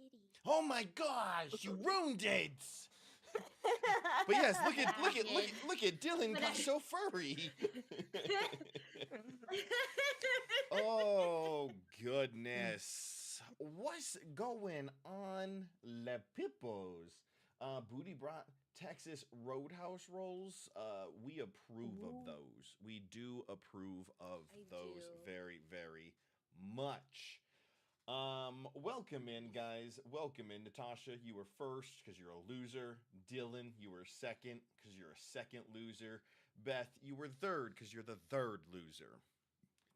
kitty. Oh my gosh, you ruined it! But yes, look at Dylan got so furry. Oh goodness. What's going on, Le Pippos? Booty brought Texas Roadhouse rolls. We approve of those. We do approve of those very, very much. Welcome in, guys. Welcome in. Natasha, you were first because you're a loser. Dylan, you were second because you're a second loser. Beth, you were third because you're the third loser.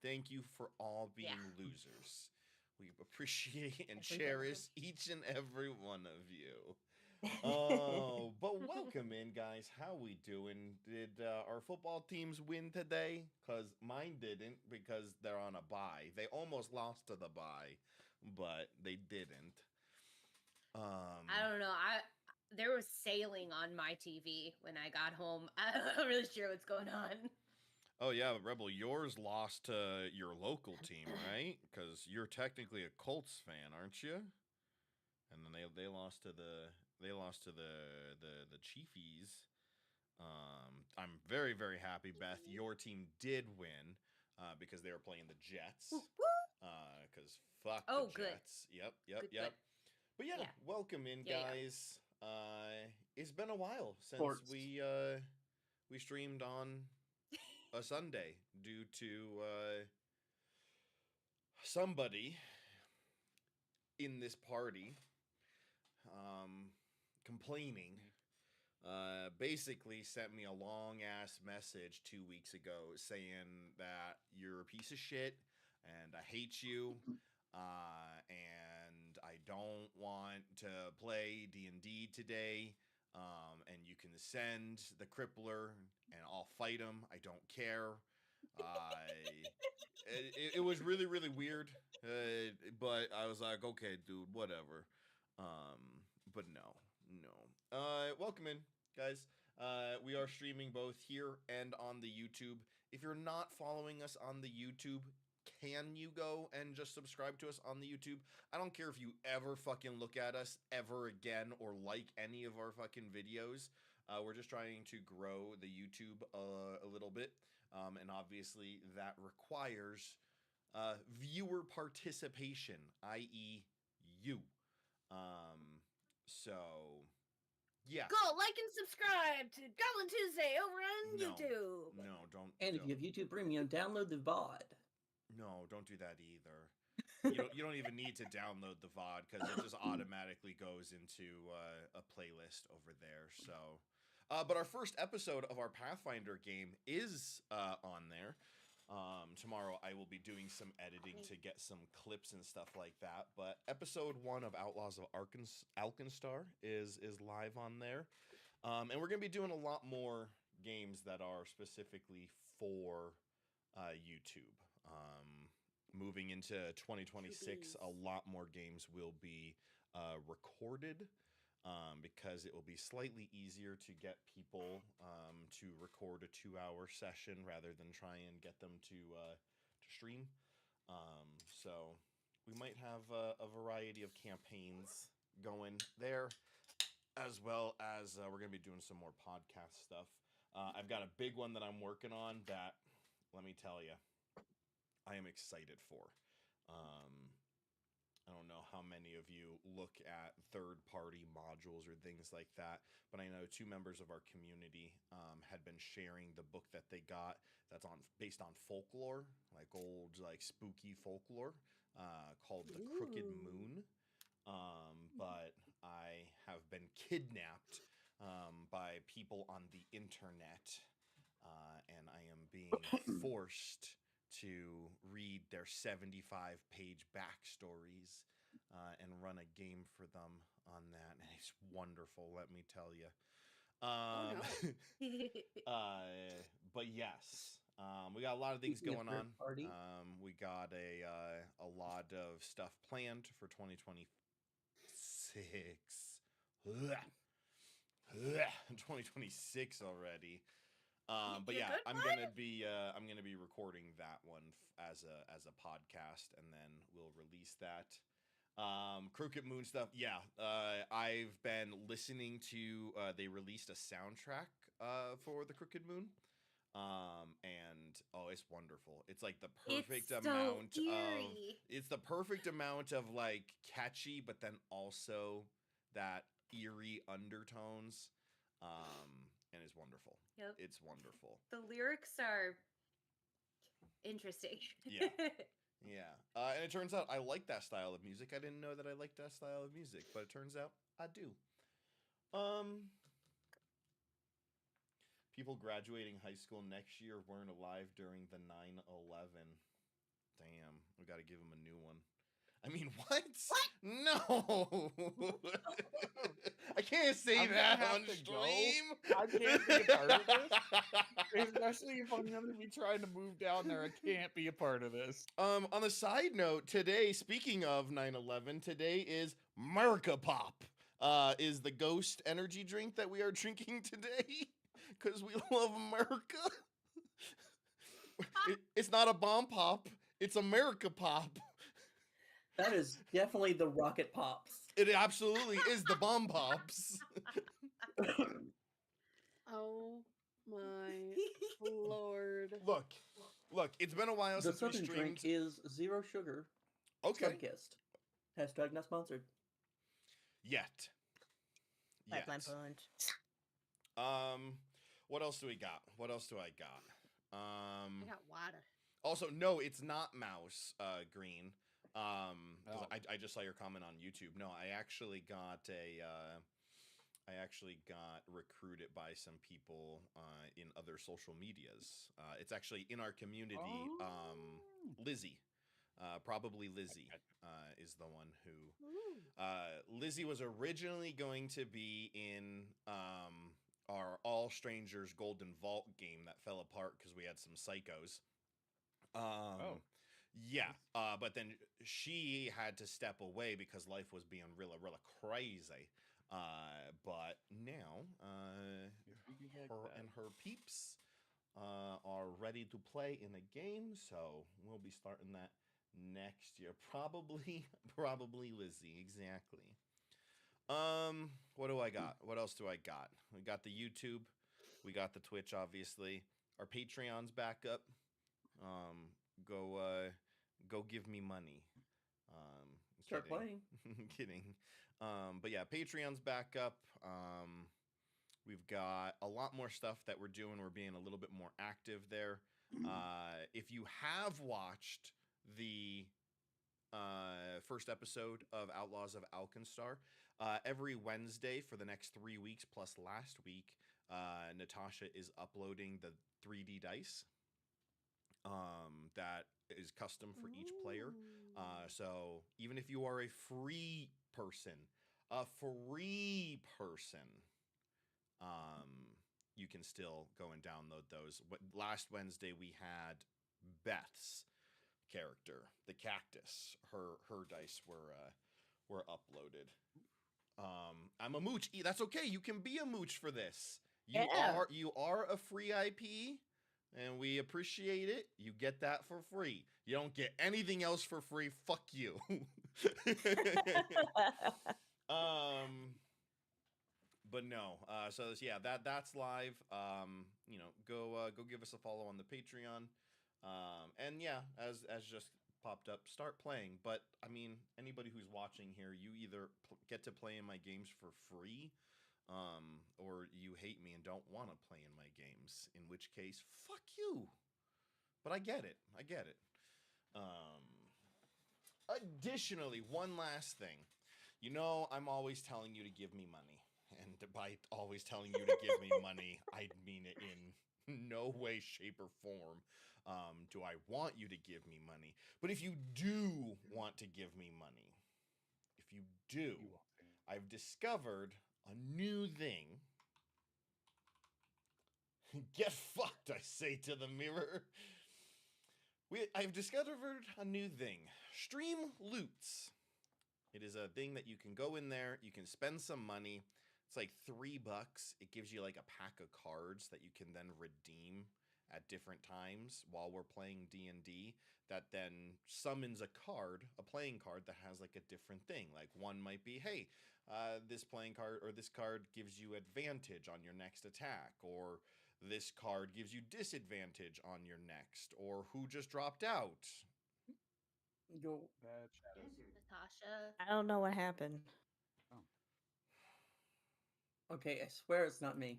Thank you for all being losers. We appreciate and cherish each and every one of you. Oh, but welcome in, guys. How we doing? Did our football teams win today? Because mine didn't, because they're on a bye. They almost lost to the bye, but they didn't. I don't know. There was sailing on my TV when I got home. I'm not really sure what's going on. Oh yeah, Rebel, yours lost to your local team, right? Because you're technically a Colts fan, aren't you? And then they lost to the Chiefies. I'm very, very happy, Beth. Your team did win because they were playing the Jets. Because fuck the Jets. Good. Yep. Good. But yeah, welcome in, guys. It's been a while since we streamed on a Sunday due to somebody in this party complaining. Basically sent me a long ass message 2 weeks ago saying that you're a piece of shit and I hate you and I don't want to play D&D today, and you can send the crippler and I'll fight him. I don't care. It was really, really weird, but I was like, okay, dude, whatever. But no. Welcome in, guys. We are streaming both here and on the YouTube. If you're not following us on the YouTube, can you go and just subscribe to us on the YouTube? I don't care if you ever fucking look at us ever again or like any of our fucking videos. We're just trying to grow the YouTube a little bit. And obviously that requires viewer participation, i.e. you. So, yeah. Go like and subscribe to Goblin Tuesday over on YouTube. No, don't. And if you have YouTube Premium, download the VOD. No, don't do that either. You don't even need to download the VOD because it just automatically goes into a playlist over there. So, but our first episode of our Pathfinder game is on there. Tomorrow I will be doing some editing to get some clips and stuff like that. But episode 1 of Outlaws of Alkenstar is live on there. And we're going to be doing a lot more games that are specifically for YouTube. Moving into 2026, a lot more games will be recorded. Because it will be slightly easier to get people to record a 2-hour session rather than try and get them to stream. So we might have a variety of campaigns going there, as well as we're going to be doing some more podcast stuff. I've got a big one that I'm working on that, let me tell you, I am excited for. I don't know how many of you look at third-party modules or things like that, but I know 2 members of our community had been sharing the book that they got that's based on folklore, like old spooky folklore, called The Crooked Moon. But I have been kidnapped by people on the internet, and I am being forced to read their 75-page backstories and run a game for them on that. And it's wonderful, let me tell you. But yes, we got a lot of things going on. We got a lot of stuff planned for 2026. 2026 already. But yeah, I'm gonna be recording that one as a podcast, and then we'll release that. Crooked Moon stuff. Yeah. I've been listening to, they released a soundtrack, for the Crooked Moon. And oh, it's wonderful. It's like the perfect It's so amount of, eerie. it's the perfect amount of like catchy, but then also that eerie undertones. And it's wonderful. Yep. It's wonderful. The lyrics are interesting. Yeah. Yeah. And it turns out I like that style of music. I didn't know that I liked that style of music, but it turns out I do. People graduating high school next year weren't alive during the 9/11. Damn, we got to give them a new one. I mean, what? No. I can't say I'm gonna that have on to stream. go. I can't be a part of this. Especially if I'm going to be trying to move down there, I can't be a part of this. On a side note, today, speaking of 9/11, today is America Pop. Is the Ghost energy drink that we are drinking today because we love America. It's not a bomb pop. It's America Pop. That is definitely the Rocket Pops. It absolutely is the bomb pops. Oh my lord. Look, it's been a while The since we Southern streamed. drink is zero sugar. Okay. Sunkissed. Hashtag not sponsored. Yet. Pipeline punch. What else do we got? What else do I got? I got water. Also, no, it's not mouse green. 'Cause Oh. I just saw your comment on YouTube. No, I actually got recruited by some people in other social medias. It's actually in our community. Lizzie, probably Lizzie, is the one who. Lizzie was originally going to be in our All Strangers Golden Vault game that fell apart because we had some psychos. Yeah, but then she had to step away because life was being really crazy. But now, her and her peeps are ready to play in a game, so we'll be starting that next year. Probably Lizzie, exactly. What do I got? What else do I got? We got the YouTube, we got the Twitch, obviously. Our Patreon's back up. Go give me money. Start Kidding. playing. Kidding. But yeah, Patreon's back up. We've got a lot more stuff that we're doing. We're being a little bit more active there. If you have watched the first episode of Outlaws of Alkenstar, every Wednesday for the next 3 weeks plus last week, Natasha is uploading the 3D dice that is custom for each player. So even if you are a free person, you can still go and download those. Last Wednesday we had Beth's character, the cactus. Her dice were uploaded. I'm a mooch. That's okay. You can be a mooch for this. You are a free IP, and we appreciate it. You get that for free. You don't get anything else for free. Fuck you. But no. So yeah, that's live. Go give us a follow on the Patreon. And yeah, as just popped up, start playing. But I mean, anybody who's watching here, you either get to play in my games for free, or you hate me and don't want to play in my games, in which case, fuck you. But I get it. Additionally, one last thing. You know, I'm always telling you to give me money. And by always telling you to give me money, I mean it in no way, shape, or form. Do I want you to give me money? But if you do want to give me money, I've discovered a new thing. Get fucked, I say to the mirror. I've discovered a new thing. Stream Loots. It is a thing that you can go in there, you can spend some money. It's like $3. It gives you like a pack of cards that you can then redeem at different times while we're playing D&D that then summons a playing card that has like a different thing. Like one might be, hey, this playing card or this card gives you advantage on your next attack, or this card gives you disadvantage on your next, or who just dropped out. Yo. Bad shadows. Natasha. I don't know what happened. Okay, I swear it's not me.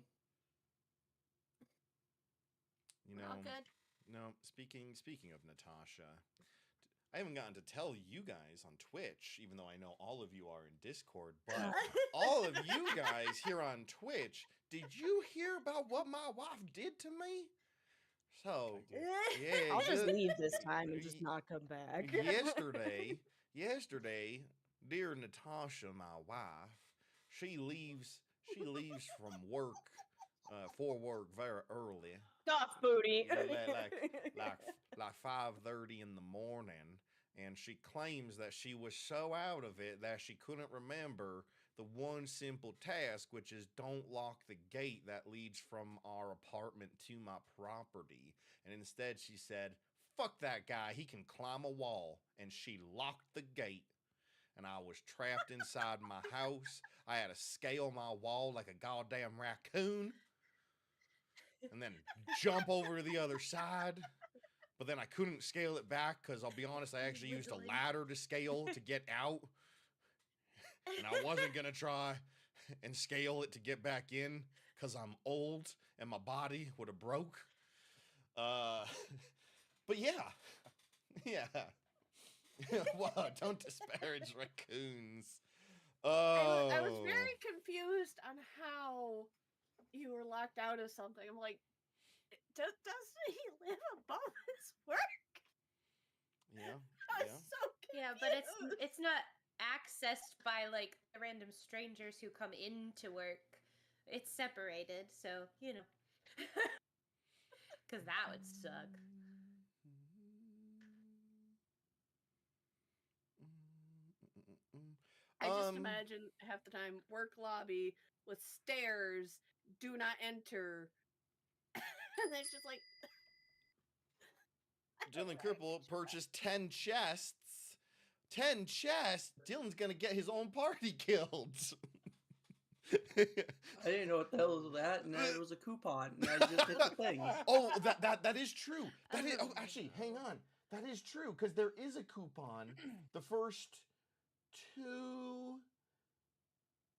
You We're know, all good. no, speaking of Natasha, I haven't gotten to tell you guys on Twitch, even though I know all of you are in Discord, but all of you guys here on Twitch, did you hear about what my wife did to me? So, yeah, I'll just leave this time and just not come back. yesterday, dear Natasha, my wife, she leaves from work, for work very early. Stop, booty. like 5:30 in the morning, and she claims that she was so out of it that she couldn't remember the one simple task, which is don't lock the gate that leads from our apartment to my property. And instead she said, fuck that guy, he can climb a wall. And she locked the gate, and I was trapped inside my house. I had to scale my wall like a goddamn raccoon and then jump over to the other side. But then I couldn't scale it back because I'll be honest, I actually used a ladder to scale to get out. And I wasn't going to try and scale it to get back in because I'm old and my body would have broke. But yeah. Yeah. Well, don't disparage raccoons. I was Oh. very confused on how you were locked out of something. I'm like, doesn't he live above his work? Yeah. I was Yeah. so confused. Yeah, but it's not accessed by like the random strangers who come into work. It's separated, so you know. Because that would suck. I just imagine half the time work lobby with stairs, do not enter, and then it's just like. Dylan Cripple purchased 10 chests. 10 chests? Dylan's gonna get his own party killed. I didn't know what the hell was that, and it was a coupon, and I just hit the thing. Oh, that is true. That is. Oh, actually, hang on. That is true because there is a coupon. The first 2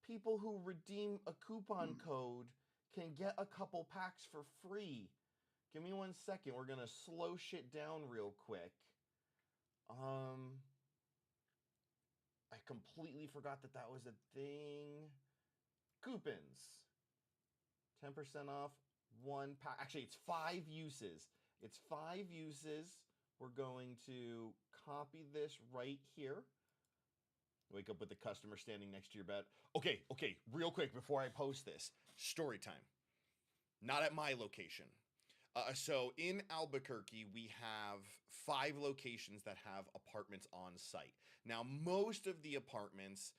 people who redeem a coupon code can get a couple packs for free. Give me 1 second. We're gonna slow shit down real quick. I completely forgot that was a thing. Coupons. 10% off 1 pack. Actually, it's 5 uses. It's 5 uses. We're going to copy this right here. Wake up with the customer standing next to your bed. Okay, real quick before I post this. Story time. Not at my location. So in Albuquerque, we have 5 locations that have apartments on site. Now, most of the apartments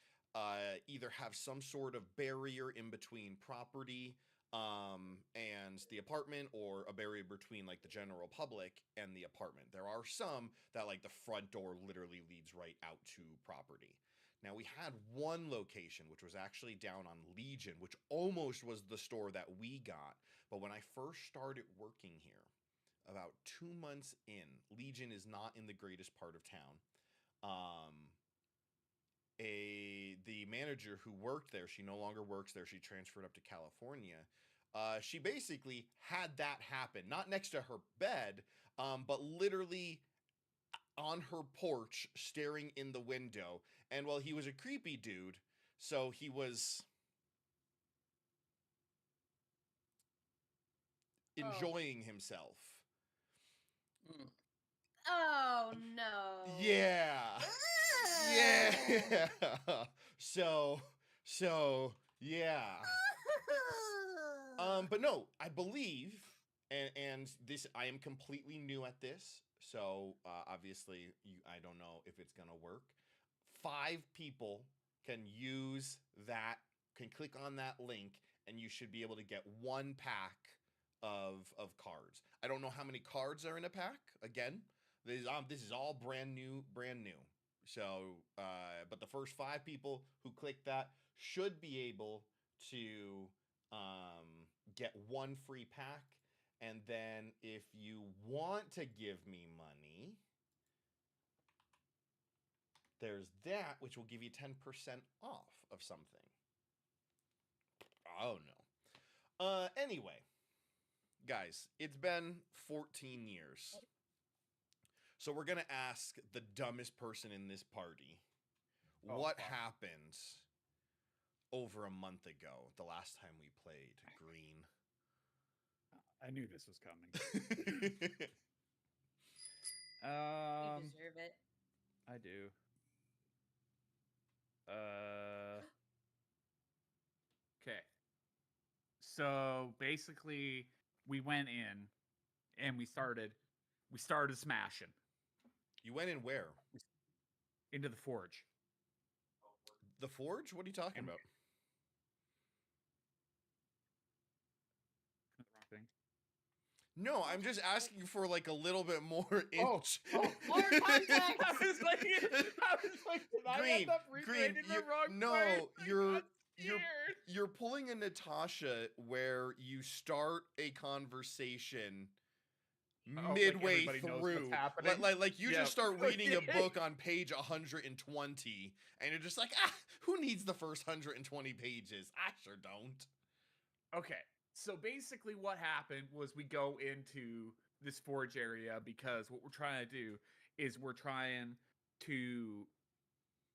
either have some sort of barrier in between property and the apartment, or a barrier between like the general public and the apartment. There are some that like the front door literally leads right out to property. Now, we had one location, which was actually down on Legion, which almost was the store that we got. But when I first started working here, about 2 months in, Legion is not in the greatest part of town. The manager who worked there, she no longer works there. She transferred up to California. She basically had that happen, not next to her bed, but literally on her porch, staring in the window. And well, he was a creepy dude, so he was enjoying himself. Oh no. Yeah. Yeah. So yeah. But no, I believe, and this, I am completely new at this, so obviously I don't know if it's gonna work. 5 people can use that, can click on that link, and you should be able to get 1 pack of cards. I don't know how many cards are in a pack. Again, this is all brand new. So, but the first 5 people who click that should be able to get 1 free pack. And then if you want to give me money, there's that, which will give you 10% off of something. Oh no. Anyway, guys, it's been 14 years. So we're gonna ask the dumbest person in this party what happened over a month ago, the last time we played Green. I knew this was coming. You deserve it. I do. Okay. So basically, we went in and we started smashing You went in where? into the forge. The Forge? What are you talking about? The wrong thing. No, I'm just asking for like a little bit more Oh, More context! I was like, did I Green, end up Green, reading the wrong no, part? I you're got scared. you're pulling a Natasha where you start a conversation like midway everybody knows what's through. happening? Like you Yeah. just start reading a book on page 120 and you're just like, who needs the first 120 pages? I sure don't. Okay, so basically what happened was we go into this forge area because what we're trying to do is we're trying to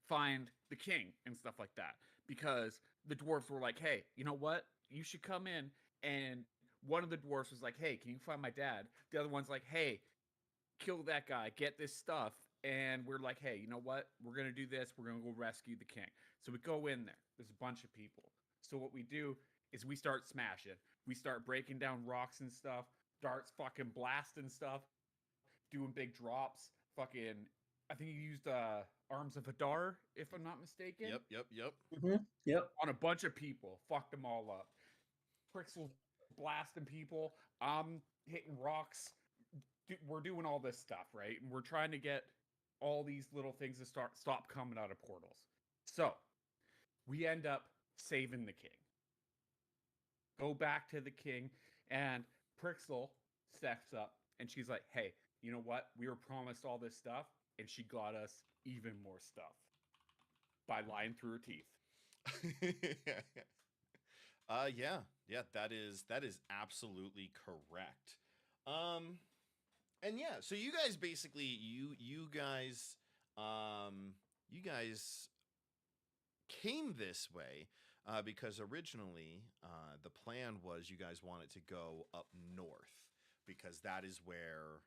find the king and stuff like that. Because the dwarves were like, hey, you know what? You should come in. And one of the dwarves was like, hey, can you find my dad? The other one's like, hey, kill that guy, get this stuff. And we're like, hey, you know what? We're going to do this. We're going to go rescue the king. So we go in there. There's a bunch of people. So what we do is we start smashing. We start breaking down rocks and stuff. Darts fucking blasting stuff. Doing big drops. Fucking, I think you used Arms of Hadar, if I'm not mistaken. Yep. Yep. On a bunch of people. Fucked them all up. Prixel's blasting people. I'm hitting rocks. We're doing all this stuff, right? And we're trying to get all these little things to stop coming out of portals. So we end up saving the king. Go back to the king, and Prixel steps up and she's like, hey, you know what? We were promised all this stuff, and she got us even more stuff by lying through her teeth. Yeah, that is absolutely correct. And yeah, so you guys basically you guys came this way because originally the plan was you guys wanted to go up north because that is where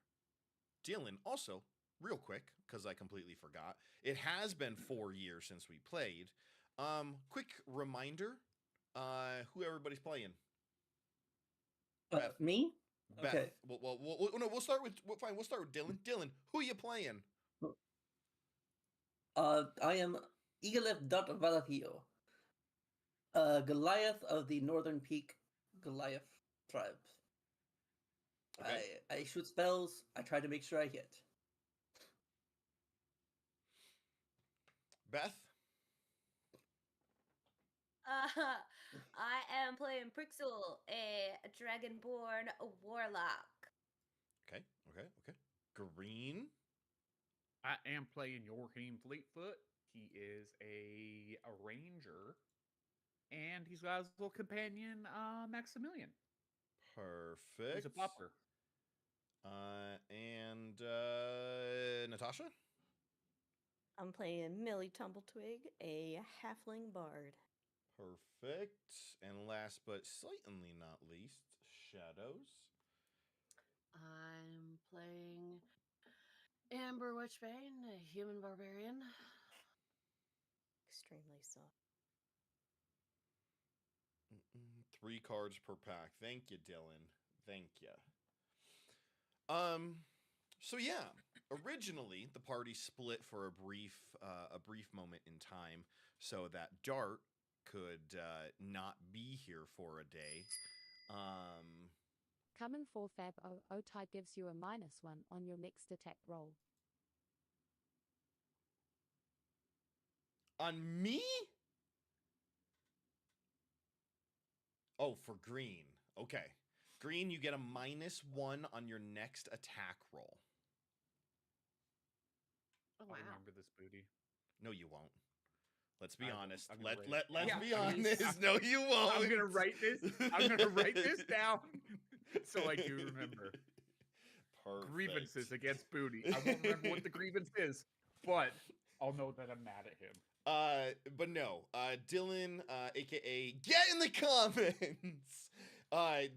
Dylan also, real quick, because I completely forgot, it has been 4 years since we played. Quick reminder, who everybody's playing. Beth. Me? Beth. Okay. We'll start with We'll start with Dylan. Dylan, who you playing? I am Egalith Dot Valahio, Goliath of the Northern Peak Goliath tribe. Okay. I shoot spells. I try to make sure I hit. Beth. I am playing Prixel, a dragonborn warlock. Okay. Green. I am playing Joachim Fleetfoot. He is a ranger, and he's got his little companion, Maximilian. Perfect. He's a popper. And Natasha. I'm playing Millie Tumbletwig, a halfling bard. Perfect. And last but certainly not least, Shadows. I'm playing Amber Witchbane, a human barbarian. Extremely soft. 3 cards per pack. Thank you, Dylan. Thank you. So yeah, originally the party split for a brief moment in time so that Dart could not be here for a day. Coming 4 Fab O-type gives you a -1 on your next attack roll. On me? Oh, for green. Okay. Green, you get a -1 on your next attack roll. Oh, I wow. remember this booty. No, you won't. Let's be I won't. honest. I'm gonna Let's write it. be Yeah, I'm gonna- honest. No, you won't. I'm gonna write this. I'm gonna write this down so I do remember. Perfect. Grievances against booty. I won't remember what the grievance is, but I'll know that I'm mad at him. But no, Dylan, aka Get in the Comments.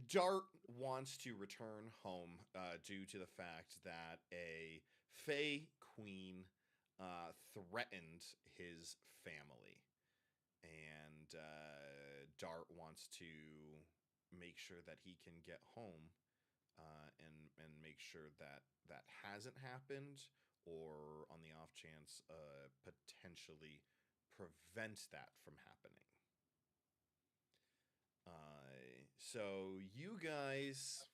Dart wants to return home due to the fact that a Fey Queen threatened his family, and Dart wants to make sure that he can get home and make sure that that hasn't happened, or on the off chance potentially prevent that from happening. So you guys,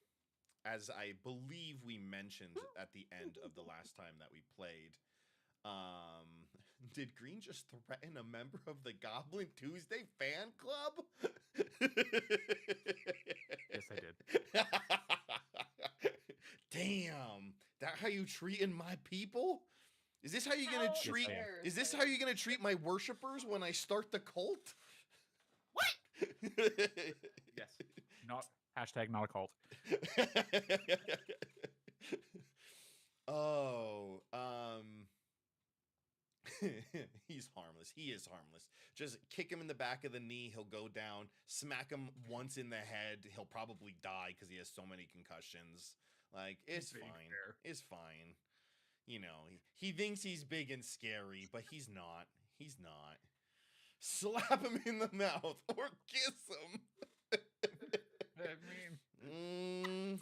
as I believe we mentioned at the end of the last time that we played, did Green just threaten a member of the Goblin Tuesday fan club? Yes, I did. Damn, that how you treating my people? Is this how you're gonna How treat? dare Is this they. how you're gonna treat my worshippers when I start the cult? What? Yes. Not hashtag not a cult. Oh, he's harmless. He is harmless. Just kick him in the back of the knee. He'll go down. Smack him once in the head. He'll probably die because he has so many concussions. Like, it's Being fine. fair. It's fine. You know, he thinks he's big and scary, but he's not. He's not. Slap him in the mouth or kiss him. I mean,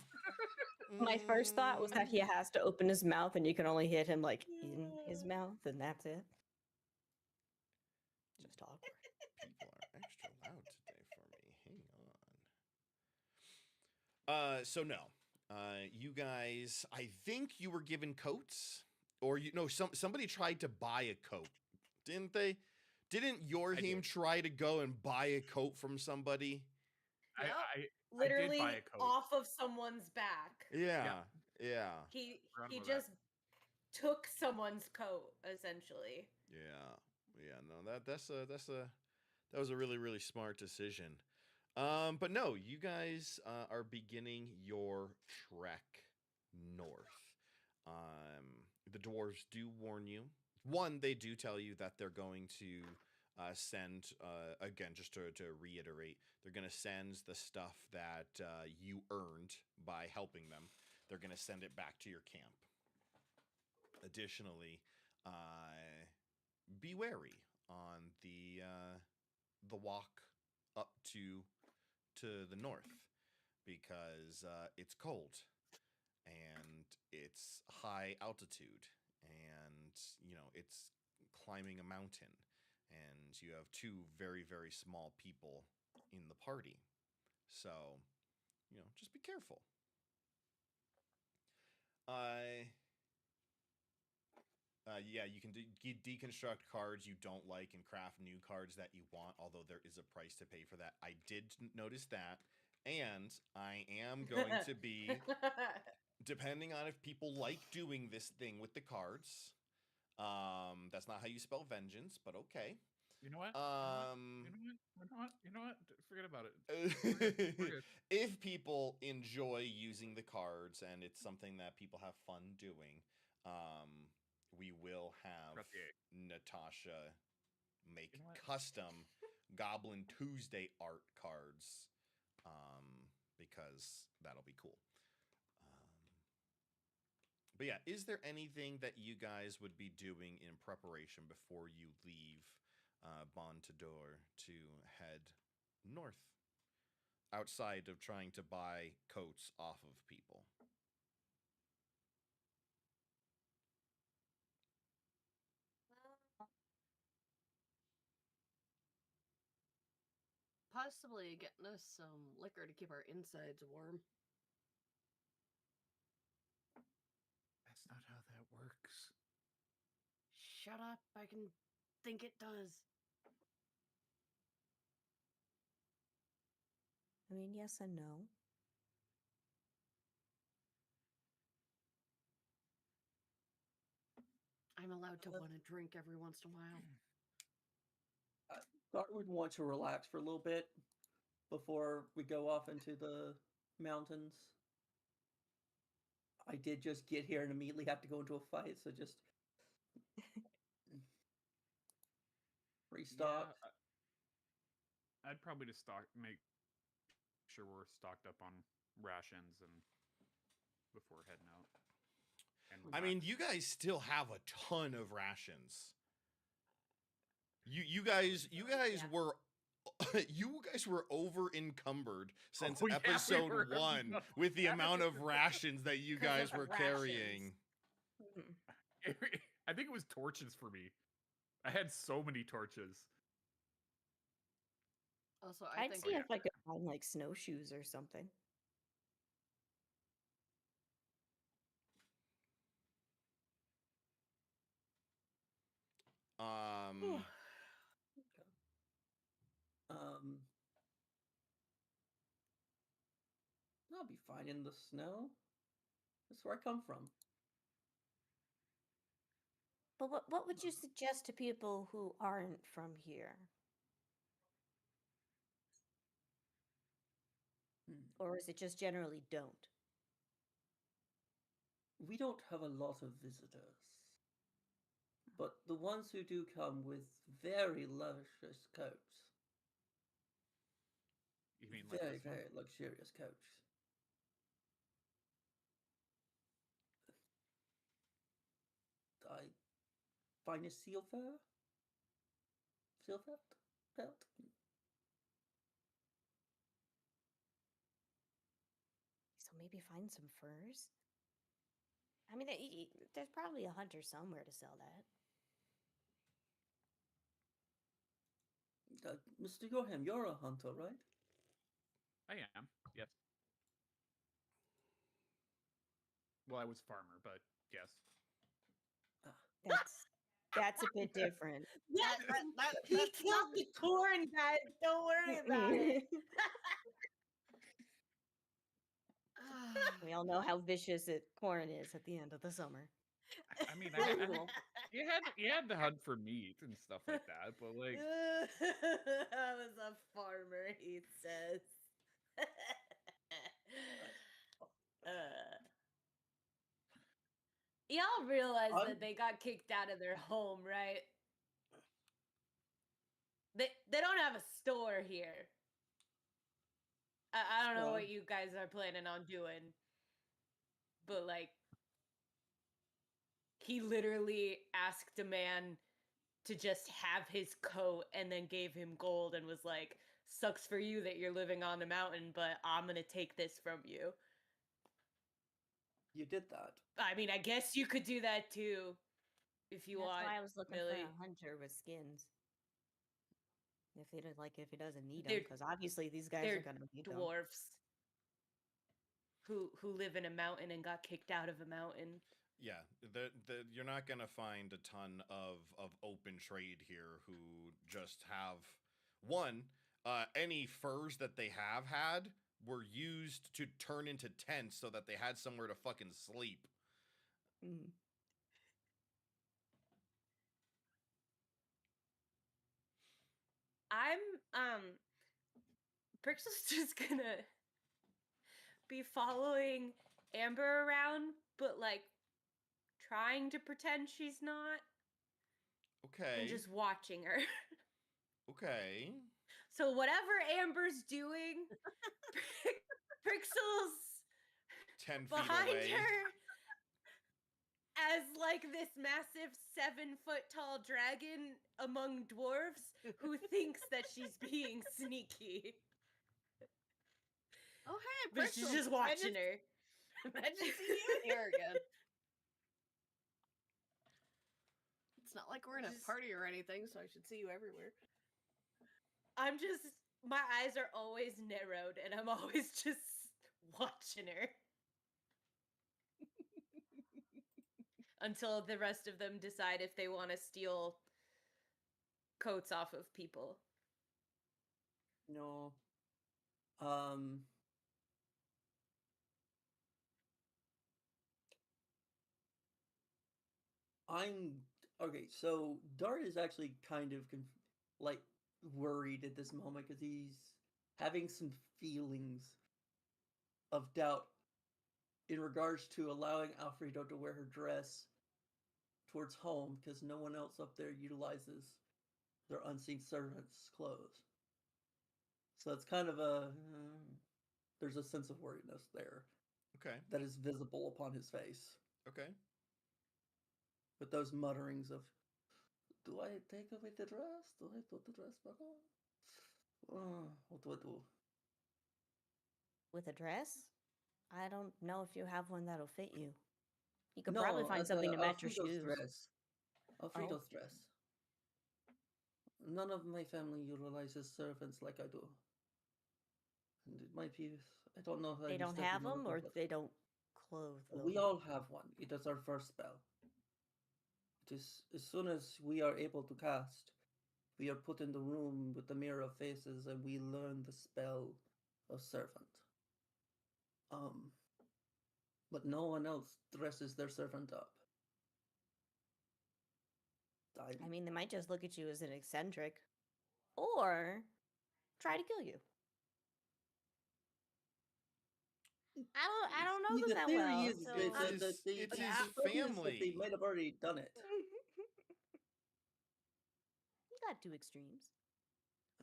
My first thought was that he has to open his mouth and you can only hit him like in his mouth and that's it. Just awkward. People are extra loud today for me. Hang on. So no. You guys, I think you were given coats, or somebody tried to buy a coat, didn't they? Didn't Yorheim did. try to go and buy a coat from somebody? Yep. I Literally buy a coat. off of someone's back. Yeah. He Forgot he about that. just took someone's coat essentially. Yeah. No, that was a really, really smart decision. But no, you guys are beginning your trek north. The dwarves do warn you. One, they do tell you that they're going to send, again, just to reiterate, they're going to send the stuff that you earned by helping them. They're going to send it back to your camp. Additionally, be wary on the walk up to the north, because it's cold and it's high altitude, and it's climbing a mountain, and you have two very, very small people in the party, so just be careful. Yeah, you can deconstruct cards you don't like and craft new cards that you want, although there is a price to pay for that. I did notice that, and I am going to be, depending on if people like doing this thing with the cards, that's not how you spell vengeance, but okay. You know what? You know what? Forget about it. We're good. If people enjoy using the cards and it's something that people have fun doing, we will have Natasha make You know what? custom Goblin Tuesday art cards, because that'll be cool. But yeah, is there anything that you guys would be doing in preparation before you leave Bontador to head north, outside of trying to buy coats off of people? Possibly getting us some liquor to keep our insides warm. shut up. I can think it does. I mean, yes and no. I'm allowed to want to drink every once in a while. Dart would want to relax for a little bit before we go off into the mountains. I did just get here and immediately have to go into a fight, so just restock. Yeah, I'd probably just make sure we're stocked up on rations and before heading out. And I mean, relax. you guys still have a ton of rations. You guys Yeah. were you guys were over encumbered since Oh, yeah, we episode were. 1 with the amount of rations that you 'Cause guys of were rations. carrying. I think it was torches for me. I had so many torches. Also, I I'd think see if I could find like snowshoes or something. Um, I'll be fine in the snow. That's where I come from. But what would you suggest to people who aren't from here? Or is it just generally don't? We don't have a lot of visitors. But the ones who do come with very luscious coats. You mean like Very, this one? very luxurious coats. I find a seal fur? Seal felt? Pelt? So maybe find some furs? I mean, there's probably a hunter somewhere to sell that. Mr. Gorham, you're a hunter, right? I am. Yes. Well, I was farmer, but yes. That's a bit different. Yeah, he that's killed the corn, guys. Don't worry about it. We all know how vicious corn is at the end of the summer. I mean, you had to hunt for meat and stuff like that, but like, I was a farmer, he says. Y'all realize that they got kicked out of their home, right? They don't have a store here. I don't know what you guys are planning on doing, but like, he literally asked a man to just have his coat and then gave him gold and was like, sucks for you that you're living on the mountain, but I'm gonna take this from you. You did that. I mean, I guess you could do that too, if you That's want. why I was looking Millie. for a hunter with skins. If he doesn't need them, They're- because obviously these guys they're are gonna need them. Dwarfs who live in a mountain and got kicked out of a mountain. yeah, you're not gonna find a ton of open trade here who just have any furs that they have had were used to turn into tents so that they had somewhere to fucking sleep. Mm. Brixel's just gonna be following Amber around, but like trying to pretend she's not. Okay. And just watching her. Okay. So whatever Amber's doing, Brixel's 10 feet behind away. her as like this massive 7-foot tall dragon among dwarves who thinks that she's being sneaky. Oh, hey, But she's Brixel, just watching her. Imagine seeing you here again. It's not like we're in a Just- party or anything, so I should see you everywhere. My eyes are always narrowed and I'm always just watching her. until the rest of them decide if they want to steal coats off of people. No. Um. I'm okay. So Dart is actually kind of like worried at this moment because he's having some feelings of doubt in regards to allowing Alfredo to wear her dress towards home because no one else up there utilizes their unseen servants' clothes. So it's kind of there's a sense of worriedness there Okay. that is visible upon his face. Okay. With those mutterings of, do I take away the dress? Do I put the dress back on? What do I do? With a dress? I don't know if you have one that'll fit you. You could probably find as something to match your Alfredo's shoes. dress. Alfredo's dress. None of my family utilizes servants like I do. And it might be, I don't know if They I'm don't stepping have on a them, or bit, they don't clothe them. we all have one. It is our first spell. It is as soon as we are able to cast, we are put in the room with the mirror of faces, and we learn the spell of servant. But no one else dresses their servant up. I mean, they might just look at you as an eccentric, or try to kill you. I don't know See, them the that theory well. is So It's the his theory is that family. they might have already done it. you got two extremes.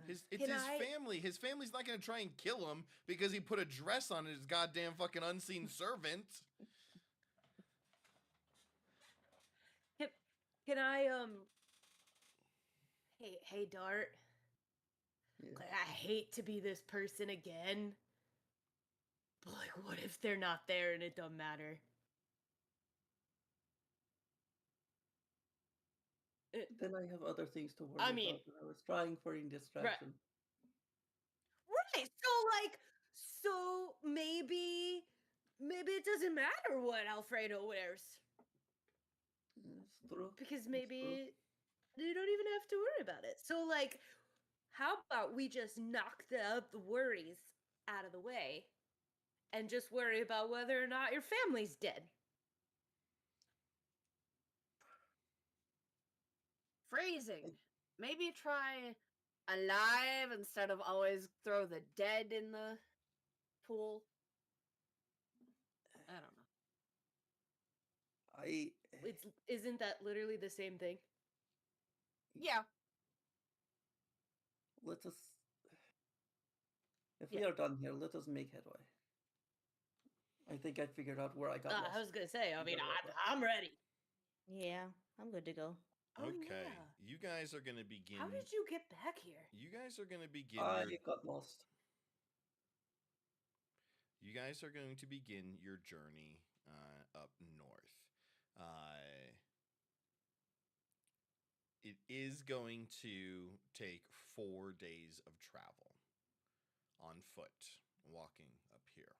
It's Can his I- family. His family's not going to try and kill him because he put a dress on his goddamn fucking unseen servant. Can I Hey Dart. Yeah. Like, I hate to be this person again. But like, what if they're not there and it don't matter? Then I have other things to worry I mean- about. I was trying for a distraction. Right. So maybe it doesn't matter what Alfredo wears. It's true. Because It's maybe you don't even have to worry about it. So like, how about we just knock the worries out of the way and just worry about whether or not your family's dead? Phrasing. Maybe try alive instead of always throw the dead in the pool. I don't know. Isn't that literally the same thing? Yeah. Let us. If Yeah. we are done here, let us make headway. I think I figured out where I got lost. I was gonna say. I mean, Go, go, go. I'm ready. Yeah, I'm good to go. Oh, Okay. yeah. You guys are going to begin. How did you get back here? You guys are going to begin. I your- got lost. You guys are going to begin your journey up north. It is going to take 4 days of travel on foot, walking up here.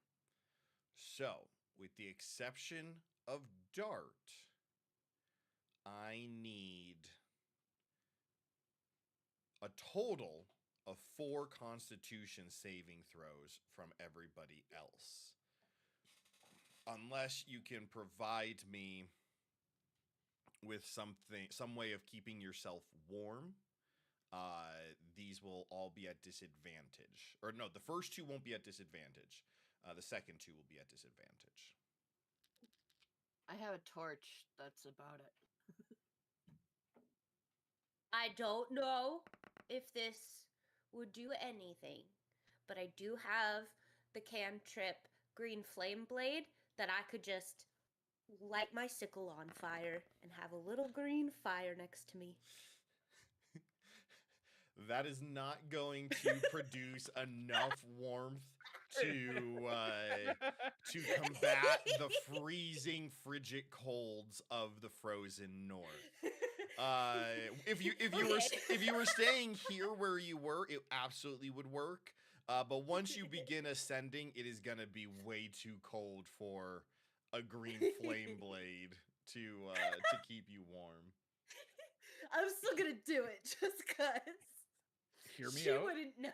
So, with the exception of Dart, I need a total of 4 Constitution saving throws from everybody else. Unless you can provide me with some way of keeping yourself warm, these will all be at disadvantage. Or no, the first 2 won't be at disadvantage. The second 2 will be at disadvantage. I have a torch. That's about it. I don't know if this would do anything, but I do have the cantrip green flame blade that I could just light my sickle on fire and have a little green fire next to me. That is not going to produce enough warmth to combat the freezing, frigid colds of the frozen north. If you were staying here where you were, it absolutely would work. But once you begin ascending, it is gonna be way too cold for a green flame blade to keep you warm. I'm still gonna do it just cause Hear me she out. wouldn't know.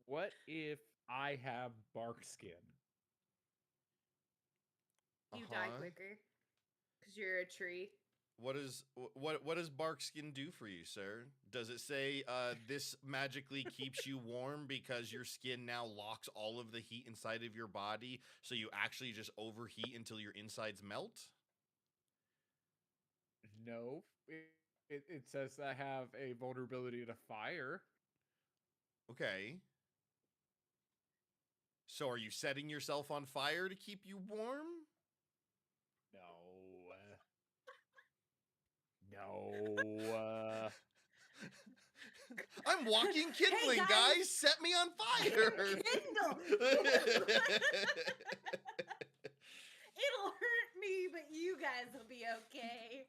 What if I have bark skin? You die Uh-huh. quicker because you're a tree. What does bark skin do for you, sir? Does it say this magically keeps you warm because your skin now locks all of the heat inside of your body, so you actually just overheat until your insides melt? No. It says I have a vulnerability to fire. Okay. So are you setting yourself on fire to keep you warm? No. No. I'm walking kindling, guys. guys. Set me on fire. Kindle. It'll hurt me, but you guys will be okay.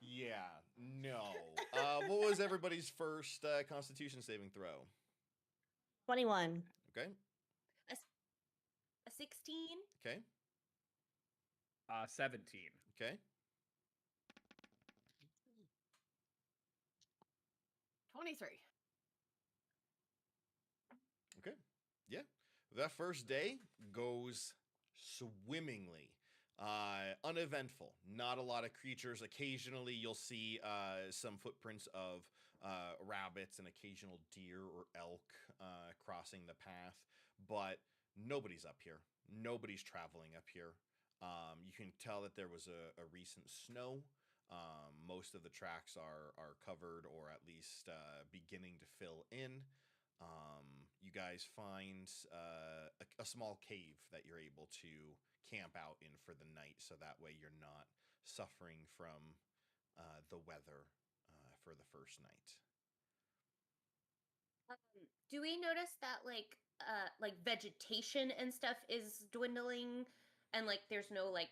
Yeah. No. What was everybody's first Constitution saving throw? 21. Okay. A 16? Okay. 17. Okay. 23. Okay. Yeah. That first day goes swimmingly. Uneventful. Not a lot of creatures. Occasionally, you'll see some footprints of rabbits and occasional deer or elk crossing the path, but nobody's up here. Nobody's traveling up here. You can tell that there was a recent snow. Most of the tracks are covered or at least beginning to fill in. You guys find a small cave that you're able to camp out in for the night, so that way you're not suffering from the weather for the first night. Do we notice that like vegetation and stuff is dwindling, and like there's no like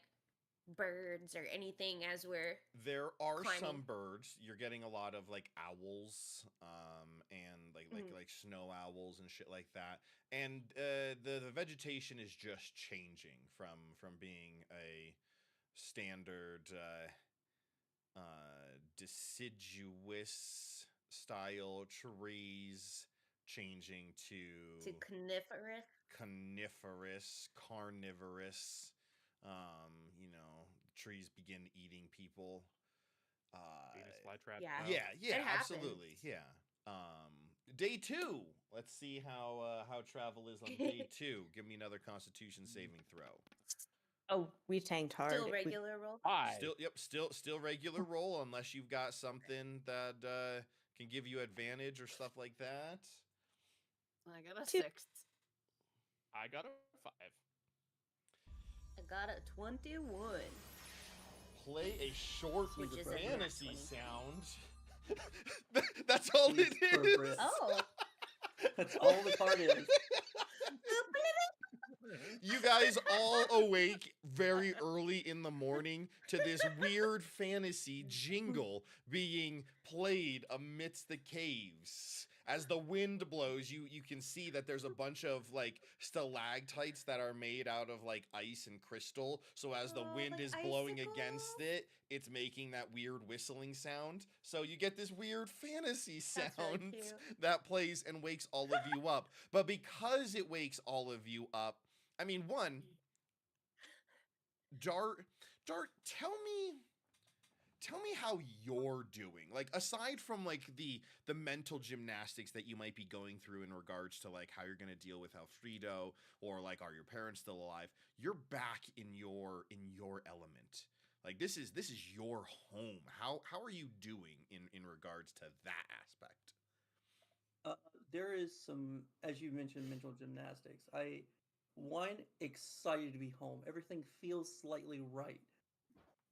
birds or anything as we're There are climbing? some birds. You're getting a lot of like owls, and like snow owls and shit like that. And the vegetation is just changing from being a standard deciduous style trees, changing to coniferous, carnivorous. Trees begin eating people. Venus flytrap. yeah. style. Yeah, It happens. absolutely. Yeah. Day 2. Let's see how travel is on day 2. Give me another Constitution saving throw. Oh, we tanked hard. Still regular roll. Hi. Still regular roll unless you've got something that can give you advantage or stuff like that. I got a Two. 6. I got a 5. I got a 21. Play a short Which is a nat fantasy 20. sound. That's all it Seems is. appropriate. Oh. That's all the card is. You guys all awake very early in the morning to this weird fantasy jingle being played amidst the caves. As the wind blows, you can see that there's a bunch of like stalactites that are made out of like ice and crystal. So as the Oh, wind like is blowing icicles? against it, it's making that weird whistling sound. So you get this weird fantasy That's really sound cute. that plays and wakes all of you up. But because it wakes all of you up, I mean, one, Dart, tell me how you're doing. Like, aside from like the mental gymnastics that you might be going through in regards to like how you're gonna deal with Alfredo, or like are your parents still alive? You're back in your element. Like this is your home. How are you doing in regards to that aspect? There is some, as you mentioned, mental gymnastics. One, excited to be home. Everything feels slightly right,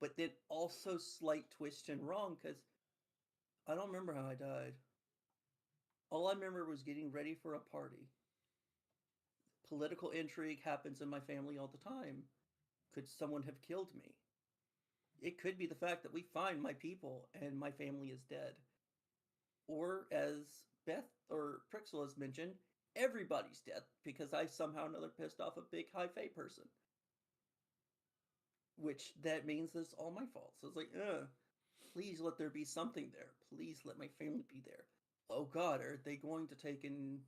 but then also slight twist and wrong because I don't remember how I died. All I remember was getting ready for a party. Political intrigue happens in my family all the time. Could someone have killed me? It could be the fact that we find my people and my family is dead. Or, as Beth or Trixel has mentioned, everybody's dead because I somehow or another pissed off a big high fae person. which that means it's all my fault. So it's like, please let there be something there. Please let my family be there. Oh God, are they going to take and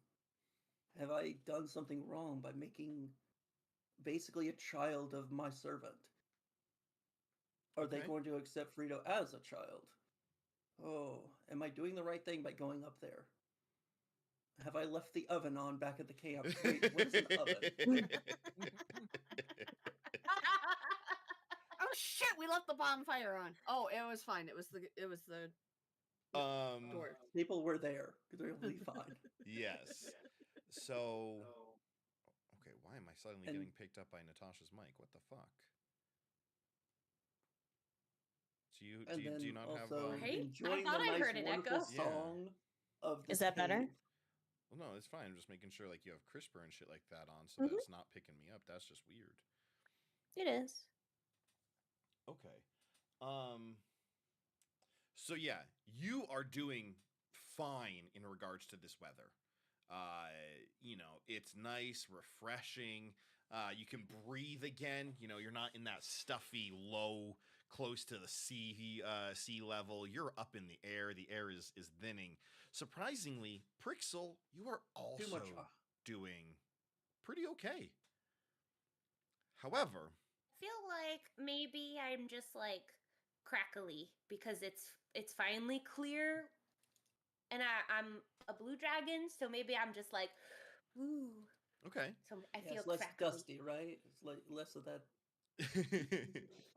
have I done something wrong by making basically a child of my servant? Are they Okay. going to accept Frito as a child? Oh, am I doing the right thing by going up there? Have I left the oven on back at the camp? Wait, what is an oven? Oh shit, we left the bonfire on. Oh, it was fine. It was the door. People were there. They'll be fine. Yes. So, okay, why am I suddenly And- getting picked up by Natasha's mic? What the fuck? Do you And do then you not have? also Right? I enjoying thought the I nice, heard an wonderful echo. Yeah. song of the Is that better? cave. Well, no, it's fine. I'm just making sure like you have CRISPR and shit like that on, so that it's not picking me up. That's just weird. It is. Okay. So yeah, you are doing fine in regards to this weather. It's nice, refreshing. You can breathe again. You're not in that stuffy, low, close to the sea level. You're up in the air. The air is thinning. Surprisingly, Prixel, you are also Too much. doing pretty okay. However, I feel like maybe I'm just like crackly because it's finally clear, and I'm a blue dragon, so maybe I'm just like, ooh. okay. So I Yeah, feel it's less crackly. dusty, right? It's like less of that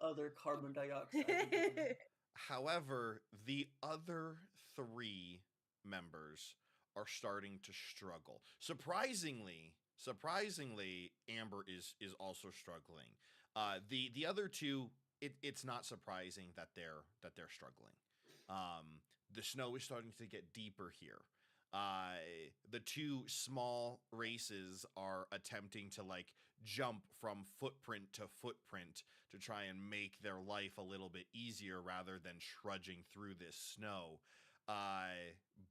other carbon dioxide. However, the other three members are starting to struggle. Surprisingly, Amber is also struggling. The other two, it's not surprising that they're struggling. The snow is starting to get deeper here. The two small races are attempting to like jump from footprint to footprint to try and make their life a little bit easier rather than trudging through this snow.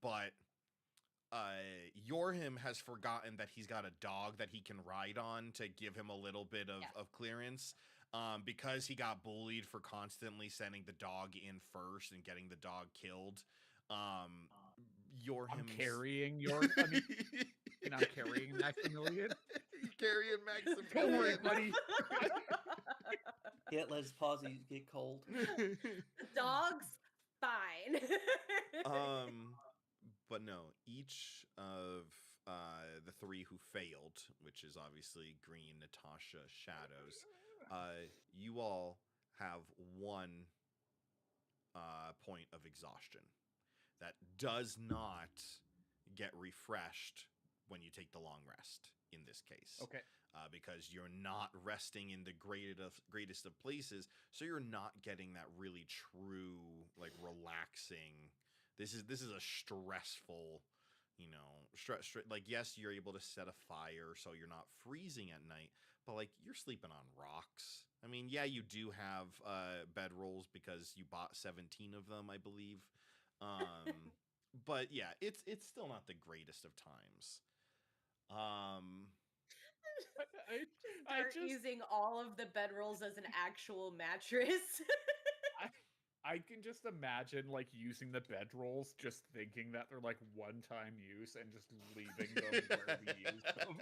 But Yorhim has forgotten that he's got a dog that he can ride on to give him a little bit of clearance. Because he got bullied for constantly sending the dog in first and getting the dog killed. I'm Yorhim's carrying your. I mean, and I'm carrying Maximilian. You're carrying Maximilian. Don't worry, buddy. Can't let his paws get cold. Dog's fine. But no, each of the three who failed, which is obviously Green, Natasha, Shadows, you all have one point of exhaustion that does not get refreshed when you take the long rest in this case. Okay. Because you're not resting in the greatest of places, so you're not getting that really true, like, relaxing. This is a stressful, like, yes, you're able to set a fire so you're not freezing at night, but like you're sleeping on rocks. I mean, yeah, you do have bedrolls because you bought 17 of them, I believe. But yeah, it's still not the greatest of times. I Start just using all of the bedrolls as an actual mattress. I can just imagine like using the bedrolls, just thinking that they're like one-time use and just leaving them where we use them.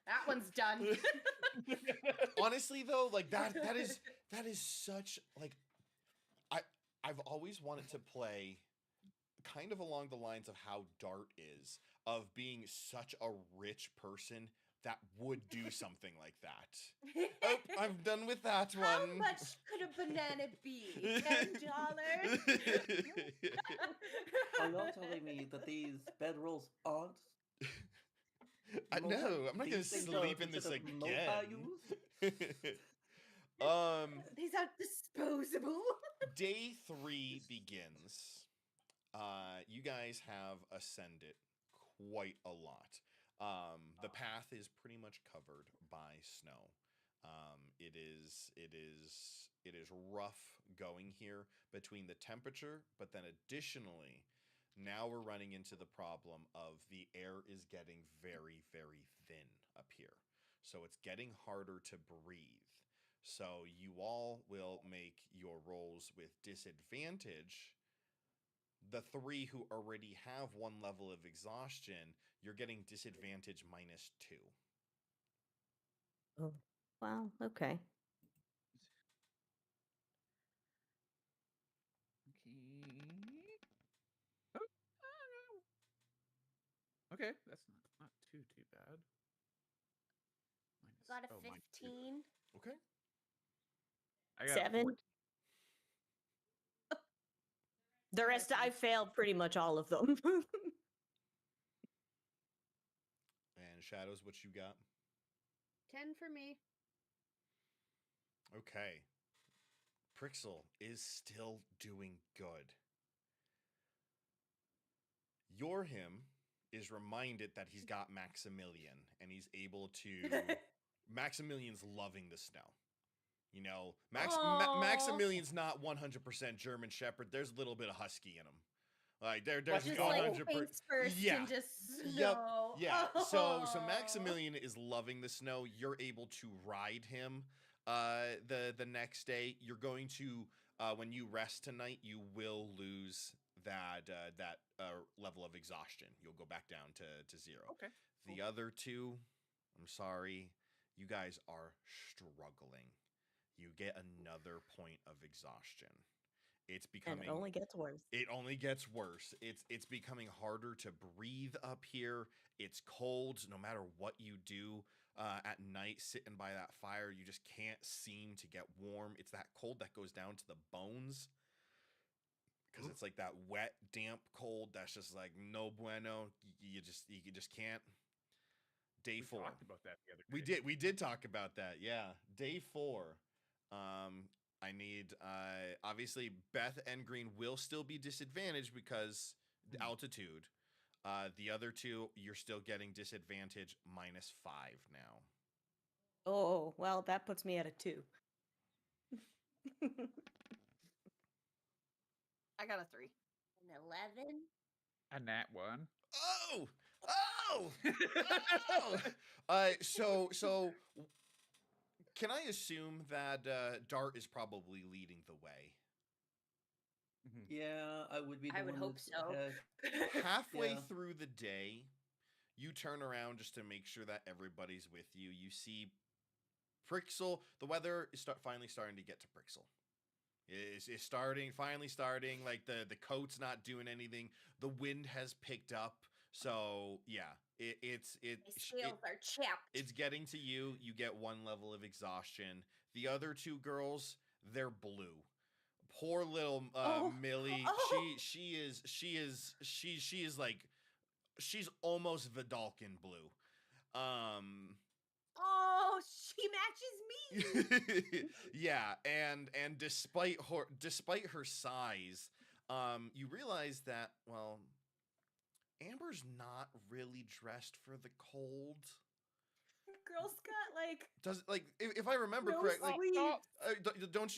That one's done. Honestly, though, like that is such like I've always wanted to play kind of along the lines of how Dart is, of being such a rich person that would do something like that. Oh, I'm done with that one. How much could a banana be? $10? Are y'all telling me that these bedrolls aren't? I know. I'm not gonna these things are sleep in this considered again. These are disposable. Day 3 begins. You guys have ascended quite a lot. The path is pretty much covered by snow. It is rough going here between the temperature, but then additionally, now we're running into the problem of the air is getting very, very thin up here. So it's getting harder to breathe. So you all will make your rolls with disadvantage. The 3 who already have 1 level of exhaustion, you're getting disadvantage -2. Oh, wow. Okay. Okay, that's not too bad. Got a minus 15. Okay. I got 7. 14. The rest, I failed pretty much all of them. And Shadows, what you got? 10 for me. Okay. Prixel is still doing good. Yorhim is reminded that he's got Maximilian, and he's able to... Maximilian's loving the snow. You know, Maximilian's not 100% German Shepherd. There's a little bit of Husky in him. Like there's Just 100%. like face first Yeah. and just Yep. snow. Yeah. So Maximilian is loving the snow. You're able to ride him the next day. You're going to when you rest tonight, you will lose that level of exhaustion. You'll go back down to 0. Okay. The other 2, I'm sorry, you guys are struggling. You get another point of exhaustion. It's becoming... And it only gets worse. It only gets worse. It's becoming harder to breathe up here. It's cold no matter what you do at night, sitting by that fire. You just can't seem to get warm. It's that cold that goes down to the bones. Because it's like that wet, damp cold that's just like no bueno. You just can't. Day 4. We talked about that the other day. We did talk about that. Yeah. Day 4. I need obviously Beth and Green will still be disadvantaged because the altitude. The other 2, you're still getting disadvantage -5 now. Oh, well, that puts me at a 2. I got a 3. An 11. A nat 1. Oh! So can I assume that Dart is probably leading the way? Yeah, I would be. I would hope so. Halfway Yeah. through the day, you turn around just to make sure that everybody's with you. You see Prixel. The weather is finally starting to get to Prixel. It's finally starting. Like the coat's not doing anything. The wind has picked up. So yeah, My scales are chapped. it's getting to you. You get 1 level of exhaustion. The other 2 girls, they're blue. Poor little Millie. Oh. She is like she's almost Vidalkin blue. Oh, she matches me. Yeah, and despite her size, you realize that, well, Amber's not really dressed for the cold. Girl got like Does like if I remember no correctly, sleeves.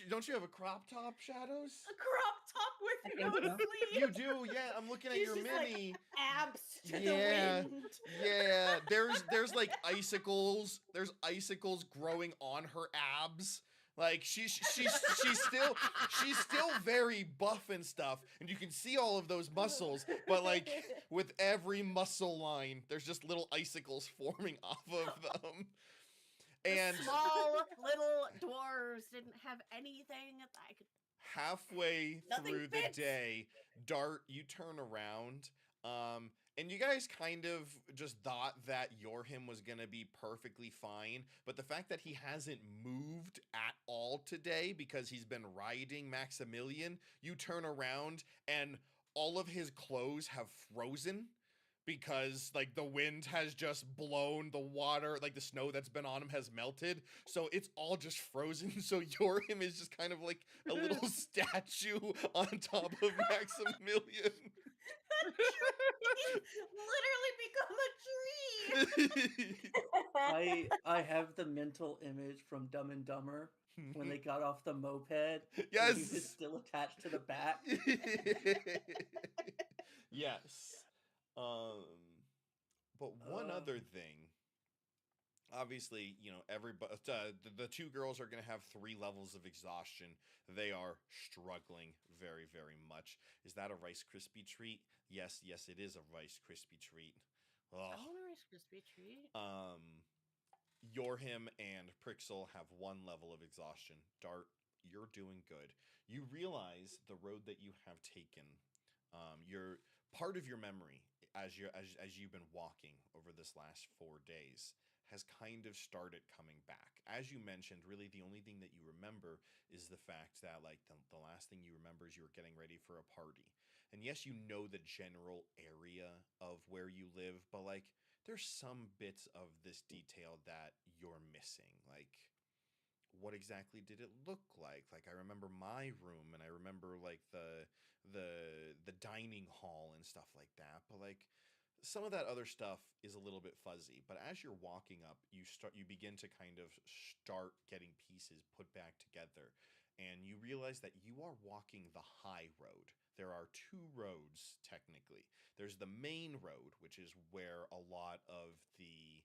don't you have a crop top, Shadows? A crop top with I no think so. sleeves. You do, yeah. I'm looking at She's your just like, mini. abs to Yeah. the wind. Yeah, there's like icicles. There's icicles growing on her abs. Like she's still very buff and stuff, and you can see all of those muscles. But like with every muscle line, there's just little icicles forming off of them. And The small little dwarves didn't have anything that I could. halfway Nothing through fits. the day, Dart, you turn around, and you guys kind of just thought that Yorhim was gonna be perfectly fine, but the fact that he hasn't moved at all today because he's been riding Maximilian, you turn around and all of his clothes have frozen because like the wind has just blown the water, like the snow that's been on him has melted, so it's all just frozen. So Yorhim is just kind of like a little statue on top of Maximilian. Literally become a tree. I have the mental image from Dumb and Dumber when they got off the moped. and Yes. he was still attached to the back. Yes. But one other thing. obviously, you know, everybody, the two girls are going to have 3 levels of exhaustion. They are struggling very, very much. Is that a Rice Krispie treat? Yes, yes, it is a Rice Krispie treat. I Ugh. want a Rice Krispie treat. Yorhim and Prixel have 1 level of exhaustion. Dart, you're doing good. You realize the road that you have taken, your part of your memory as you've been walking over this last 4 days has kind of started coming back. As you mentioned, really the only thing that you remember is the fact that like the last thing you remember is you were getting ready for a party. And yes, you know the general area of where you live, but like there's some bits of this detail that you're missing. Like, what exactly did it look like? Like, I remember my room, and I remember like the dining hall and stuff like that. But like, some of that other stuff is a little bit fuzzy. But as you're walking up, you begin to kind of start getting pieces put back together, and you realize that you are walking the high road. There are 2 roads technically. There's the main road, which is where a lot of the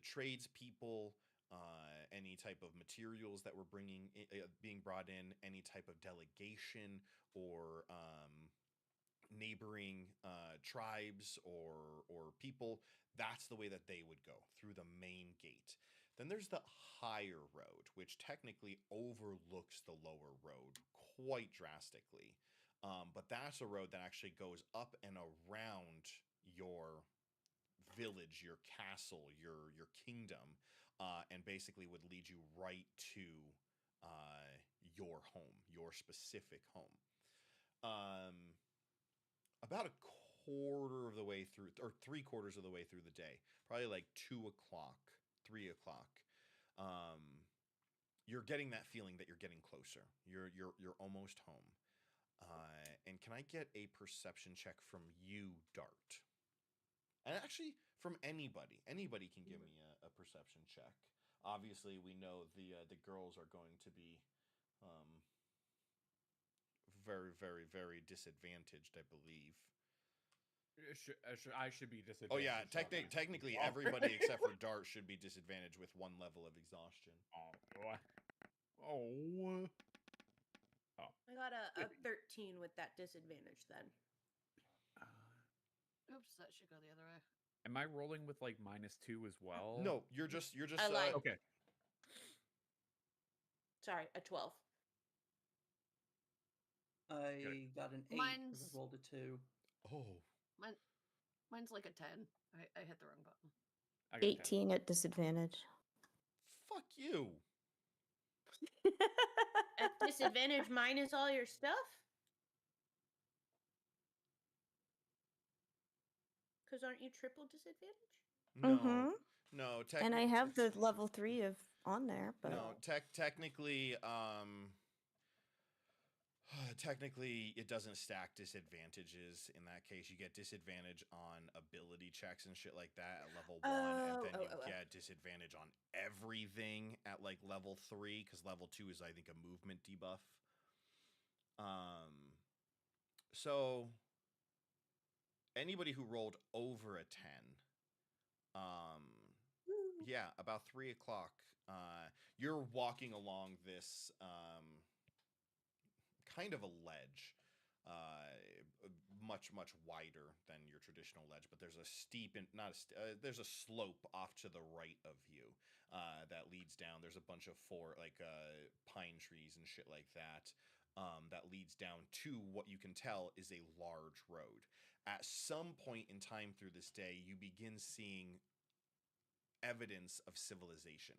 tradespeople, any type of materials that were being brought in, any type of delegation or neighboring tribes or people. That's the way that they would go through the main gate. Then there's the higher road, which technically overlooks the lower road quite drastically. But that's a road that actually goes up and around your village, your castle, your kingdom, and basically would lead you right to your home, your specific home. About a quarter of the way through, or 3/4 of the way through the day, probably like 2 o'clock, 3 o'clock. You're getting that feeling that you're getting closer. You're almost home. And can I get a perception check from you, Dart? And actually, from anybody. Anybody can give me a perception check. Obviously, we know the girls are going to be very, very, very disadvantaged, I believe. I should be disadvantaged. Oh yeah, technically everybody except for Dart should be disadvantaged with 1 level of exhaustion. Oh. I got a 13 with that disadvantage then. Oops, that should go the other way. Am I rolling with like -2 as well? No, you're just I lied. Okay. Sorry, a 12. I got an 8 because I Mine's- rolled a 2. Oh. Mine's like a 10. I hit the wrong button. I got 10. 18 at disadvantage. Fuck you. At disadvantage minus all your stuff? Because aren't you triple disadvantage? No. Mhm. No, And I have the level 3 of on there, but No, technically, technically, it doesn't stack disadvantages. In that case, you get disadvantage on ability checks and shit like that at level 1, and then you get disadvantage on everything at like level 3, because level 2 is, I think, a movement debuff. So anybody who rolled over a 10, yeah, about 3 o'clock, you're walking along this kind of a ledge, much wider than your traditional ledge, but there's a steep and there's a slope off to the right of you that leads down. There's a bunch of pine trees and shit like that. That leads down to what you can tell is a large road. At some point in time through this day, you begin seeing evidence of civilization.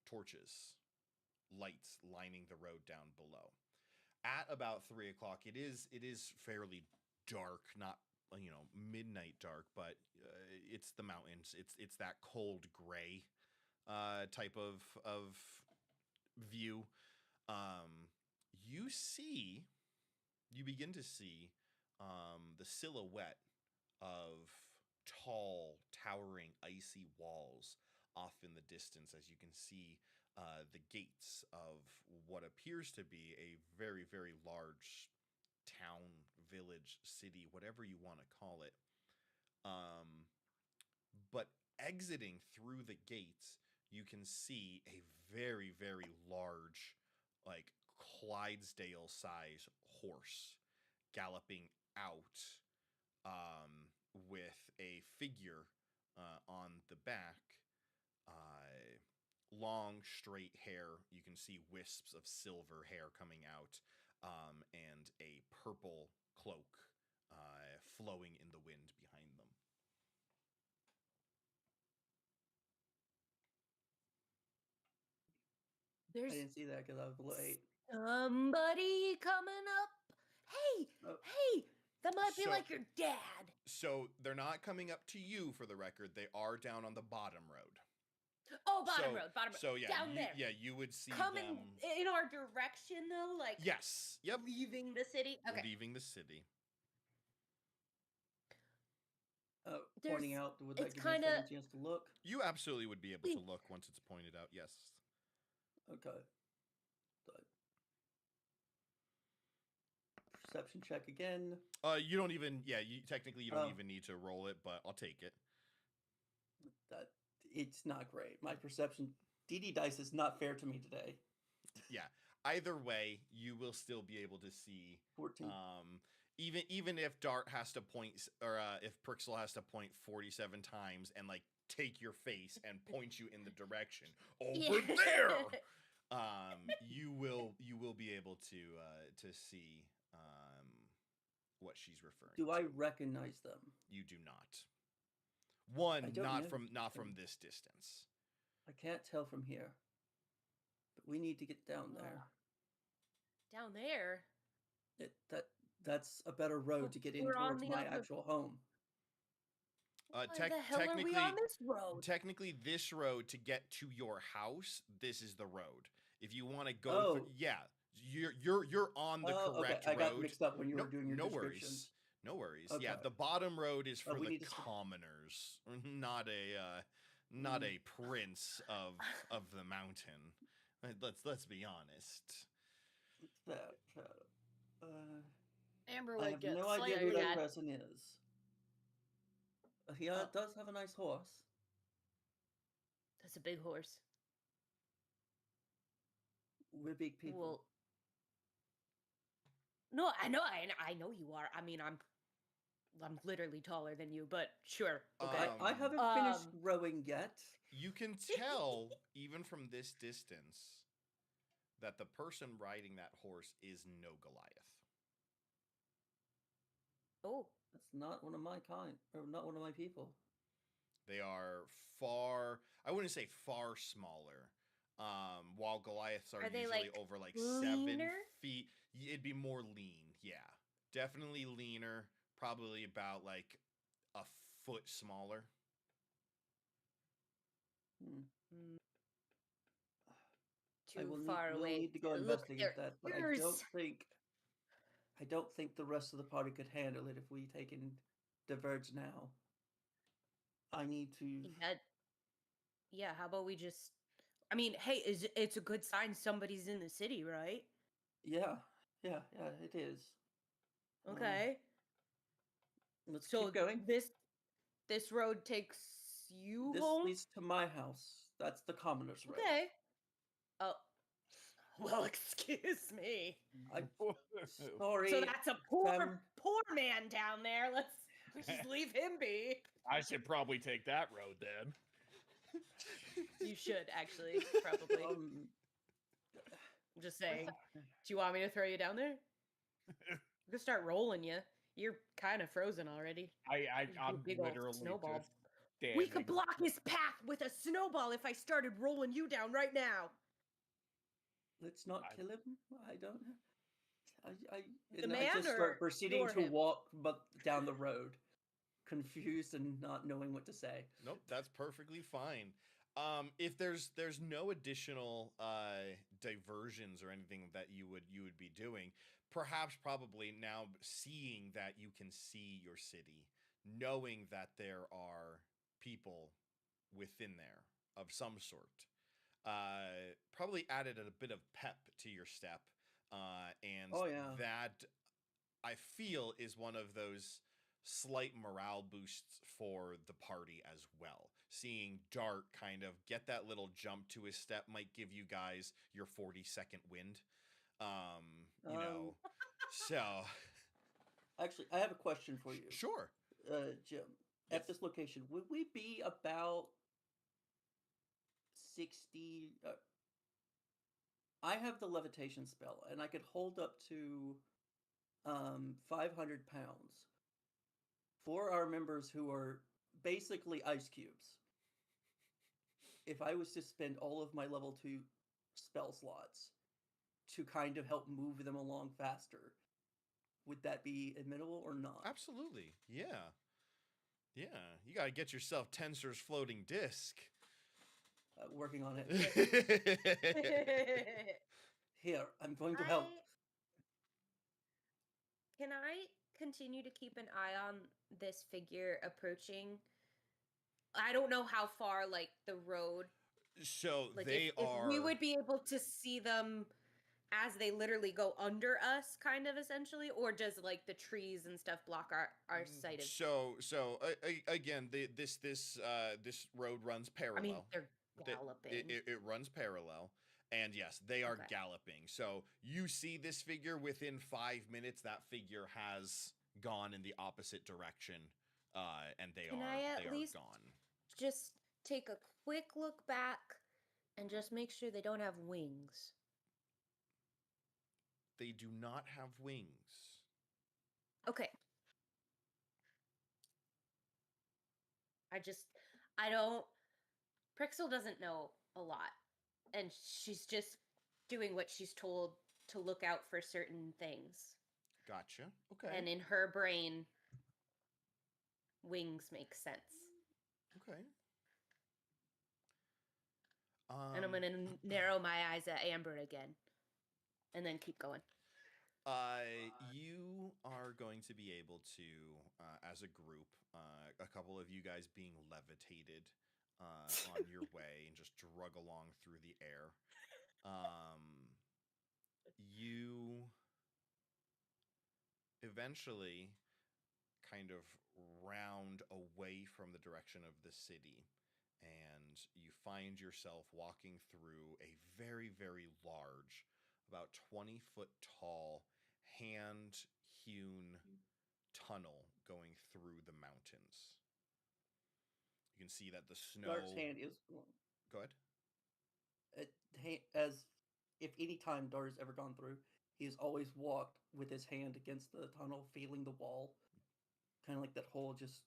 Torches, lights lining the road down below. At about 3 o'clock, it is fairly dark, not midnight dark, but it's the mountains. It's that cold gray type of view. You begin to see the silhouette of tall, towering, icy walls off in the distance, as you can see the gates of what appears to be a very, very large town, village, city, whatever you want to call it. But exiting through the gates, you can see a very, very large, like Clydesdale size horse galloping out, with a figure on the back. Long, straight hair. You can see wisps of silver hair coming out, and a purple cloak flowing in the wind behind them. I There's didn't see that because I was late. somebody coming up. Hey, Oh. hey, that might be So- like your dad. So they're not coming up to you, for the record. They are down on the bottom road. Oh, bottom road. So yeah, down there. Yeah, you would see Coming them. in our direction though, like Yes. Yep. leaving the city. Okay. Leaving the city. Pointing There's- out, would that it's give me a kinda- second chance to look? You absolutely would be able to look once it's pointed out. Yes. Okay. Perception check again. You don't even. Yeah. You technically you don't Oh. even need to roll it, but I'll take it. That it's not great. My perception, DD dice is not fair to me today. Yeah. Either way, you will still be able to see. 14. Even if Dart has to point, or if Prixel has to point 47 times and like take your face and point you in the direction over there, you will be able to see what she's referring Do to. I recognize them? You do not. One, I don't not know. from this distance. I can't tell from here. But we need to get down there. Down there. That's a better road to get in We're on towards the my other- actual home. Why the hell are we on this road? Technically, this road to get to your house, this is the road. If you want to go, Oh. yeah, you're on the Oh, correct okay. I got road. mixed up when you No, were doing your no description. worries, no worries. Yeah, Okay. the bottom road is for we the need to stop. commoners, not a prince of the mountain. Let's be honest. That, Amber I would have get no idea slightly who that Dad. person is. He Oh. does have a nice horse. That's a big horse. We're big people. Well, no, I know you are. I mean, I'm literally taller than you, but sure. Okay. I haven't finished rowing yet. You can tell, even from this distance, that the person riding that horse is no Goliath. Oh, That's not one of my kind, or not one of my people. They are far, I wouldn't say far smaller. While Goliaths are they, usually like, over like 7 leaner? feet, it'd be more lean. Yeah, definitely leaner. Probably about like a foot smaller. mm. I Too will far we'll away. need to go look at investigate their that, but ears. I don't think the rest of the party could handle it if we take and diverge now. I need to. Yeah, how about we just? I mean, hey, it's a good sign somebody's in the city, right? Yeah, it is. Okay. Let's So keep going. this road takes you This home. leads to my house. That's the commoner's road. Okay. Oh. Well, excuse me. Sorry. So that's a poor fam. man down there. Let's just leave him be. I should probably take that road then. You should actually probably. I'm just saying. Do you want me to throw you down there? I'm gonna start rolling you. You're kind of frozen already. I'm Big ol' literally snowball. just standing. We could block his path with a snowball if I started rolling you down right now. Let's not kill him. I don't know. I The and I man just or start proceeding you're to him? walk down the road, confused and not knowing what to say. Nope, that's perfectly fine. If there's no additional diversions or anything that you would be doing, perhaps probably now seeing that you can see your city, knowing that there are people within there of some sort, probably added a bit of pep to your step, and that I feel is one of those slight morale boosts for the party as well. seeing Dart kind of get that little jump to his step might give you guys your 40-second wind. You know, so Actually, I have a question for you. sure. Jim. Yes. At this location, would we be about 60? I have the levitation spell, and I could hold up to 500 pounds for our members who are basically ice cubes. If I was to spend all of my level 2 spell slots to kind of help move them along faster, would that be admittable or not? Absolutely. Yeah. Yeah. You got to get yourself Tensor's floating disc. Working on it. I Here, I'm going to help. Can I continue to keep an eye on this figure approaching? I don't know how far, like, the road. So Like, they if are. we would be able to see them as they literally go under us, kind of essentially, or does like the trees and stuff block our sight of? So again, this road runs parallel. I mean, they're The- galloping. It runs parallel, and yes, they are Okay. galloping. So you see this figure within 5 minutes. That figure has gone in the opposite direction, and they Can are I at they least are gone. just take a quick look back and just make sure they don't have wings? They do not have wings. Okay. I don't. Prixel doesn't know a lot, and she's just doing what she's told to look out for certain things. Gotcha. Okay. And in her brain, wings make sense. Okay. And I'm going to narrow my eyes at Amber again, and then keep going. You are going to be able to, as a group, a couple of you guys being levitated on your way and just drug along through the air. You eventually kind of round away from the direction of the city, and you find yourself walking through a very, very large, about 20-foot tall, hand-hewn tunnel going through the mountains. You can see that the snow. Dart's hand is. Go ahead. As if any time Dart has ever gone through, he has always walked with his hand against the tunnel, feeling the wall, kind of like that hole, just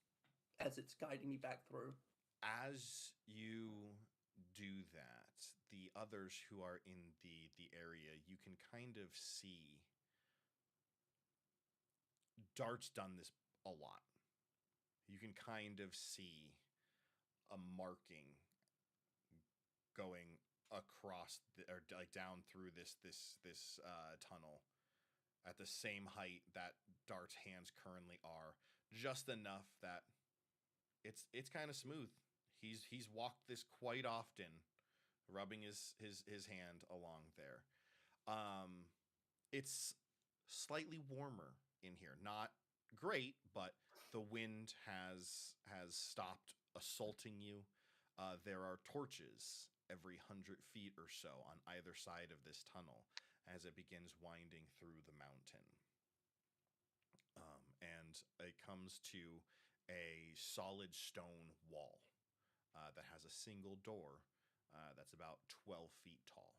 as it's guiding me back through. As you do that, the others who are in the area, you can kind of see Dart's done this a lot. You can kind of see a marking going across or like down through this tunnel at the same height that Dart's hands currently are, just enough that it's kind of smooth. He's walked this quite often, rubbing his hand along there. It's slightly warmer in here. Not great, but the wind has stopped assaulting you. There are torches every 100 feet or so on either side of this tunnel as it begins winding through the mountain. And it comes to a solid stone wall that has a single door that's about 12 feet tall.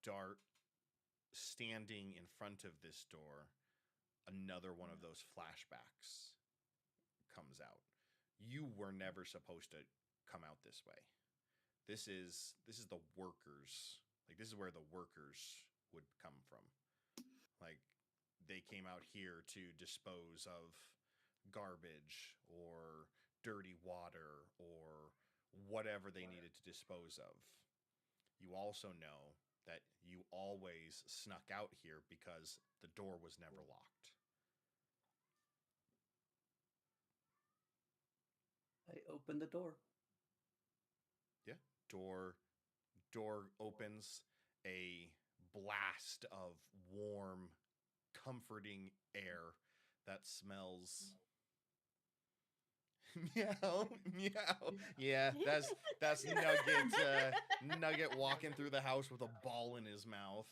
Dart, standing in front of this door, another one of those flashbacks comes out. You were never supposed to come out this way. This is the workers. Like, this is where the workers would come from. Like, they came out here to dispose of garbage or dirty water or whatever they needed to dispose of. You also know that you always snuck out here because the door was never locked. I open the door. Yeah. Door opens. A blast of warm, comforting air that smells. Meow, meow. Yeah, that's Nugget walking through the house with a ball in his mouth.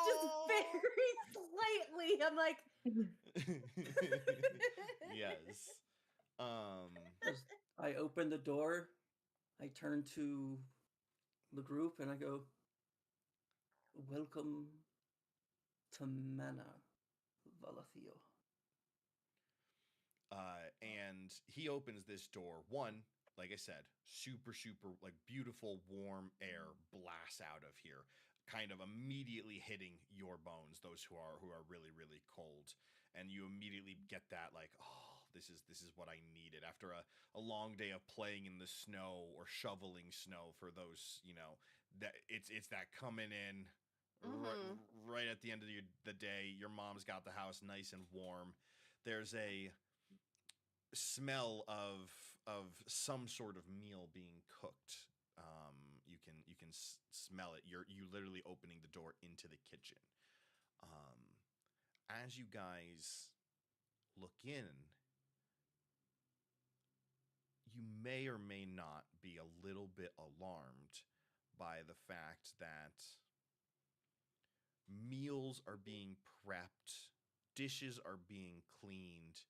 Just very slightly. I'm like, Yes. As I open the door, I turn to the group and I go, "Welcome to Mana, Valathio." And he opens this door. One, like I said, super, super, like beautiful, warm air blasts out of here, kind of immediately hitting your bones, those who are really, really cold. And you immediately get that like, oh, this is what I needed after a long day of playing in the snow or shoveling snow for those, that it's that coming in right at the end of the day. Your mom's got the house nice and warm. There's a smell of some sort of meal being cooked. You can smell it. You literally opening the door into the kitchen. As you guys look in, you may or may not be a little bit alarmed by the fact that meals are being prepped, dishes are being cleaned,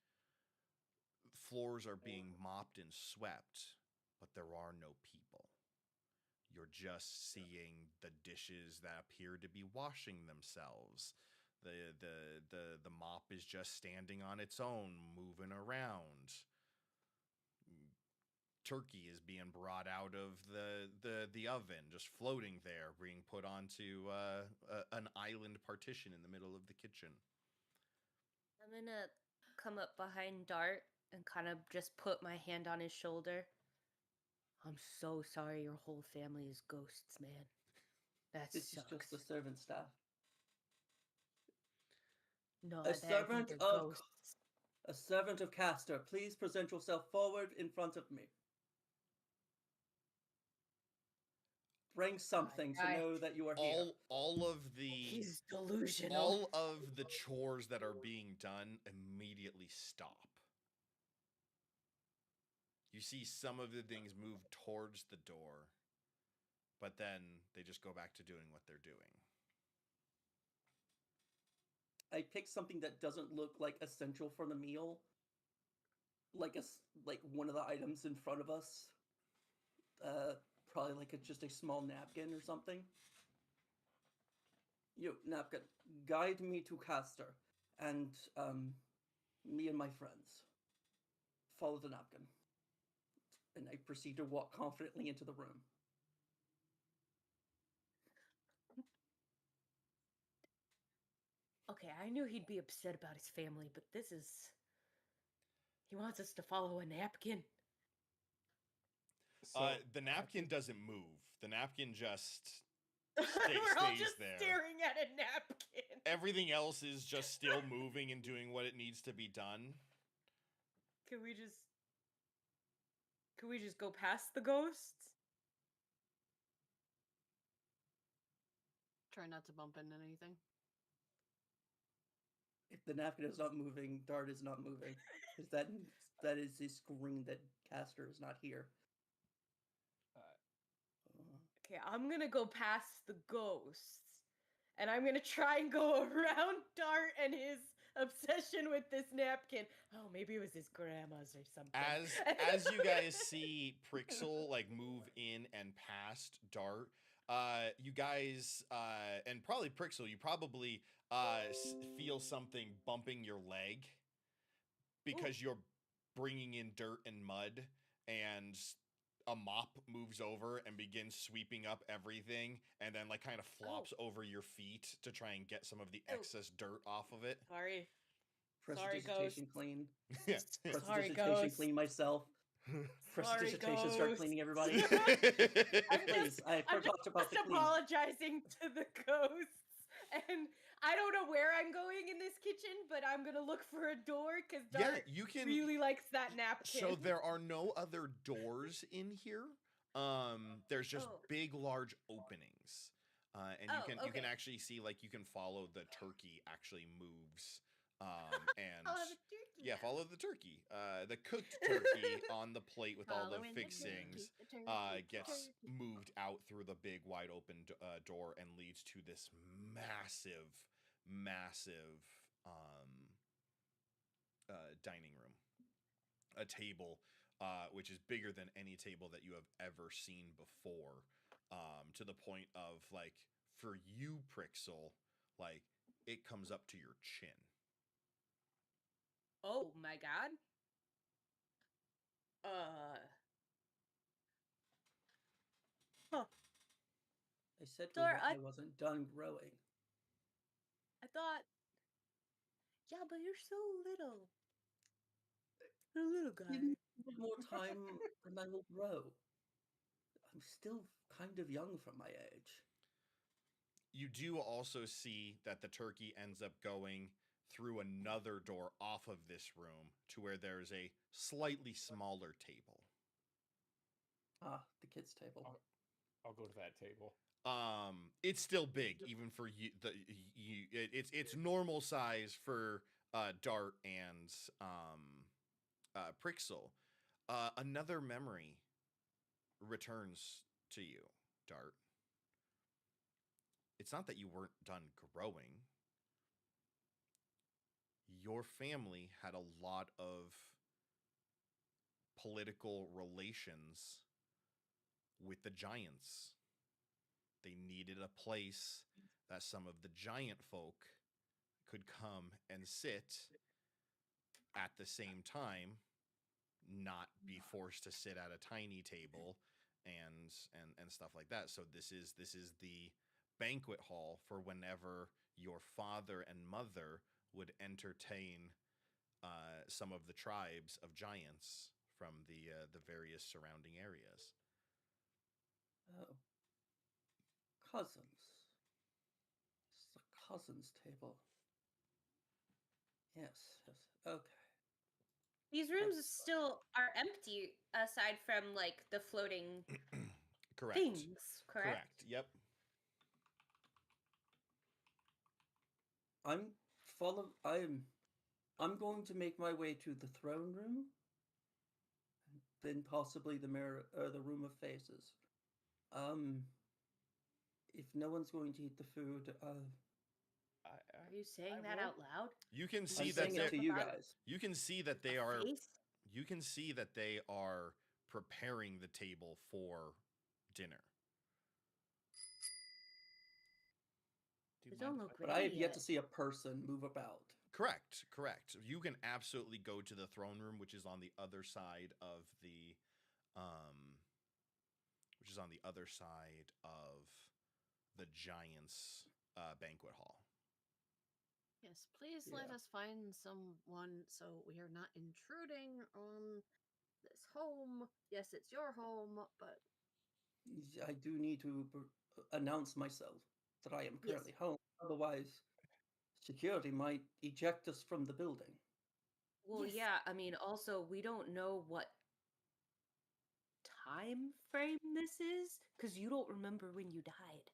floors are being mopped and swept, but there are no people. You're just seeing the dishes that appear to be washing themselves. The mop is just standing on its own, moving around. Turkey is being brought out of the oven, just floating there, being put onto an island partition in the middle of the kitchen. I'm gonna come up behind Dart and kind of just put my hand on his shoulder. I'm so sorry your whole family is ghosts, man. That This sucks. is just the servant staff. No, A I think servant they're of ghosts. A servant of Castor, please present yourself forward in front of me. Bring something to Right. know that you are here. All of the He's delusional. all of the chores that are being done immediately stop. You see some of the things move towards the door, but then they just go back to doing what they're doing. I pick something that doesn't look like essential for the meal, like one of the items in front of us. Probably like just a small napkin or something. Napkin, guide me to Castor, and me and my friends. Follow the napkin. And I proceed to walk confidently into the room. Okay, I knew he'd be upset about his family, but this is... He wants us to follow a napkin. The napkin doesn't move. The napkin just We're all stays just there. staring at a napkin. Everything else is just still moving and doing what it needs to be done. Can we just go past the ghosts? Try not to bump into anything. If the napkin is not moving, Dart is not moving. Because that is a screen that Castor is not here. Okay, I'm gonna go past the ghosts. And I'm gonna try and go around Dart and his obsession with this napkin. Oh, maybe it was his grandma's or something. As you guys see Prixel like move in and past Dart, you guys and probably Prixel, you probably feel something bumping your leg because you're bringing in dirt and mud, and a mop moves over and begins sweeping up everything, and then like kind of flops over your feet to try and get some of the excess dirt off of it. Sorry. Prestidigitation clean. Yeah. Sorry, Prestidigitation ghost. clean myself. Prestidigitation start ghost. cleaning everybody. I'm Please, I I'm forgot about the just clean. apologizing to the ghosts. And I don't know where I'm going in this kitchen, but I'm gonna look for a door because Dart you can really likes that napkin. So there are no other doors in here. There's just Oh. big, large openings. And Oh, you can okay. actually see, like, you can follow the turkey actually moves. And Follow the turkey yeah, now. follow the turkey. The cooked turkey on the plate with all the Following the fixings turkey, gets turkey. moved out through the big wide open door and leads to this massive dining room. A table which is bigger than any table that you have ever seen before, to the point of, like, for you, Prixel, like, it comes up to your chin. Oh my god. Huh. I said Dora, I wasn't done growing. I thought. Yeah, but you're so little. You're a little guy. Give me more time and I will grow. I'm still kind of young for my age. You do also see that the turkey ends up going through another door off of this room to where there's a slightly smaller table. Ah, the kids' table. I'll go to that table. It's still big even for you. It's normal size for Dart and Prixel. Another memory returns to you, Dart. It's not that you weren't done growing. Your family had a lot of political relations with the giants. They needed a place that some of the giant folk could come and sit at the same time, not be forced to sit at a tiny table and stuff like that. So this is the banquet hall for whenever your father and mother would entertain some of the tribes of giants from the various surrounding areas. Oh. Cousins. It's the cousins' table. Yes, yes. Okay. These rooms still are empty aside from like the floating Correct. things, correct? Yep. I'm going to make my way to the throne room, then possibly the mirror or the room of faces. If no one's going to eat the food, Are you saying that out loud? You can I'm see that saying it to you guys. you can see that they A are face? you can see that they are preparing the table for dinner. They don't look But ready I have yet yet. to see a person move about. Correct. You can absolutely go to the throne room, which is on the other side of the giants' banquet hall. Yes, please Yeah. let us find someone so we are not intruding on this home. Yes, it's your home, but I do need to announce myself that I am Yes. currently home. Otherwise, security might eject us from the building. Well, Yes. yeah, I mean, also, we don't know what time frame this is because you don't remember when you died.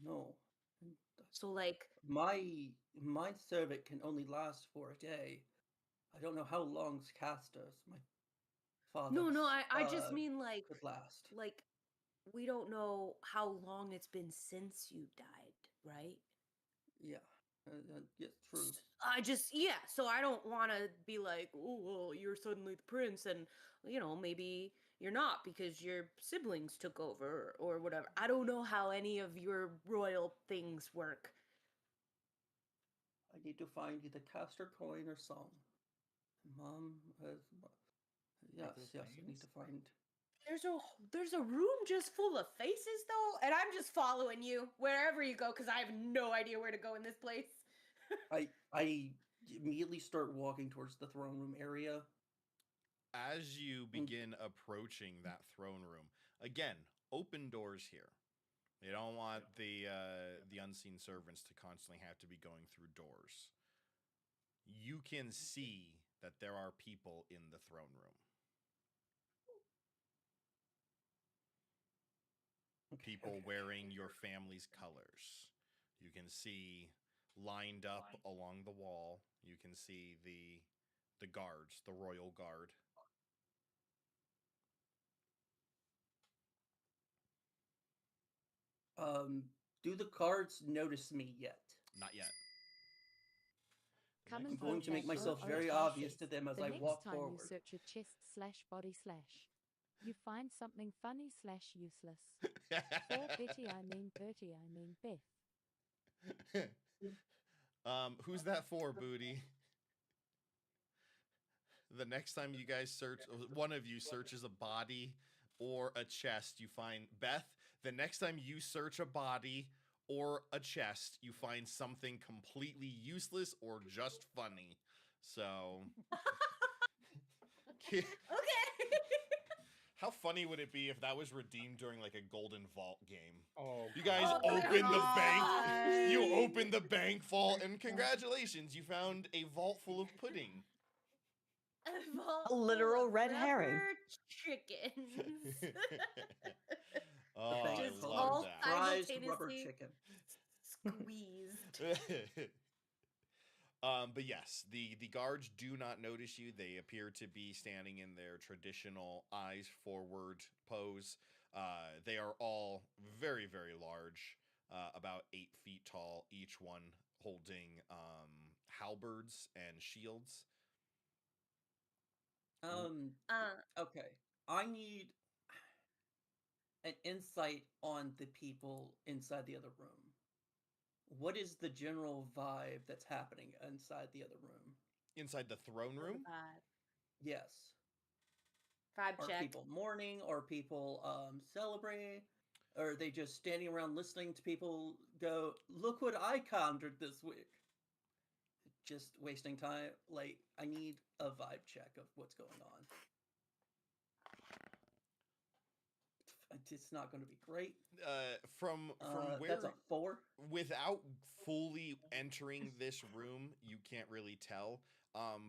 No. So, like, My servant can only last for a day. I don't know how long's Castor's, my father. no, I just mean like, could last. like, we don't know how long it's been since you died, right? Yeah. Yeah, true. Yeah, so I don't want to be like, oh, well, you're suddenly the prince, and, maybe you're not because your siblings took over or whatever. I don't know how any of your royal things work. I need to find either Castor coin or song. Mom, yes, those I need names? to find. There's a room just full of faces though, and I'm just following you wherever you go because I have no idea where to go in this place. I immediately start walking towards the throne room area. As you begin approaching that throne room, again, open doors here. They don't want the unseen servants to constantly have to be going through doors. You can see that there are people in the throne room. people wearing your family's colors. You can see lined up along the wall. You can see the guards, the royal guard. Do the cards notice me yet? Not yet. Come I'm and going vote to make at myself your very own obvious pace. to them as The I next walk time you forward. search your chest/body/, you find something funny/useless. For Betty, I mean Bertie, I mean Beth. Who's that for, Booty? The next time you guys search, one of you searches a body or a chest, you find Beth. The next time you search a body or a chest, you find something completely useless or just funny. So, Okay. how funny would it be if that was redeemed during like a Golden Vault game? Oh, You guys Oh my open the bank. God. You open the bank vault, and congratulations, you found a vault full of pudding. A literal red herring. Chickens. Oh, bank I is Just called love all that. Fries rubber simultaneously chicken. squeezed. But yes, the guards do not notice you. They appear to be standing in their traditional eyes forward pose. They are all very, very large, about 8 feet tall, each one holding halberds and shields. Okay. I need an insight on the people inside the other room. What is the general vibe that's happening inside the other room? Inside the throne room, Yes. Vibe Are check. people mourning? Are people celebrating? Or are they just standing around listening to people go, look what I conjured this week? Just wasting time. Like, I need a vibe check of what's going on. It's not going to be great. from where, That's a 4. without fully entering this room, you can't really tell.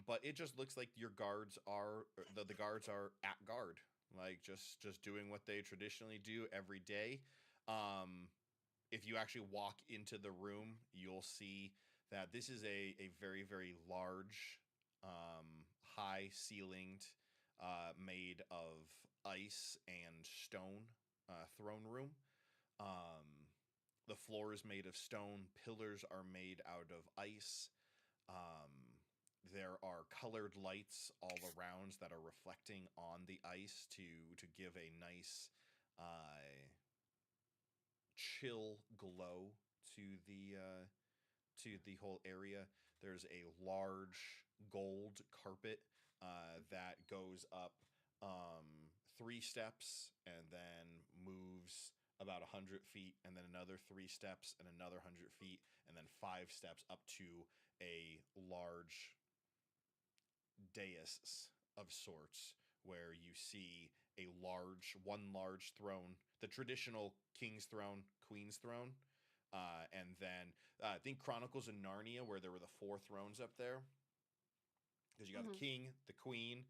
But it just looks like your guards are the guards are at guard, like just doing what they traditionally do every day. If you actually walk into the room, you'll see that this is a very, very large, high ceilinged, made of ice and stone throne room. The floor is made of stone. Pillars are made out of ice. There are colored lights all around that are reflecting on the ice to give a nice chill glow to the whole area. There's a large gold carpet that goes up 3 steps and then moves about 100 feet, and then another 3 steps and another 100 feet, and then 5 steps up to a large dais of sorts, where you see one large throne, the traditional king's throne, queen's throne, and then I think Chronicles of Narnia, where there were the 4 thrones up there, because you got the king, the queen,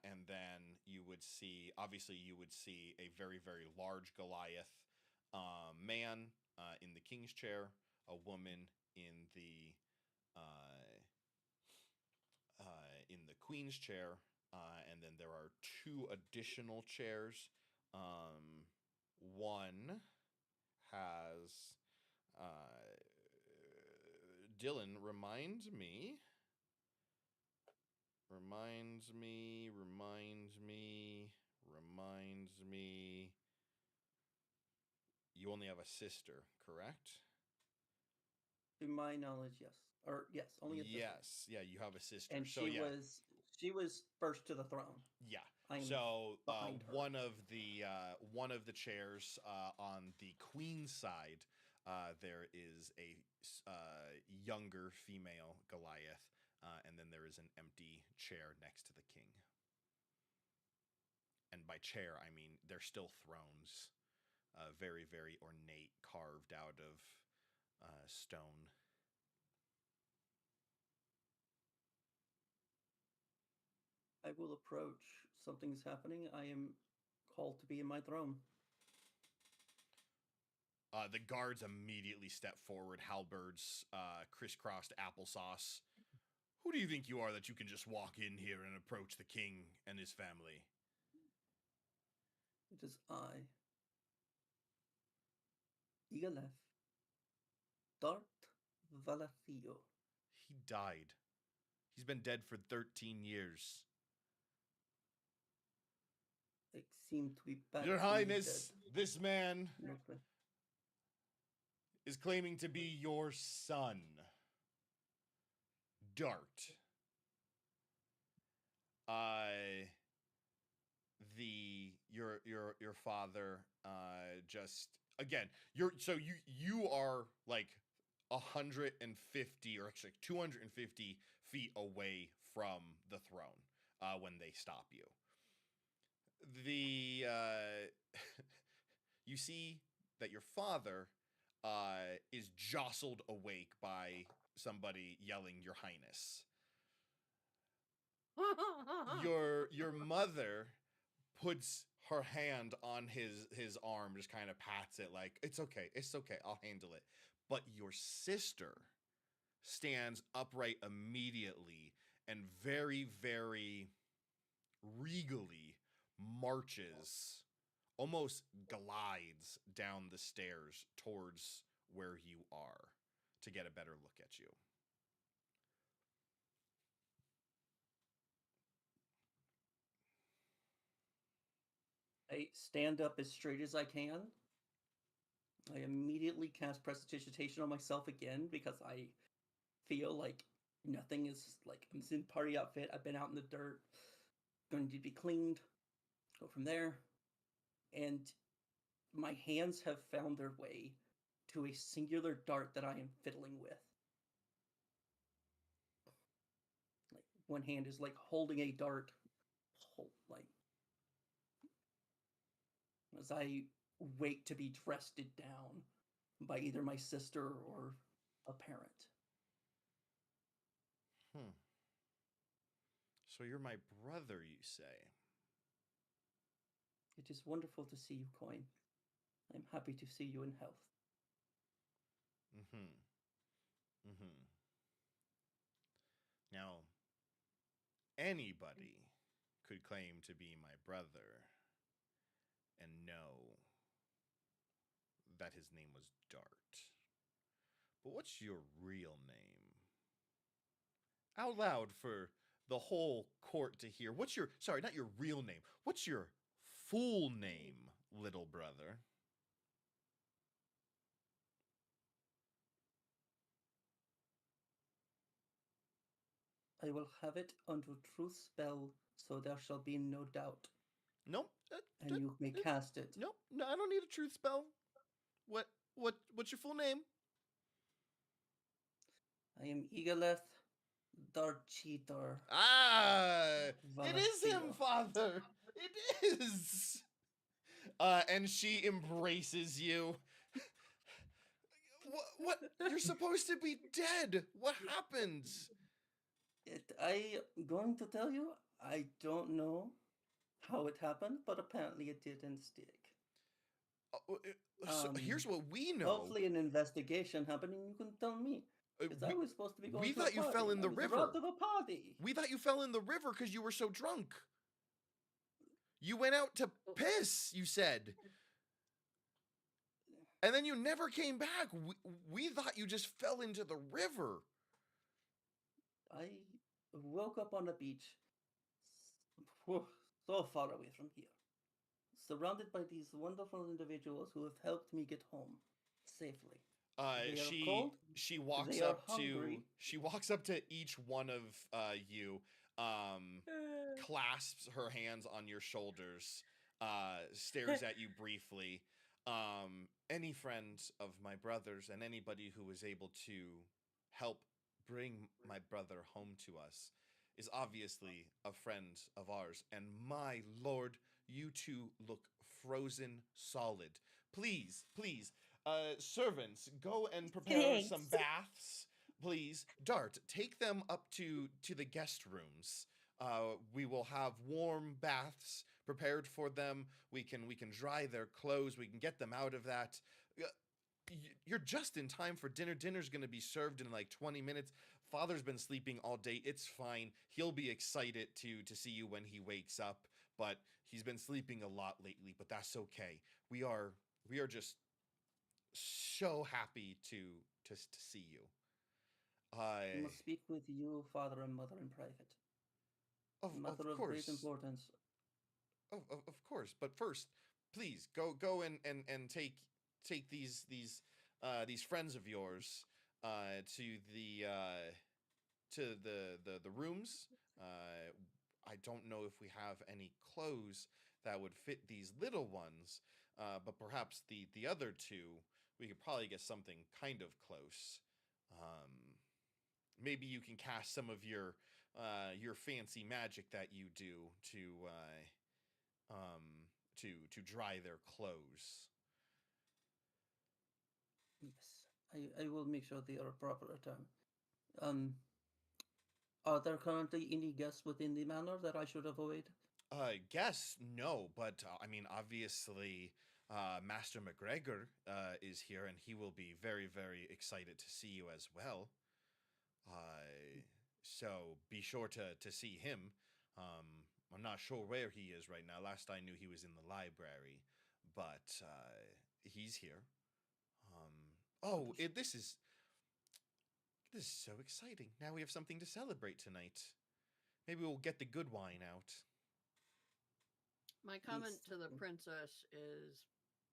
and then you would see a very, very large Goliath man in the king's chair, a woman in the queen's chair, and then there are 2 additional chairs. One has Dylan, reminds me. You only have a sister, correct? To my knowledge, yes. Or yes, only a sister. Yes, yeah, you have a sister. And so yeah, she was first to the throne. yeah. I'm So behind her. one of the chairs on the queen's side, there is a younger female Goliath, and then there is an empty chair next to the king. And by chair, I mean they're still thrones, very, very ornate, carved out of stone. I will approach. Something's happening. I am called to be in my throne. The guards immediately step forward, halberds, crisscrossed applesauce. Who do you think you are that you can just walk in here and approach the king and his family? It is I, Igalef, Dart Valathio. He died. He's been dead for 13 years. I seem to be back. Your from the Highness, dead. this man Okay. is claiming to be your son, Dart. Your father just again. You are like 150 or actually 250 feet away from the throne when they stop you. You see that your father is jostled awake by somebody yelling, "Your Highness." Your mother puts her hand on his arm, just kind of pats it like, it's okay, I'll handle it. But your sister stands upright immediately and very, very regally marches, almost glides down the stairs towards where you are to get a better look at you. I stand up as straight as I can. I immediately cast Prestidigitation on myself again because I feel like nothing is like I'm in party outfit. I've been out in the dirt, going to be cleaned. Go from there, and my hands have found their way to a singular dart that I am fiddling with. Like one hand is like holding a dart, like as I wait to be dressed down by either my sister or a parent. So you're my brother, you say? It is wonderful to see you, Coin. I'm happy to see you in health. Now, anybody could claim to be my brother and know that his name was Dart. But what's your real name? Out loud for the whole court to hear. Sorry, not your real name. What's your full name, little brother? I will have it unto truth spell, so there shall be no doubt. Nope. And you may cast it. Nope. No, I don't need a truth spell. What's your full name? I am Igaleth Darcheater. It is him, Father. It is. And she embraces you. What? You're supposed to be dead. What happened? I'm going to tell you, I don't know how it happened, but apparently it didn't stick. So here's what we know. Hopefully an investigation happened and you can tell me. Because I was supposed to be going we to thought a you party. fell in the I was river. out of a party. We thought you fell in the river because you were so drunk. You went out to piss, you said. And then you never came back. We thought you just fell into the river. I woke up on a beach so far away from here, surrounded by these wonderful individuals who have helped me get home safely. She walks up to each one of you, clasps her hands on your shoulders, stares at you briefly. Any friends of my brother's and anybody who was able to help bring my brother home to us is obviously a friend of ours. And my lord, you two look frozen solid. Please, servants, go and prepare some baths. Please, Dart, take them up to the guest rooms. We will have warm baths prepared for them. We can dry their clothes. We can get them out of that. you're just in time for dinner. Dinner's going to be served in like 20 minutes. Father's been sleeping all day. It's fine. He'll be excited to see you when he wakes up, but he's been sleeping a lot lately, but that's okay. We are just so happy to see you. I must speak with you, father and mother, in private. Of Matter of great course. importance. Of course, but first, please go and take these friends of yours to the rooms. I don't know if we have any clothes that would fit these little ones, but perhaps the other two we could probably get something kind of close. Maybe you can cast some of your fancy magic that you do to dry their clothes. Yes, I will make sure they are proper attire. Um, are there currently any guests within the manor that I should avoid? Guess no, but I mean, obviously, Master McGregor is here, and he will be very, very excited to see you as well. So be sure to see him. I'm not sure where he is right now. Last I knew, he was in the library, but he's here. This is so exciting. Now we have something to celebrate tonight. Maybe we'll get the good wine out. My comment Yes. to the princess is,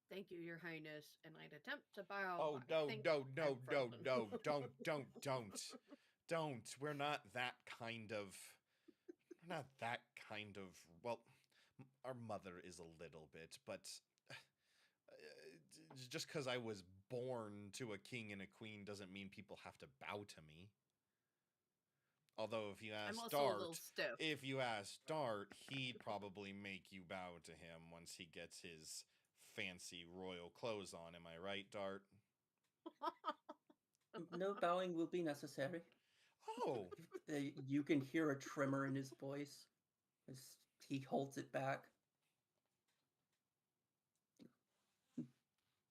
"Thank you, Your Highness," and I'd attempt to bow. Oh, but I no, think no, I'm no, no, frozen. no, don't. We're not that kind of. We're not that kind of. Well, our mother is a little bit, but just because I was born to a king and a queen doesn't mean people have to bow to me. Although I'm also a little stiff. if you ask Dart, he'd probably make you bow to him once he gets his fancy royal clothes on. Am I right, Dart? No bowing will be necessary. Oh, You can hear a tremor in his voice as he holds it back.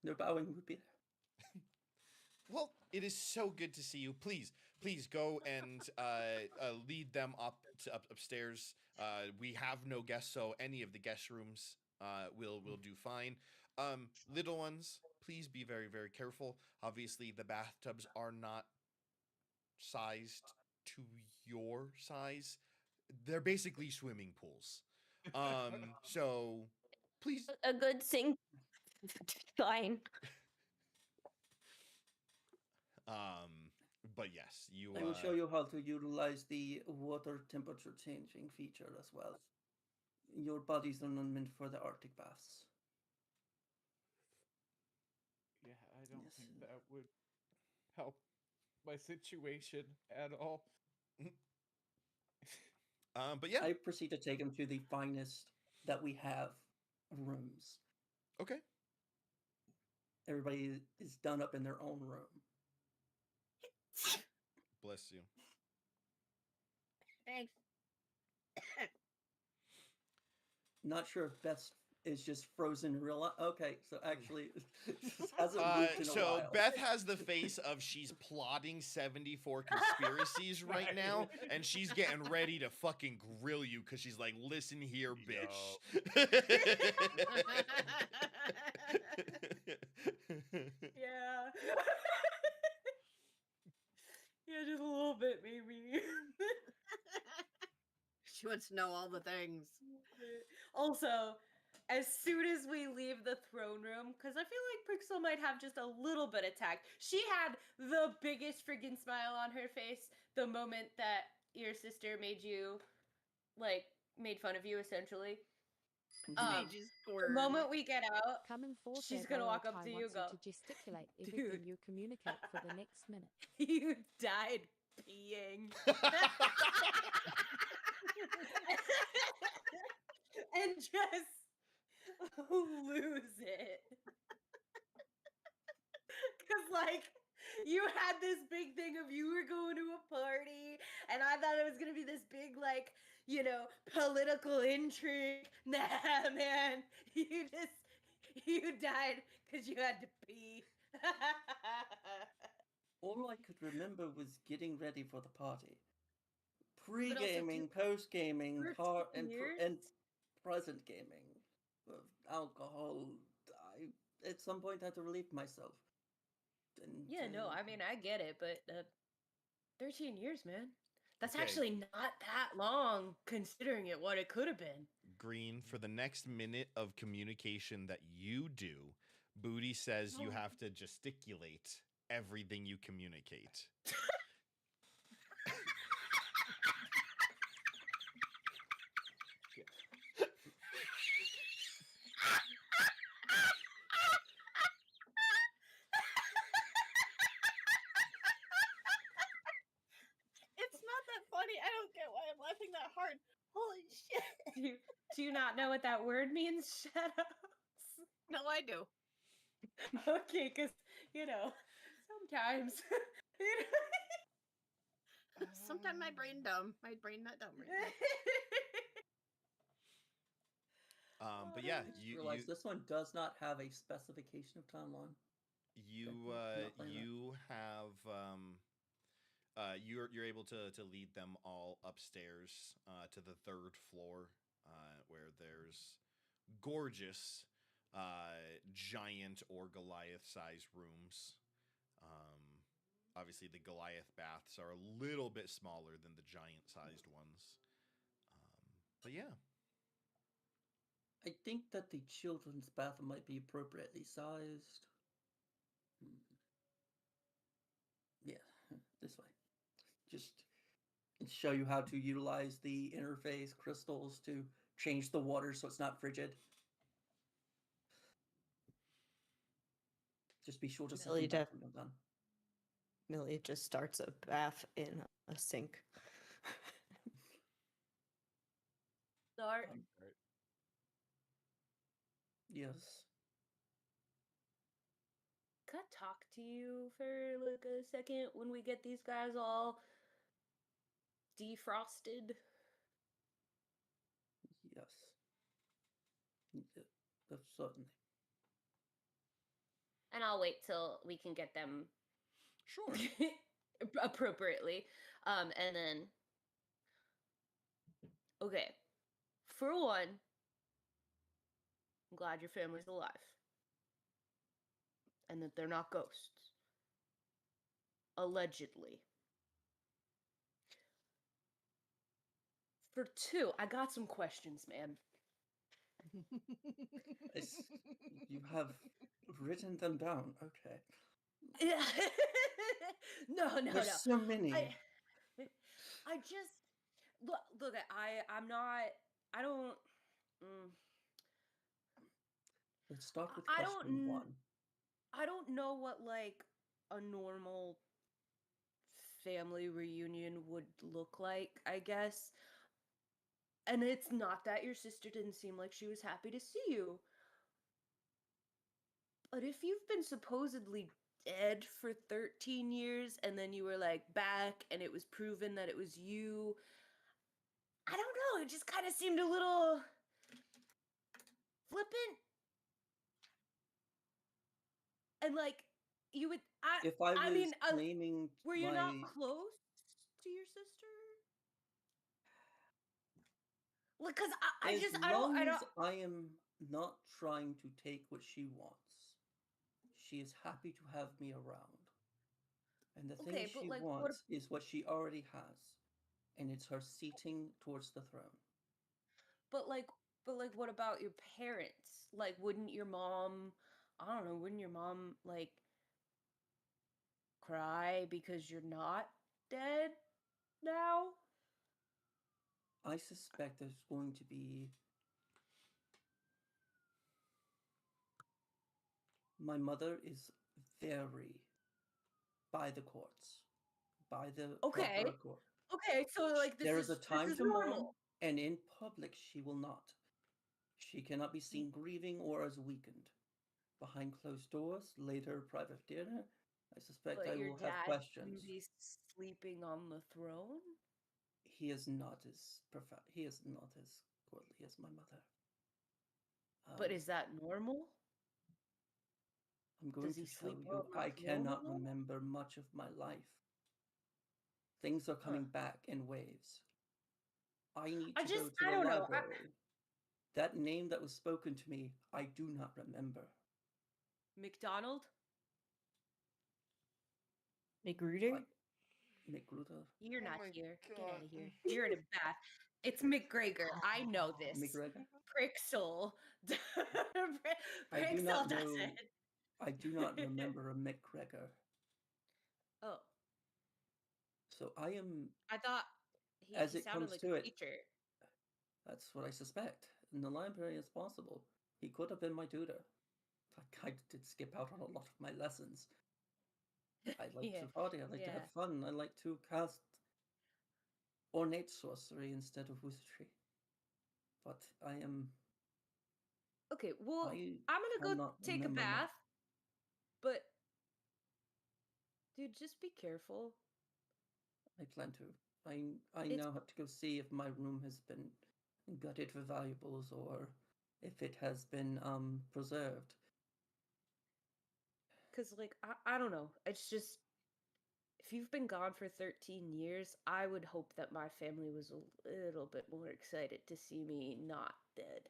No bowing would be there. well, it is so good to see you. Please go and lead them upstairs. We have no guests, so any of the guest rooms will do fine. Little ones, please be very, very careful. Obviously, the bathtubs are not sized to your size. They're basically swimming pools. So please. A good sink. Fine. But yes, you. I will show you how to utilize the water temperature changing feature as well. Your bodies are not meant for the Arctic baths. Yeah, I don't Yes. think that would help my situation at all. But yeah. I proceed to take him to the finest that we have rooms. Okay. Everybody is done up in their own room. Bless you. Thanks. Not sure if Beth is just frozen real life. Okay, so actually, hasn't moved in a So while. Beth has the face of she's plotting 74 conspiracies right now, and she's getting ready to fucking grill you because she's like, listen here, bitch. Yeah. Yeah, just a little bit, maybe. She wants to know all the things. Also, as soon as we leave the throne room, because I feel like Prixel might have just a little bit of tact. She had the biggest freaking smile on her face the moment that your sister made fun of you, essentially. Made you The squirm. moment we get out, Coming forth, she's their gonna walk royal up to time you wants and go, to gesticulate everything "Dude." you communicate for the next minute. You died peeing. And just lose it. Because, like, you had this big thing of you were going to a party, and I thought it was going to be this big, like, political intrigue. Nah, man. You died because you had to pee. all I could remember was getting ready for the party. also Pre-gaming, post-gaming, 13 years? and present gaming. Alcohol. I at some point had to relieve myself. And, Yeah, no, I mean, I get it, but 13 years, man. That's Okay. actually not that long, considering it what it could have been. Green, for the next minute of communication that you do, Booty says you have to gesticulate everything you communicate. It's not that funny. I don't get why I'm laughing that hard. Holy shit. Do you not know what that word means, Shadows? No, I do. Okay, because, sometimes. Sometimes my brain dumb. My brain not dumb right now. But yeah, I just you realized this one does not have a specification of timeline. you have you're able to lead them all upstairs to the third floor, where there's gorgeous giant or Goliath sized rooms. Obviously the Goliath baths are a little bit smaller than the giant sized ones. But yeah. I think that the children's bath might be appropriately sized. Yeah, this way. Just show you how to utilize the interface crystals to change the water so it's not frigid. Just be sure to set Millie them back when you're done. Millie just starts a bath in a sink. Start. Yes. Can I talk to you for like a second when we get these guys all defrosted? Yes. Certainly. And I'll wait till we can get them Sure. appropriately. And then, okay, for one, I'm glad your family's alive and that they're not ghosts. Allegedly. For two, I got some questions, man. You have written them down. Okay. Yeah. No. There's so many. I just look. I'm not. I don't. Let's start with I question one. I don't know what like a normal family reunion would look like, I guess. And it's not that your sister didn't seem like she was happy to see you. But if you've been supposedly dead for 13 years and then you were like back and it was proven that it was you, I don't know, it just kind of seemed a little flippant. And like you would If I was mean, claiming were you not close to your sister? Because I am not trying to take what she wants. She is happy to have me around. And the thing she wants is what she already has. And it's her seating towards the throne. But what about your parents? Like, wouldn't your mom, I don't know, wouldn't your mom, like, cry because you're not dead now? I suspect there's going to be... My mother is very by the courts. By the Okay. proper court. Okay, so like there is a time to normal. mourn, and in public she will not. She cannot be seen grieving or as weakened. Behind closed doors, later private dinner, I suspect I will have questions. Can be sleeping on the throne? He is not as he is not as courtly as my mother. But is that normal? I'm going Does to he tell sleep you, on the I cannot floor? remember much of my life. Things are coming back in waves. I need to go to I the don't know. library. That name that was spoken to me, I do not remember. McDonald? Magruder? McGruder? You're Oh not my here. Get God. out of here. You're in a bath. It's McGregor. I know this. McGregor? Prixel. I do Prixel not know. doesn't. I do not remember a McGregor. Oh, So I am, I thought he as it sounded comes like to a it, teacher. that's what I suspect. In the library, it's possible. He could have been my tutor. I did skip out on a lot of my lessons. I like Yeah, to party. I like to have yeah. fun. I like to cast ornate sorcery instead of wizardry. But I am. Okay, well, I I'm gonna go cannot take a remember bath, much. but dude, just be careful. I plan to. I It's now have to go see if my room has been gutted for valuables or if it has been preserved. because, like, I don't know. It's just, if you've been gone for 13 years, I would hope that my family was a little bit more excited to see me not dead.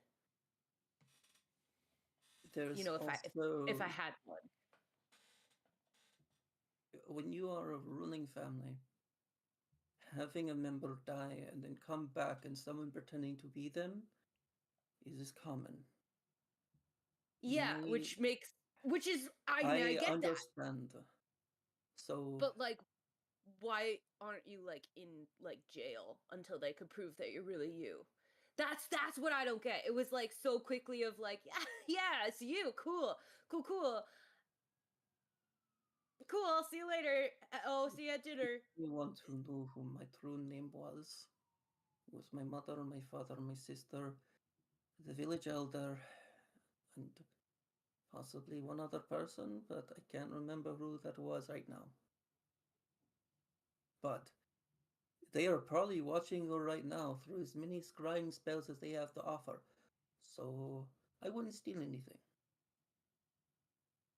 There's You know, also if I had one. when you are a ruling family, having a member die and then come back and someone pretending to be them is common. Yeah, which is, I mean, I get that. understand. So But, like, why aren't you, like, in, like, jail until they could prove that you're really you? That's what I don't get. It was, like, so quickly of, like, yeah, it's you. Cool. Cool. I'll see you later. Oh, see you at dinner. you want to know who my true name was? It was my mother, my father, my sister, the village elder, and possibly one other person, but I can't remember who that was right now. But they are probably watching you right now through as many scrying spells as they have to offer. So I wouldn't steal anything.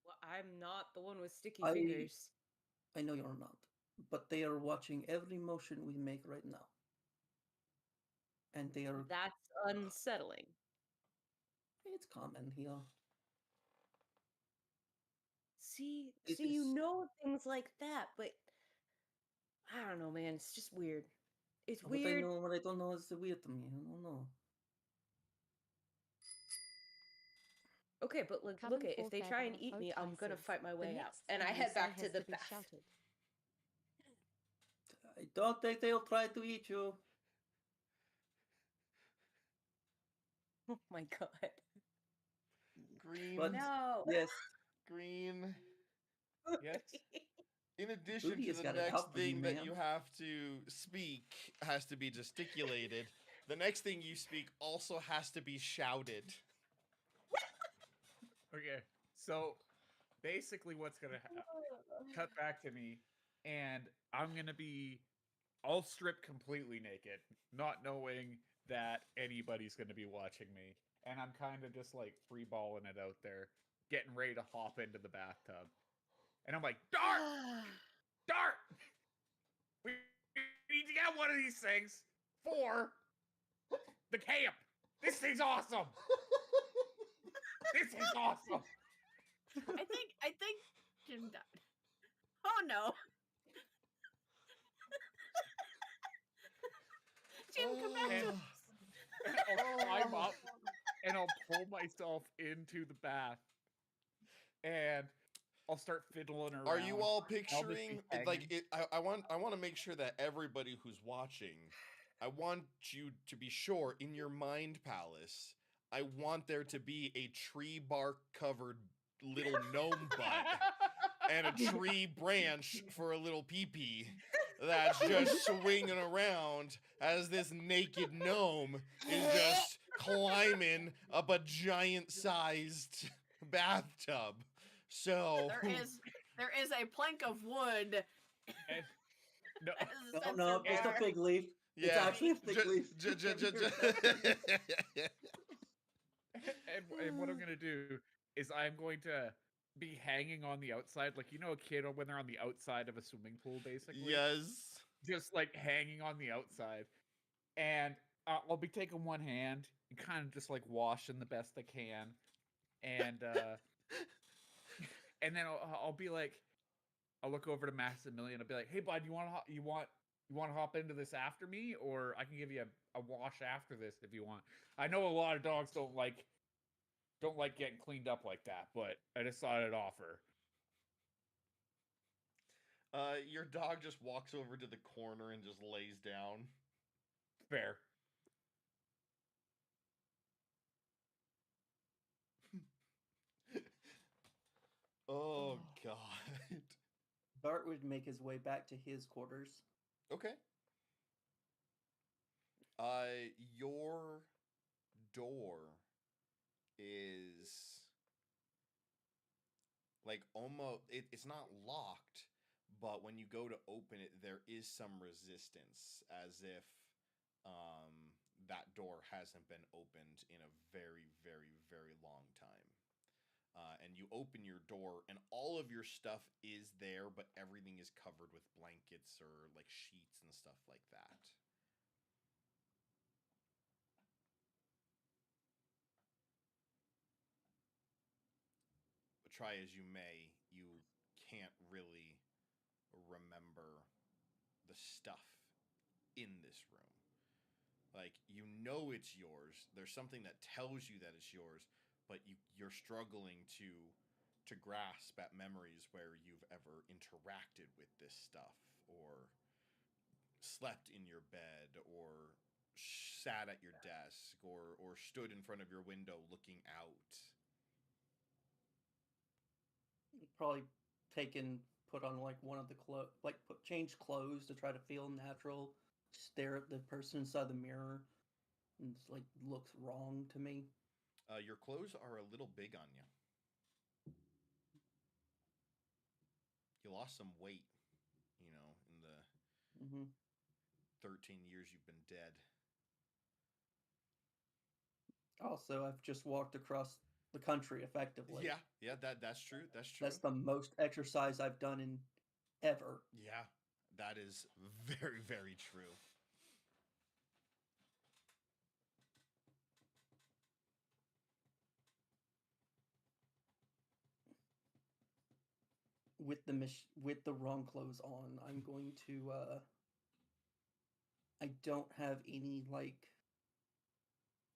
Well, I'm not the one with sticky I- fingers. I know you're not, but they are watching every motion we make right now. And they are. That's unsettling. It's common here. See, It you is- know things like that, but I don't know, man. It's just weird. It's What I weird. know and what I don't know is weird to me. I don't know. Okay, but look, Coming if they forth try and Abaddon eat me, I'm gonna Otis, fight my the way out, next and I thing you head say back to has the be bath. shouted. I don't think they'll try to eat you. Oh my god. Green. But No. yes, Green. Yes. In addition Booty to has the got it next out for you, thing that ma'am. you have to speak has to be gesticulated, the next thing you speak also has to be shouted. Okay. So basically, what's gonna cut back to me, and I'm gonna be all stripped completely naked, not knowing that anybody's gonna be watching me, and I'm kind of just like free balling it out there, getting ready to hop into the bathtub, and I'm like, Dart, we need to get one of these things for the camp. This thing's awesome. This is awesome. I think Jim died. Oh no. Jim, come back to And- us. I'll climb up and I'll pull myself into the bath and I'll start fiddling around. Are you all I'll just be picturing like hanging. it, I want to make sure that everybody who's watching, I want you to be sure in your mind palace, I want there to be a tree bark covered little gnome butt and a tree branch for a little peepee that's just swinging around as this naked gnome is just climbing up a giant sized bathtub. So There is a plank of wood. And- no, that is No, it's a there. fig leaf. It's yeah, actually a fig leaf. and what I'm gonna do is I'm going to be hanging on the outside, like a kid when they're on the outside of a swimming pool, basically. Yes. Just like hanging on the outside, and I'll be taking one hand and kind of just like washing the best I can, and and then I'll be like, I'll look over to Maximilian. I'll be like, "Hey, bud, you want to hop into this after me, or I can give you a wash after this if you want." I know a lot of dogs don't like getting cleaned up like that, but I just thought I'd offer. Your dog just walks over to the corner and just lays down. Fair. Oh God. Dart would make his way back to his quarters. Okay. Your door is like almost it's not locked, but when you go to open it, there is some resistance, as if that door hasn't been opened in a very, very, very long time. And you open your door, and all of your stuff is there, but everything is covered with blankets or like sheets and stuff like that. But try as you may, you can't really remember the stuff in this room. Like, you know it's yours. There's something that tells you that it's yours, but you're struggling to grasp at memories where you've ever interacted with this stuff, or slept in your bed, or sat at your desk, or stood in front of your window looking out. Probably put on like one of the change clothes to try to feel natural. Stare at the person inside the mirror, and it's like looks wrong to me. Your clothes are a little big on you. You lost some weight, in the 13 years you've been dead. Also, I've just walked across the country effectively. Yeah, that's true. That's true. That's the most exercise I've done in ever. Yeah, that is very, very true. With the wrong clothes on, I'm going to I don't have any like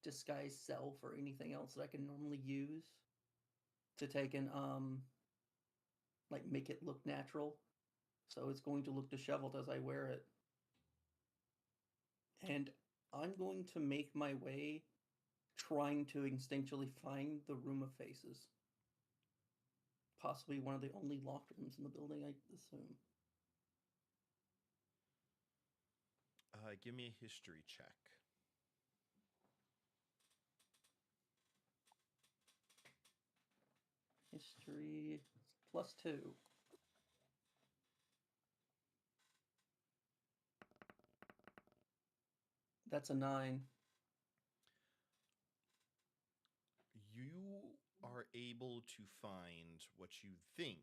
disguise self or anything else that I can normally use to take and like make it look natural. So it's going to look disheveled as I wear it. And I'm going to make my way trying to instinctually find the Room of Faces. Possibly one of the only locked rooms in the building, I assume. Give me a history check. History +2. That's a 9. You are able to find what you think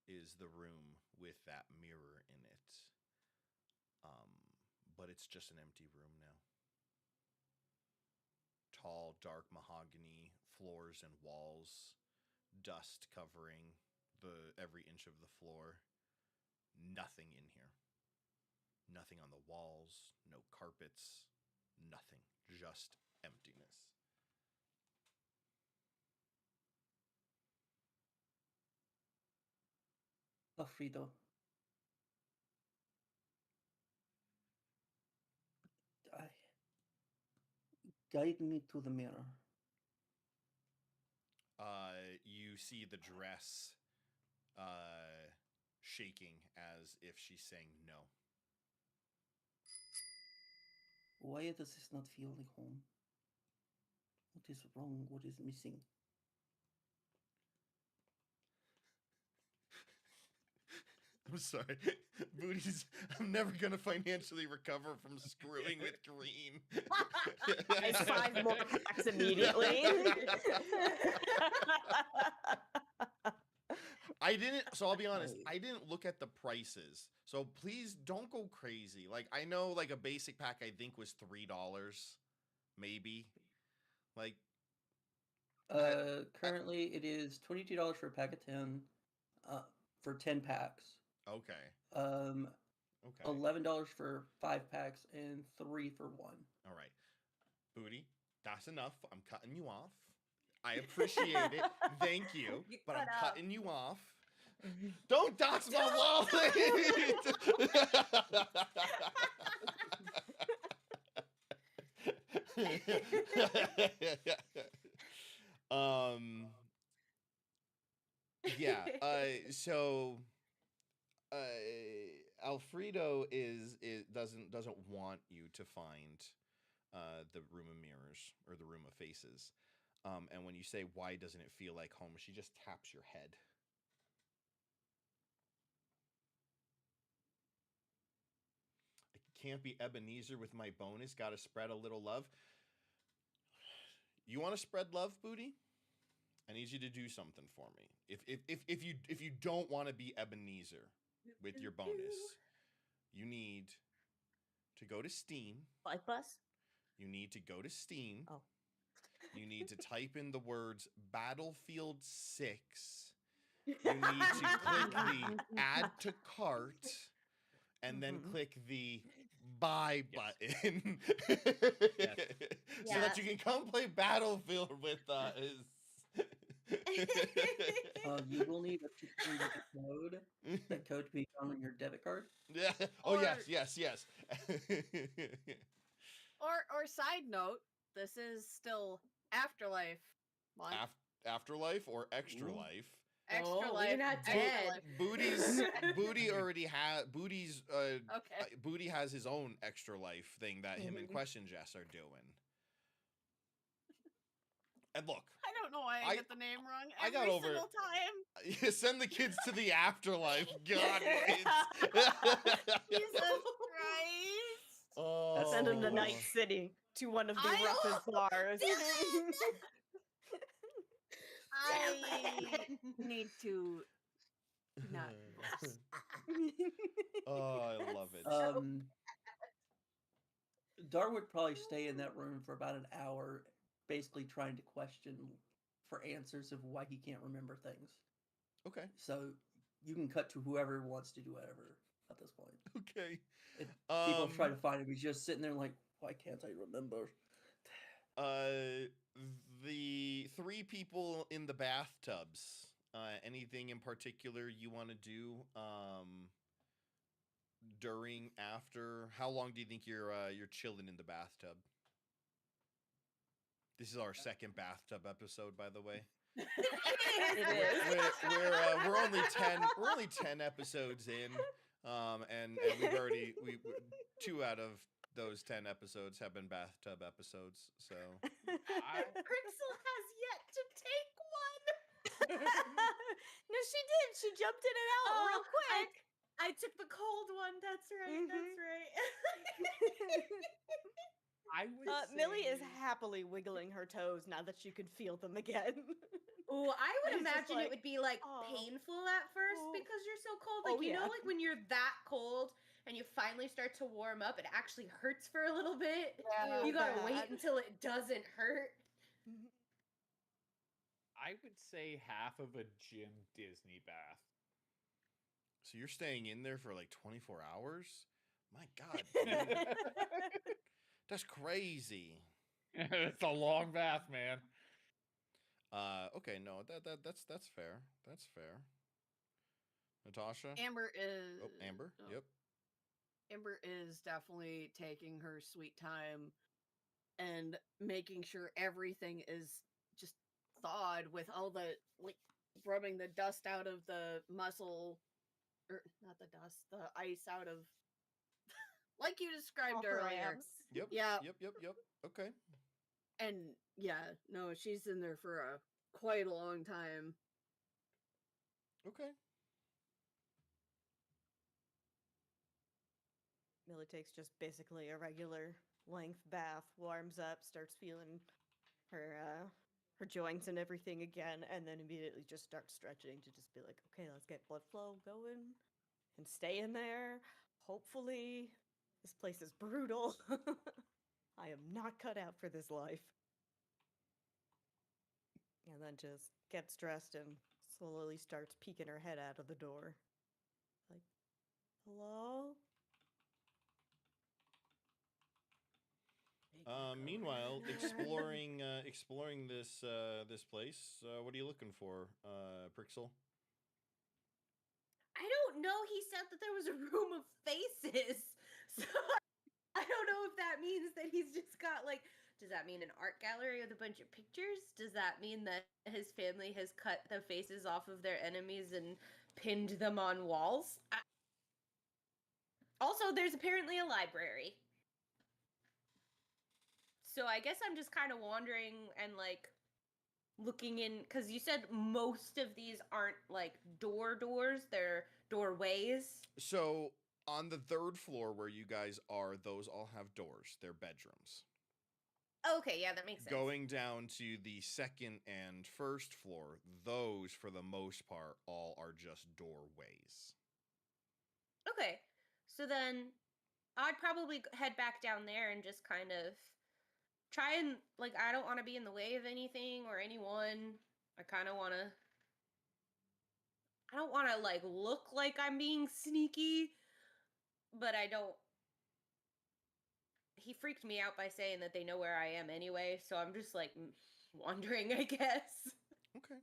is the room with that mirror in it. But it's just an empty room now. Tall, dark mahogany floors and walls, dust covering every inch of the floor. Nothing in here. Nothing on the walls, no carpets, nothing. Just emptiness. Alfredo. Guide me to the mirror. You see the dress shaking as if she's saying no. Why does this not feel like home? What is wrong? What is missing? I'm sorry. Booties, I'm never going to financially recover from screwing with green. It's 5 more packs immediately. I didn't. So I'll be honest. Right. I didn't look at the prices. So please don't go crazy. Like I know, like a basic pack I think was $3, maybe. Like Currently it is $22 for a pack of 10, for 10 packs. okay, Um, okay, $11 for 5 packs and 3 for 1. all right, Booty. That's enough. I'm cutting you off. I appreciate it. Thank you, You but I'm cut off. cutting you off. Don't dox my wallet. um yeah so Alfredo is doesn't want you to find the room of mirrors or the room of faces, and when you say why doesn't it feel like home, she just taps your head. I can't be Ebenezer with my bonus, gotta spread a little love. You want to spread love, Booty? I need you to do something for me. If you don't want to be Ebenezer with your bonus, you need to go to Steam. Like bus? You need to go to Steam. Oh. You need to type in the words Battlefield 6. You need to click the add to cart and then click the buy button so that you can come play Battlefield with us. You will need a 16-digit code. That code to be found on your debit card. Yeah. Oh Or- yes. Or side note, this is still Afterlife month. Afterlife or Extra Ooh. Life. Oh, Extra you're Life. not Extra dead. Life. Booty already has Okay. Booty has his own Extra Life thing that him and Mhm. Question Jess are doing. And look, I don't know why I I- get the name wrong I every got over it. single time. you send the kids to the afterlife. God, Jesus Christ. Oh. Send him to Night City to one of the I- roughest bars. I need to not. Oh, I love it. Dar would probably stay in that room for about an hour, basically trying to question for answers of why he can't remember things. Okay. So you can cut to whoever wants to do whatever at this point. Okay. People try to find him. He's just sitting there like, why can't I remember? The 3 people in the bathtubs. Anything in particular you want to do? During, after? How long do you think you're chilling in the bathtub? This is our second bathtub episode, by the way. It is. We're only 10 episodes in, and we 2 out of those 10 episodes have been bathtub episodes. So Pixel has yet to take one. No, she did. She jumped in and out real quick. I took the cold one. That's right. That's right. I would Millie is say- happily wiggling her toes now that she can feel them again. Oh, I would It's just imagine like, it would be like oh, painful at first oh. because you're so cold. Oh, Like you know, yeah. like when you're that cold and you finally start to warm up, it actually hurts for a little bit. Yeah. You gotta wait Bad. until it doesn't hurt. I would say half of a gym Disney bath. So you're staying in there for like 24 hours? My God, dude. That's crazy. It's a long bath, man. Okay, no, that's fair. That's fair. Natasha? Amber is. Oh, Amber. oh, Yep. Amber is definitely taking her sweet time and making sure everything is just thawed with all the like rubbing the dust out of the muscle, or not the dust, the ice out of, like you described All her earlier. abs. Yep. Yeah. Yep. Okay. And yeah, no, she's in there for quite a long time. Okay. Millie takes just basically a regular length bath, warms up, starts feeling her her joints and everything again, and then immediately just start stretching to just be like, okay, let's get blood flow going and stay in there. Hopefully, this place is brutal. I am not cut out for this life. And then just gets dressed and slowly starts peeking her head out of the door. Like, hello? Meanwhile, exploring this this place. What are you looking for, Prixel? I don't know. He said that there was a room of faces. So I don't know if that means that he's just got like, does that mean an art gallery with a bunch of pictures? Does that mean that his family has cut the faces off of their enemies and pinned them on walls? Also, there's apparently a library. So I guess I'm just kind of wandering and like looking in, because you said most of these aren't like doors, they're doorways. So on the 3rd floor where you guys are, those all have doors. They're bedrooms. Okay, yeah, that makes sense. Going down to the 2nd and 1st floor, those for the most part all are just doorways. Okay, so then I'd probably head back down there and just kind of try and, like, I don't want to be in the way of anything or anyone. I kind of want to, I don't want to, like, look like I'm being sneaky, but I don't. He freaked me out by saying that they know where I am anyway, so I'm just, like, wandering, I guess. Okay.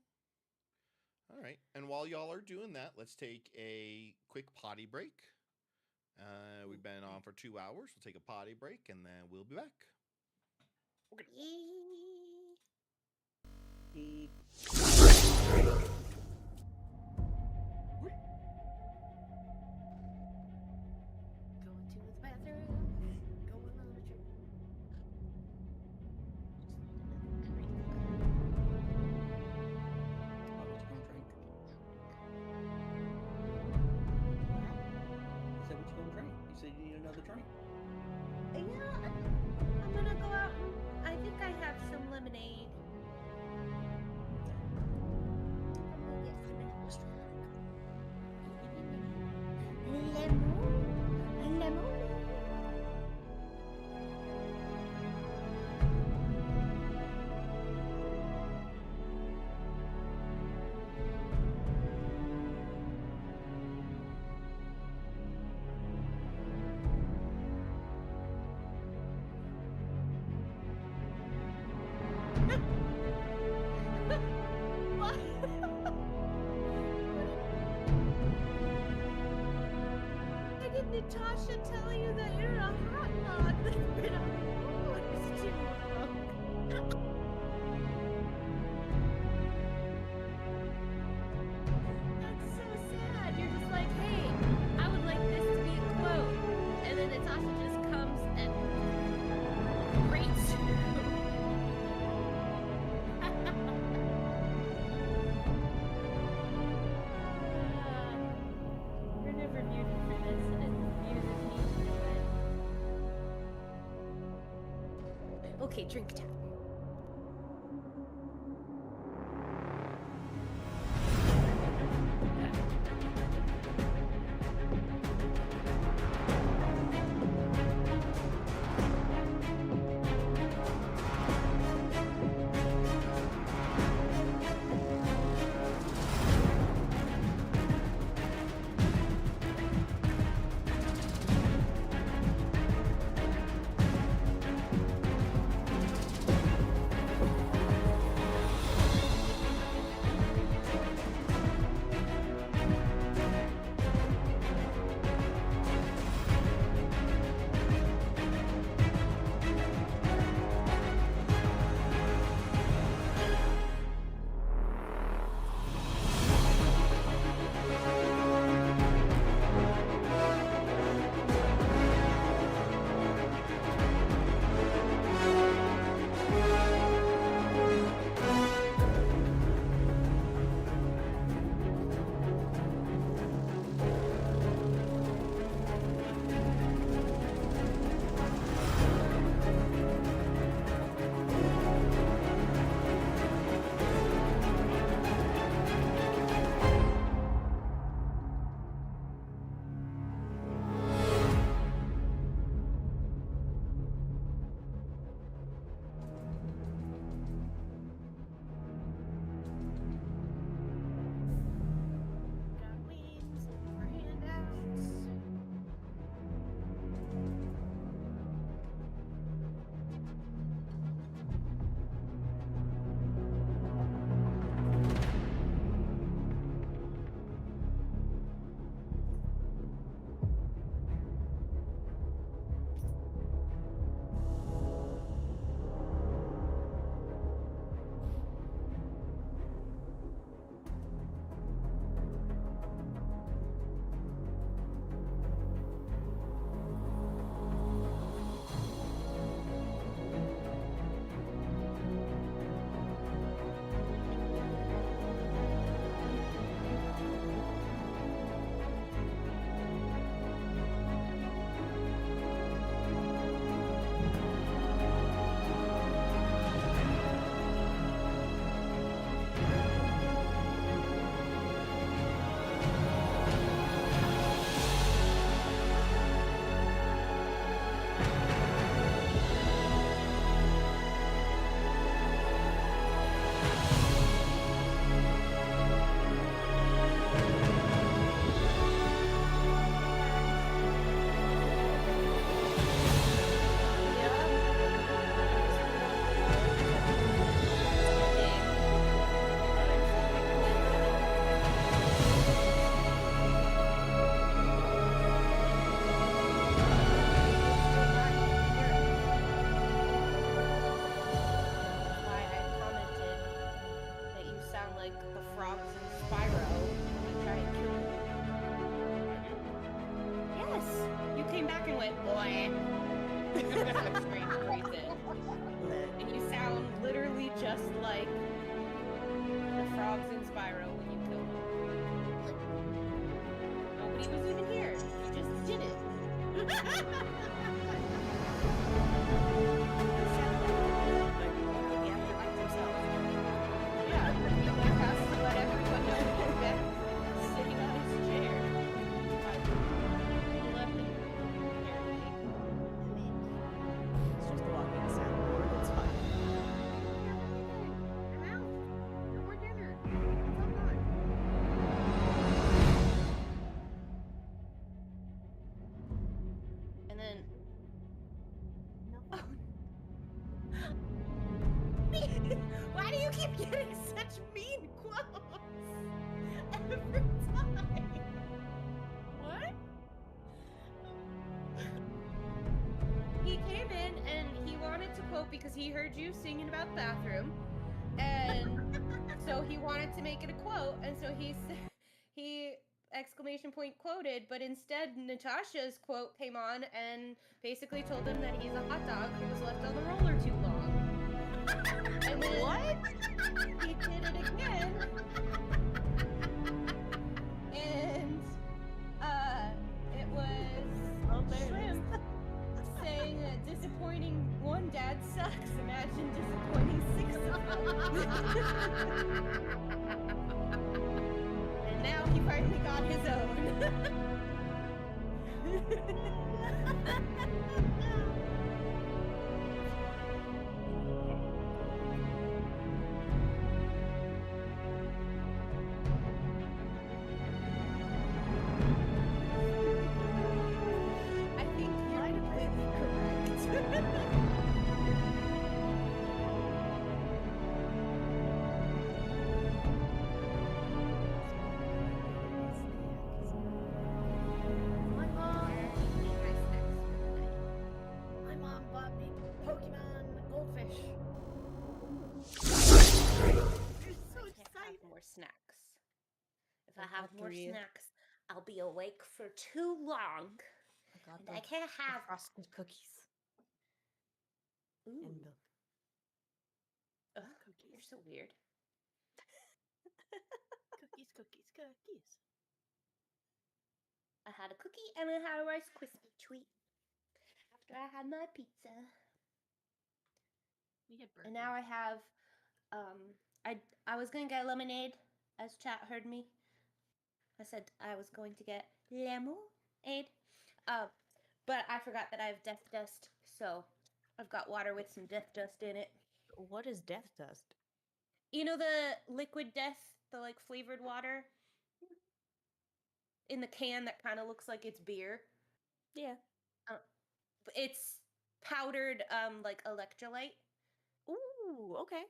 All right. And while y'all are doing that, let's take a quick potty break. We've been on for 2 hours. We'll take a potty break, and then we'll be back. Going to the bathroom. Going on a trip. How much you gonna drink? You said what you gonna drink. You said you need another drink. Yeah, I'm gonna go out and I think I have some lemonade. Did Natasha tell you that you're a hot dog that's been on the floors too long? That's so sad. You're just like, hey, I would like this to be a quote. And then Natasha just comes and rates you. We're never muted for this, and it muted me anyway. Okay, drink time. like the frogs in Spyro and try and kill you. Yes, you came back and went boy for some strange reason, and you sound literally just like the frogs in Spyro when you killed them. Nobody was even here. You just did it. Yeah, he like has to let everyone know he's back sitting on his chair. He left him apparently. It's just walking a soundboard. It's fine. I'm out. No more dinner. It's all gone. And then why do you keep getting such mean quotes every time? What? He came in and he wanted to quote because he heard you singing about the bathroom, and so he wanted to make it a quote, and so he exclamation point quoted, but instead Natasha's quote came on and basically told him that he's a hot dog who was left on the roller too long. And then What? he did it again. And it was Shrimp saying disappointing one dad sucks. Imagine disappointing 6 of them. And now he finally got his own. I think you're completely correct. My mom. Where did you eat my snacks? My mom bought me Pokemon goldfish. You're so I can't have excited. more snacks. If I I'll have have more 3. snacks, I'll be awake for too long. I got And I can't have. frosted cookies and Ooh. milk. Ugh, you're so weird. Cookies, cookies, cookies. I had a cookie and I had a Rice Krispie treat after I had my pizza. We had burgers. And now I have I was gonna get lemonade, as chat heard me. I said I was going to get lemonade. But I forgot that I have death dust, so I've got water with some death dust in it. What is death dust? You know the liquid death, the like flavored water in the can that kind of looks like it's beer. Yeah. It's powdered like electrolyte Ooh, okay.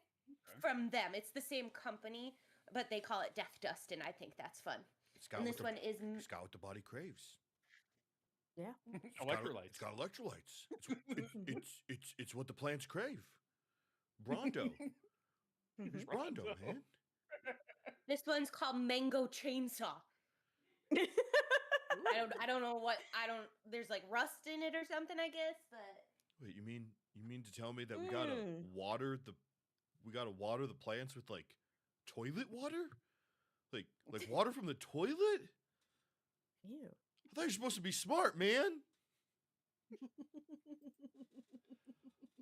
from them. It's the same company, but they call it death dust, and I think that's fun. It's got And what this one is it's got what the body craves. Yeah. It's got- Electrolytes. It's got electrolytes. It's what the plants crave. Brondo. It's Brondo, man. this one's called Mango Chainsaw. I don't know what there's like rust in it or something, I guess, but Wait, you mean to tell me that we gotta water the plants with like toilet water? Like water from the toilet? Ew. I thought you're supposed to be smart, man.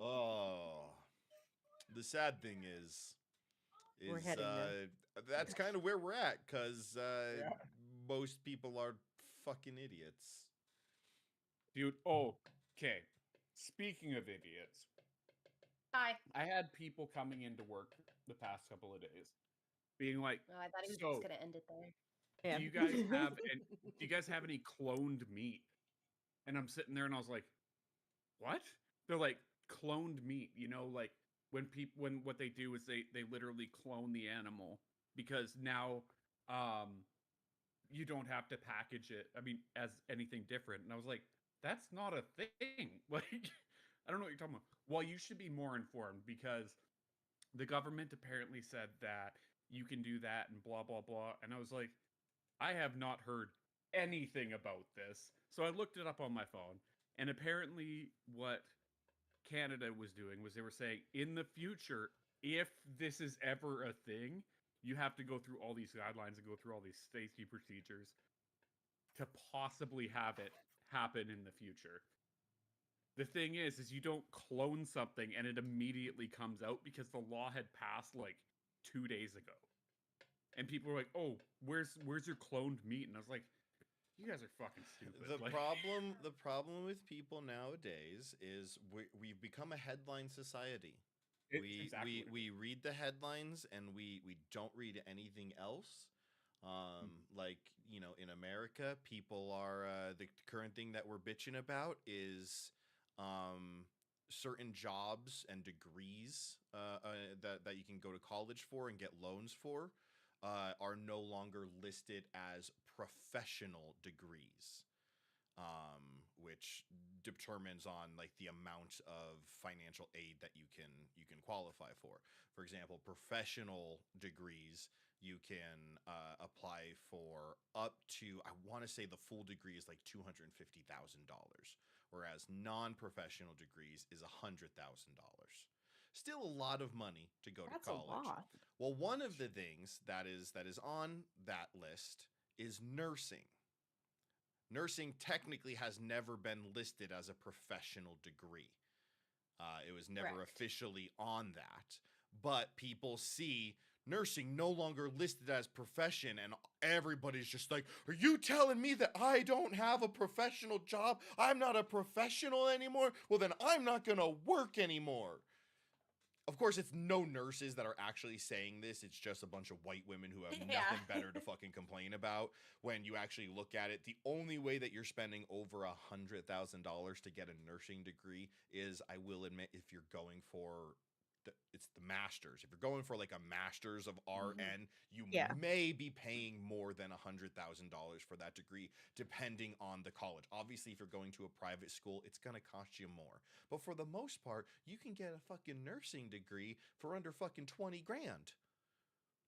Oh, the sad thing is We're heading there. that's kind of where we're at because most people are fucking idiots. Dude, okay. Speaking of idiots, hi. I had people coming into work the past couple of days being like, Oh, I thought he was So- just gonna end it there. Yeah. do you guys have any cloned meat? And I'm sitting there and I was like, what? They're like, cloned meat, like when what they do is they literally clone the animal because now you don't have to package it, as anything different. And I was like, that's not a thing. Like, I don't know what you're talking about. Well, you should be more informed because the government apparently said that you can do that and blah blah blah. And I was like, I have not heard anything about this. So I looked it up on my phone, and apparently what Canada was doing was they were saying in the future, if this is ever a thing, you have to go through all these guidelines and go through all these safety procedures to possibly have it happen in the future. The thing is you don't clone something and it immediately comes out because the law had passed like 2 days ago. And people were like, "Oh, where's your cloned meat?" And I was like, "You guys are fucking stupid." The Like, problem with people nowadays is we've become a headline society. it's exactly what it We read the headlines and we don't read anything else. Like, you know, in America, people are the current thing that we're bitching about is certain jobs and degrees that you can go to college for and get loans for are no longer listed as professional degrees, which determines on like the amount of financial aid that you can qualify for. For example, professional degrees you can apply for up to, I want to say the full degree is like $250,000, whereas non-professional degrees is $100,000. Still a lot of money to go That's to a college. lot. Well, one of the things that is on that list is nursing. Nursing technically has never been listed as a professional degree. It was never Correct. officially on that, but people see nursing no longer listed as profession, and everybody's just like, "Are you telling me that I don't have a professional job? I'm not a professional anymore? Well, then I'm not gonna work anymore." Of course, it's no nurses that are actually saying this. It's just a bunch of white women who have Yeah. nothing better to fucking complain about. When you actually look at it, the only way that you're spending over $100,000 to get a nursing degree is, I will admit, if you're going for it's the masters. If you're going for like a master's of RN, you Yeah. may be paying more than $100,000 for that degree, depending on the college. Obviously, if you're going to a private school, it's gonna cost you more. But for the most part, you can get a fucking nursing degree for under fucking 20 grand.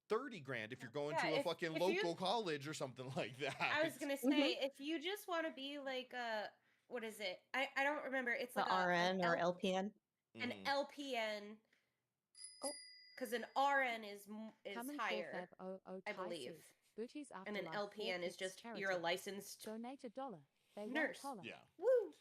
30 grand if you're going Yeah, to a if fucking you- local college or something like that. I was gonna say, if you just want to be like a, what is it? I don't remember. It's The like a RN or LPN. an Mhm. LPN. Oh. Because an RN is Coming higher, 450 I believe. says, Booties And an Afterlife LPN is 4 just charity. you're a licensed Donate $1. They nurse. won't holler. Yeah. Woo.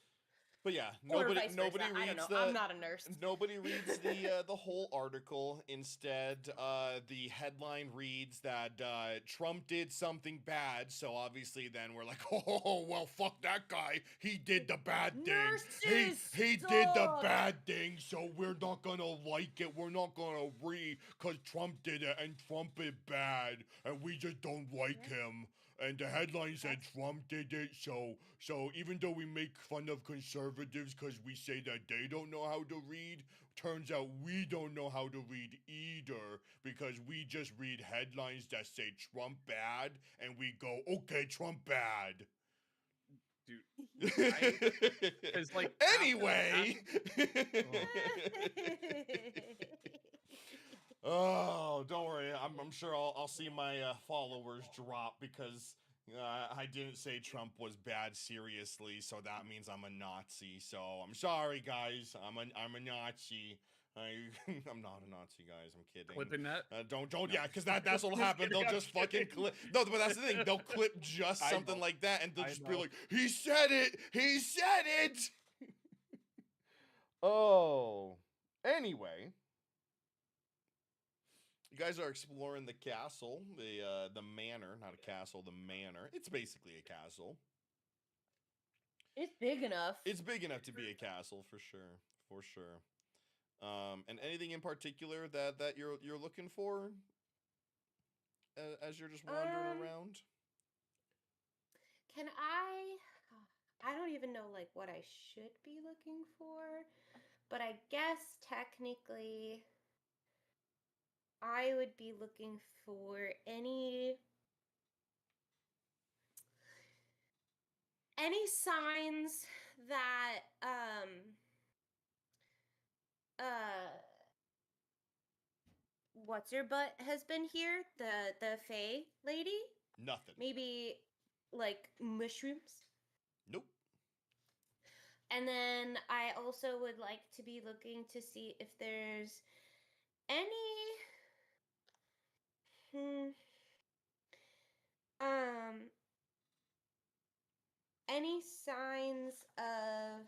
But yeah, Or nobody vice nobody versa. I don't reads know. the I'm not a nurse. nobody reads the whole article. Instead, the headline reads that Trump did something bad, so obviously then we're like, "Oh, well, fuck that guy. He did the bad thing. Nurses He did the suck." bad thing, so we're not gonna like it. We're not gonna read because Trump did it and Trump is bad and we just don't like him." And the headline said Trump did it, so even though we make fun of conservatives because we say that they don't know how to read, turns out we don't know how to read either, because we just read headlines that say Trump bad and we go, "Okay, Trump bad." Dude, it's like Anyway. Oh, don't worry. I'm sure I'll see my followers drop because I didn't say Trump was bad seriously, so that means I'm a Nazi. So I'm sorry, guys. I'm a Nazi. I'm not a Nazi, guys. I'm kidding. clipping that. Don't No. yeah, because that's what'll Just happen. kidding, They'll I'm just fucking kidding. clip. No, but that's the thing. They'll clip just I something know. like that, and they'll I just be know. like, "He said it. He said it." Oh. Anyway, you guys are exploring the castle, the manor, not a castle, the manor. It's basically a castle. It's big enough. It's big enough to be a castle for sure, for sure. And anything in particular that you're looking for as you're just wandering around? Can I don't even know like what I should be looking for, but I guess technically I would be looking for any signs that what's her butt has been here, the Fae lady. Nothing. Maybe like mushrooms. Nope. And then I also would like to be looking to see if there's any um any signs of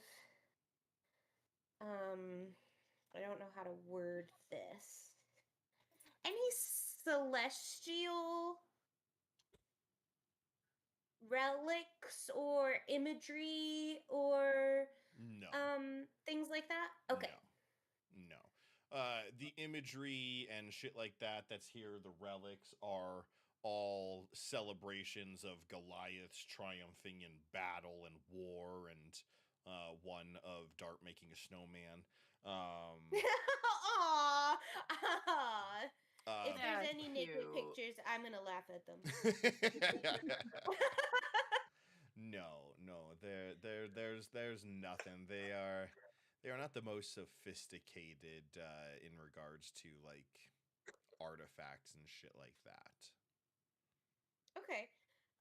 I don't know how to word this. Any celestial relics or imagery or No. things like that? Okay. No. The imagery and shit like that's here, the relics are all celebrations of Goliath's triumphing in battle and war, and one of Dart making a snowman. Aww. If there's That's any naked cute. pictures, I'm gonna laugh at them. no, there's nothing. They are not the most sophisticated in regards to like artifacts and shit like that. Okay.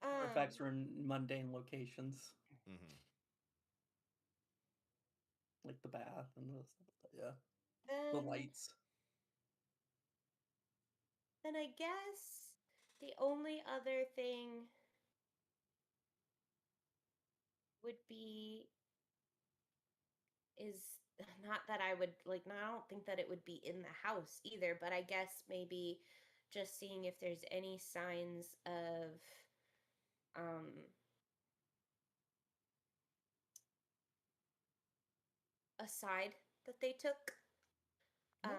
Artifacts are in mundane locations, Mm-hmm. like the bath and the stuff. Yeah, Then, the lights. then I guess the only other thing would be is not that I would like. No, I don't think that it would be in the house either. But I guess maybe just seeing if there's any signs of um a side that they took. Nope.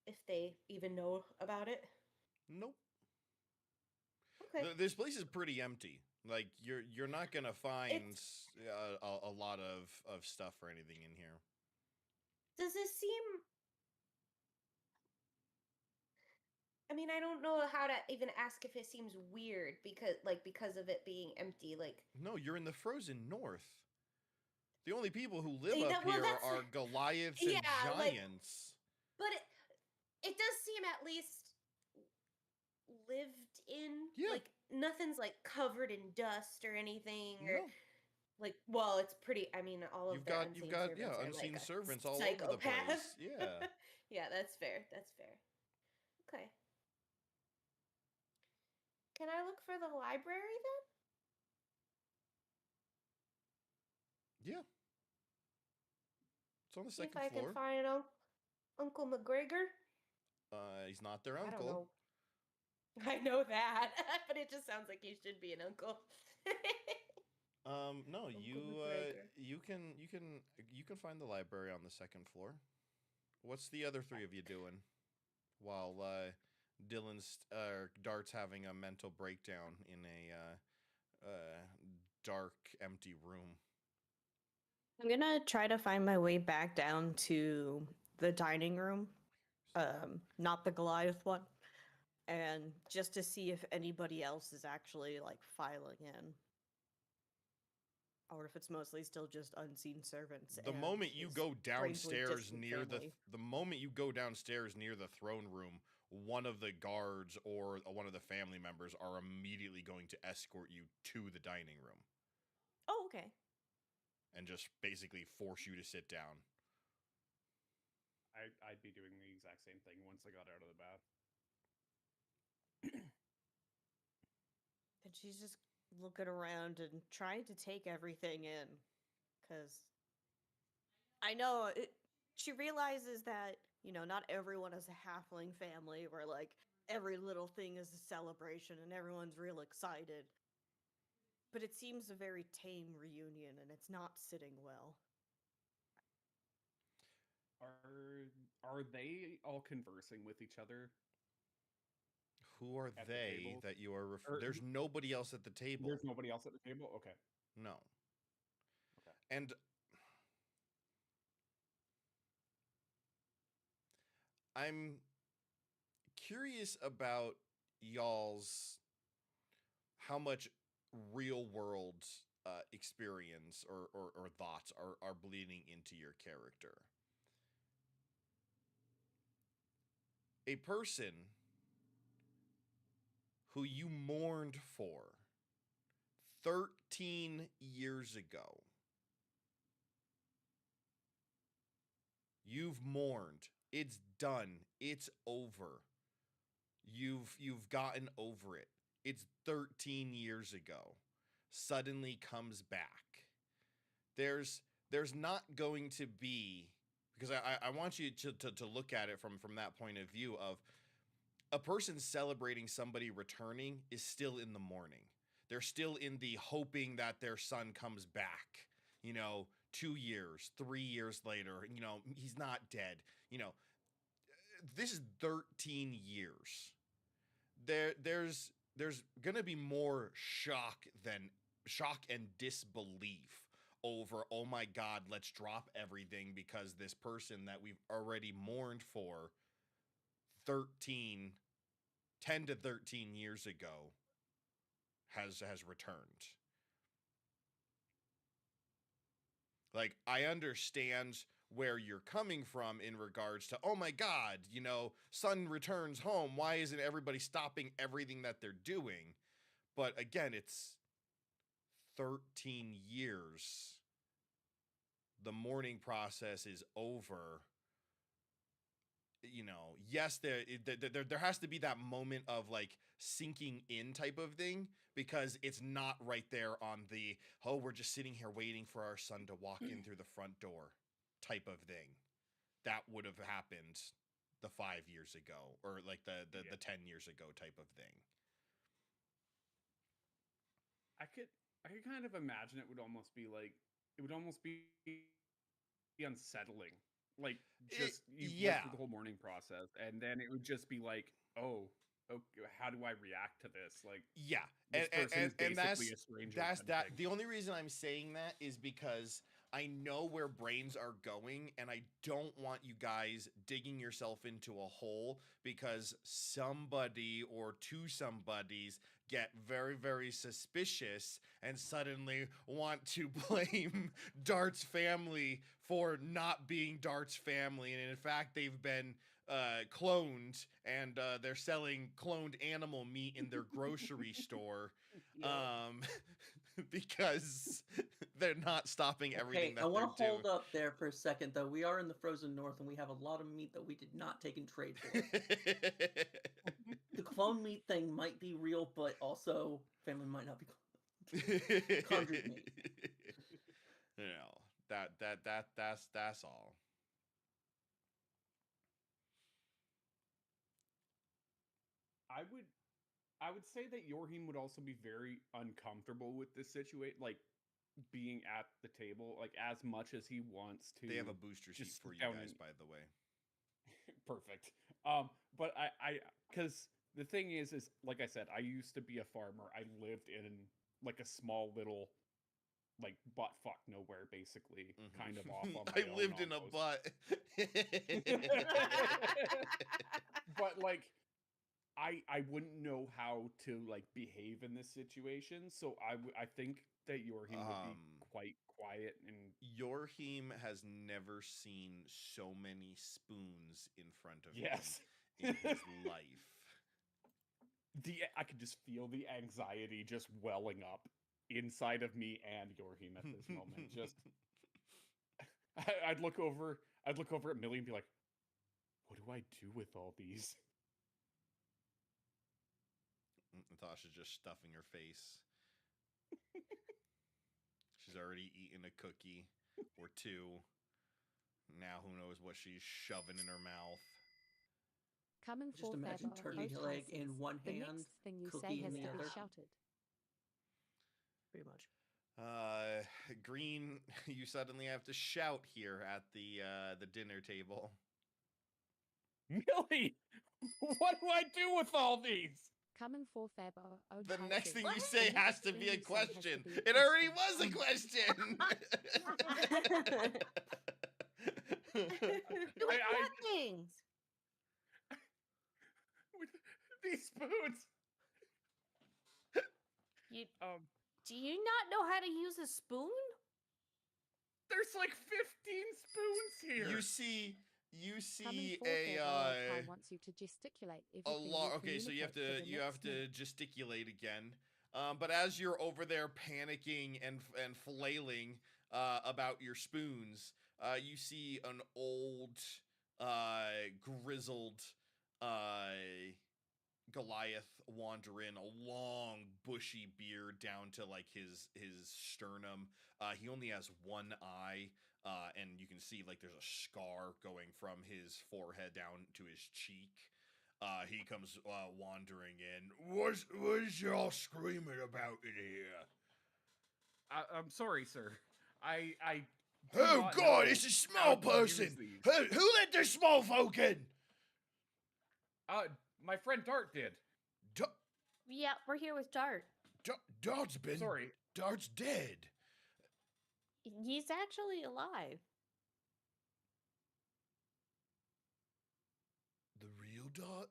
If they even know about it. Nope. Okay. This place is pretty empty. Like you're not gonna find a lot of stuff or anything in here. Does this seem? I mean, I don't know how to even ask if it seems weird because of it being empty. Like, No, you're in the frozen north. The only people who live Well, up here that's- are Goliaths and Yeah, like- giants. but it does seem at least lived in. Yeah. Like nothing's like covered in dust or anything, or No. like. Well, it's pretty. I mean, all of You've the got unseen yeah, servants are unseen like a servants all over the psychopath. place. Yeah. Yeah, that's fair. That's fair. Okay. Can I look for the library then? Yeah. It's on the See if second I floor. can find Uncle McGregor. He's not their I don't uncle. know. I know that, but it just sounds like he should be an uncle. No, Uncle you McGregor. you can find the library on the second floor. What's the other three of you doing while Dylan's Dart's having a mental breakdown in a dark, empty room? I'm gonna try to find my way back down to the dining room, not the Goliath one, and just to see if anybody else is actually like filing in, or if it's mostly still just unseen servants. The and moment you his go strangely downstairs distant near family. the moment you go downstairs near the throne room, one of the guards or one of the family members are immediately going to escort you to the dining room Oh, okay. and just basically force you to sit down. I'd be doing the exact same thing once I got out of the bath. And she's just looking around and trying to take everything in, because I know she realizes that not everyone is a halfling family where like every little thing is a celebration and everyone's real excited. But it seems a very tame reunion, and it's not sitting well. Are they all conversing with each other? Who are At the they table? that you are Or- there's nobody else at the table. There's nobody else at the table? Okay. No. Okay. And I'm curious about y'all's how much real world experience or thoughts are bleeding into your character. a person who you mourned for 13 years ago. You've mourned. It's done. It's over. You've gotten over it. It's 13 years ago. Suddenly comes back. There's not going to be, because I want you to look at it from that point of view of a person celebrating somebody returning is still in the mourning. They're still in the hoping that their son comes back, 2 years, 3 years later, he's not dead. This is 13 years. There's gonna be more shock and disbelief over, oh my God, let's drop everything because this person that we've already mourned for 10 to 13 years ago has returned. Like, I understand where you're coming from in regards to, oh my God, son returns home. Why isn't everybody stopping everything that they're doing? But again, it's 13 years. The mourning process is over. Yes, there has to be that moment of like sinking in type of thing, because it's not right there on the, oh, we're just sitting here waiting for our son to walk in through the front door type of thing. That would have happened the 5 years ago, or like the 10 years ago type of thing. I could kind of imagine it would almost be unsettling. Like, just you went through the whole mourning process, and then it would just be like, oh, okay, how do I react to this? Like, yeah, this person is basically a stranger. That's that. The only reason I'm saying that is because I know where brains are going, and I don't want you guys digging yourself into a hole because somebody or two somebodies get very, very suspicious and suddenly want to blame Dart's family for not being Dart's family. And in fact, they've been cloned, and they're selling cloned animal meat in their grocery store. Because they're not stopping everything that they're doing. I want to hold up there for a second, though. We are in the frozen north, and we have a lot of meat that we did not take in trade for. The clone meat thing might be real, but also family might not be conjured meat. That's all. I would say that Yorhim would also be very uncomfortable with this situation, like being at the table, like as much as he wants to. They have a booster sheet for you guys, by the way. Perfect. But I because the thing is like I said, I used to be a farmer. I lived in like a small little, like, butt fuck nowhere, basically, kind of off on my own. I lived in a butt. But like, I wouldn't know how to like behave in this situation, so I think that Yorhim would be quite quiet. And Yorhim has never seen so many spoons in front of him in his life. I could just feel the anxiety just welling up inside of me and Yorhim at this moment. Just I'd look over at Millie and be like, what do I do with all these? Natasha's just stuffing her face. She's already eaten a cookie or two. Now who knows what she's shoving in her mouth. Coming Just forth imagine ever, turkey O leg Tysus, in one the hand, next thing you say cookie has in to the be other. shouted. Pretty much. Green, you suddenly have to shout here at the dinner table. Millie, what do I do with all these? Coming forth ever, O The Tysus, next thing you the say next has to thing be a you say has to question. be a It already question. was a question. Doing what things? With these spoons. You do you not know how to use a spoon? There's like 15 spoons here. You see You Coming see forth a there, Kai wants you to gesticulate everything lot. you Okay, so you have communicate for to the next minute. gesticulate again. But as you're over there panicking and flailing about your spoons, you see an old, grizzled Goliath wander in, a long bushy beard down to like his sternum. He only has one eye, and you can see like there's a scar going from his forehead down to his cheek. He comes wandering in. What's y'all screaming about in here? I'm sorry, sir. I do Oh not God, know it's a how small to use person. these. Who let the small folk in? My friend Dart did. Yeah, we're here with Dart. Dart's been. Sorry. Dart's dead. He's actually alive. The real Dart?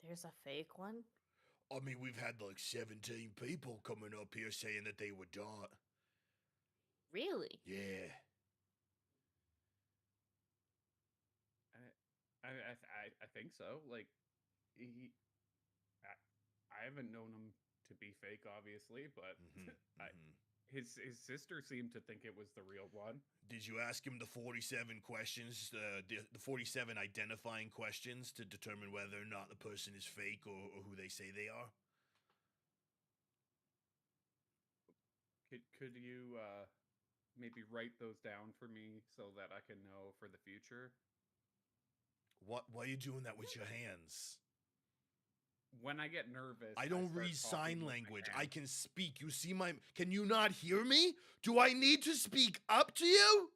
There's a fake one. I mean, we've had like 17 people coming up here saying that they were Dart. Really? Yeah. I think so. Like I haven't known him to be fake, obviously, but his sister seemed to think it was the real one. Did you ask him the 47 questions, the 47 identifying questions to determine whether or not the person is fake or who they say they are? Could you maybe write those down for me so that I can know for the future? Why are you doing that with your hands? When I get nervous, I don't start read talking sign with my language. I hands. can speak. You see my... Can you not hear me? Do I need to speak up to you?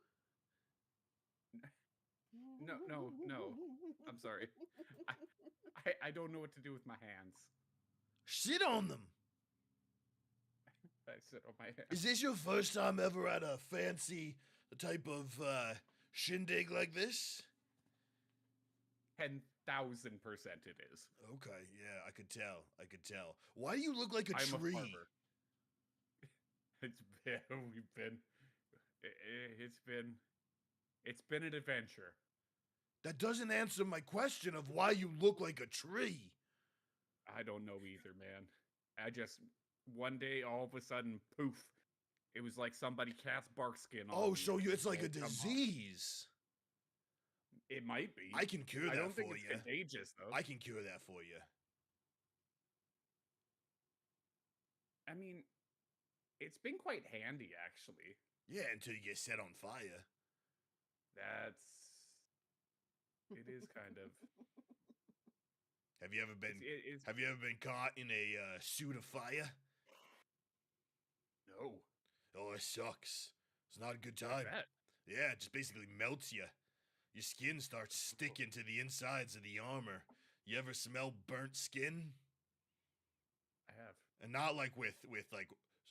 No. I'm sorry. I don't know what to do with my hands. Sit on them. I sit on my hands. Is this your first time ever at a fancy type of shindig like this? 10,000% it is. Okay, yeah, I could tell. Why do you look like a I'm tree? a farmer. It's been an adventure. That doesn't answer my question of why you look like a tree. I don't know either, man. I just one day all of a sudden, poof! It was like somebody cast bark skin on me. Oh, so it's like a Won't come off. disease. It might be. I can cure that I don't for think it's you. contagious though. I can cure that for you. I mean, it's been quite handy actually. Yeah, until you get set on fire. It is kind of. Have you ever been? It's Have you ever been caught in a suit of fire? no. Oh, it sucks. It's not a good I time. bet. Yeah, it just basically melts you. Your skin starts sticking to the insides of the armor. You ever smell burnt skin? I have. And not like with like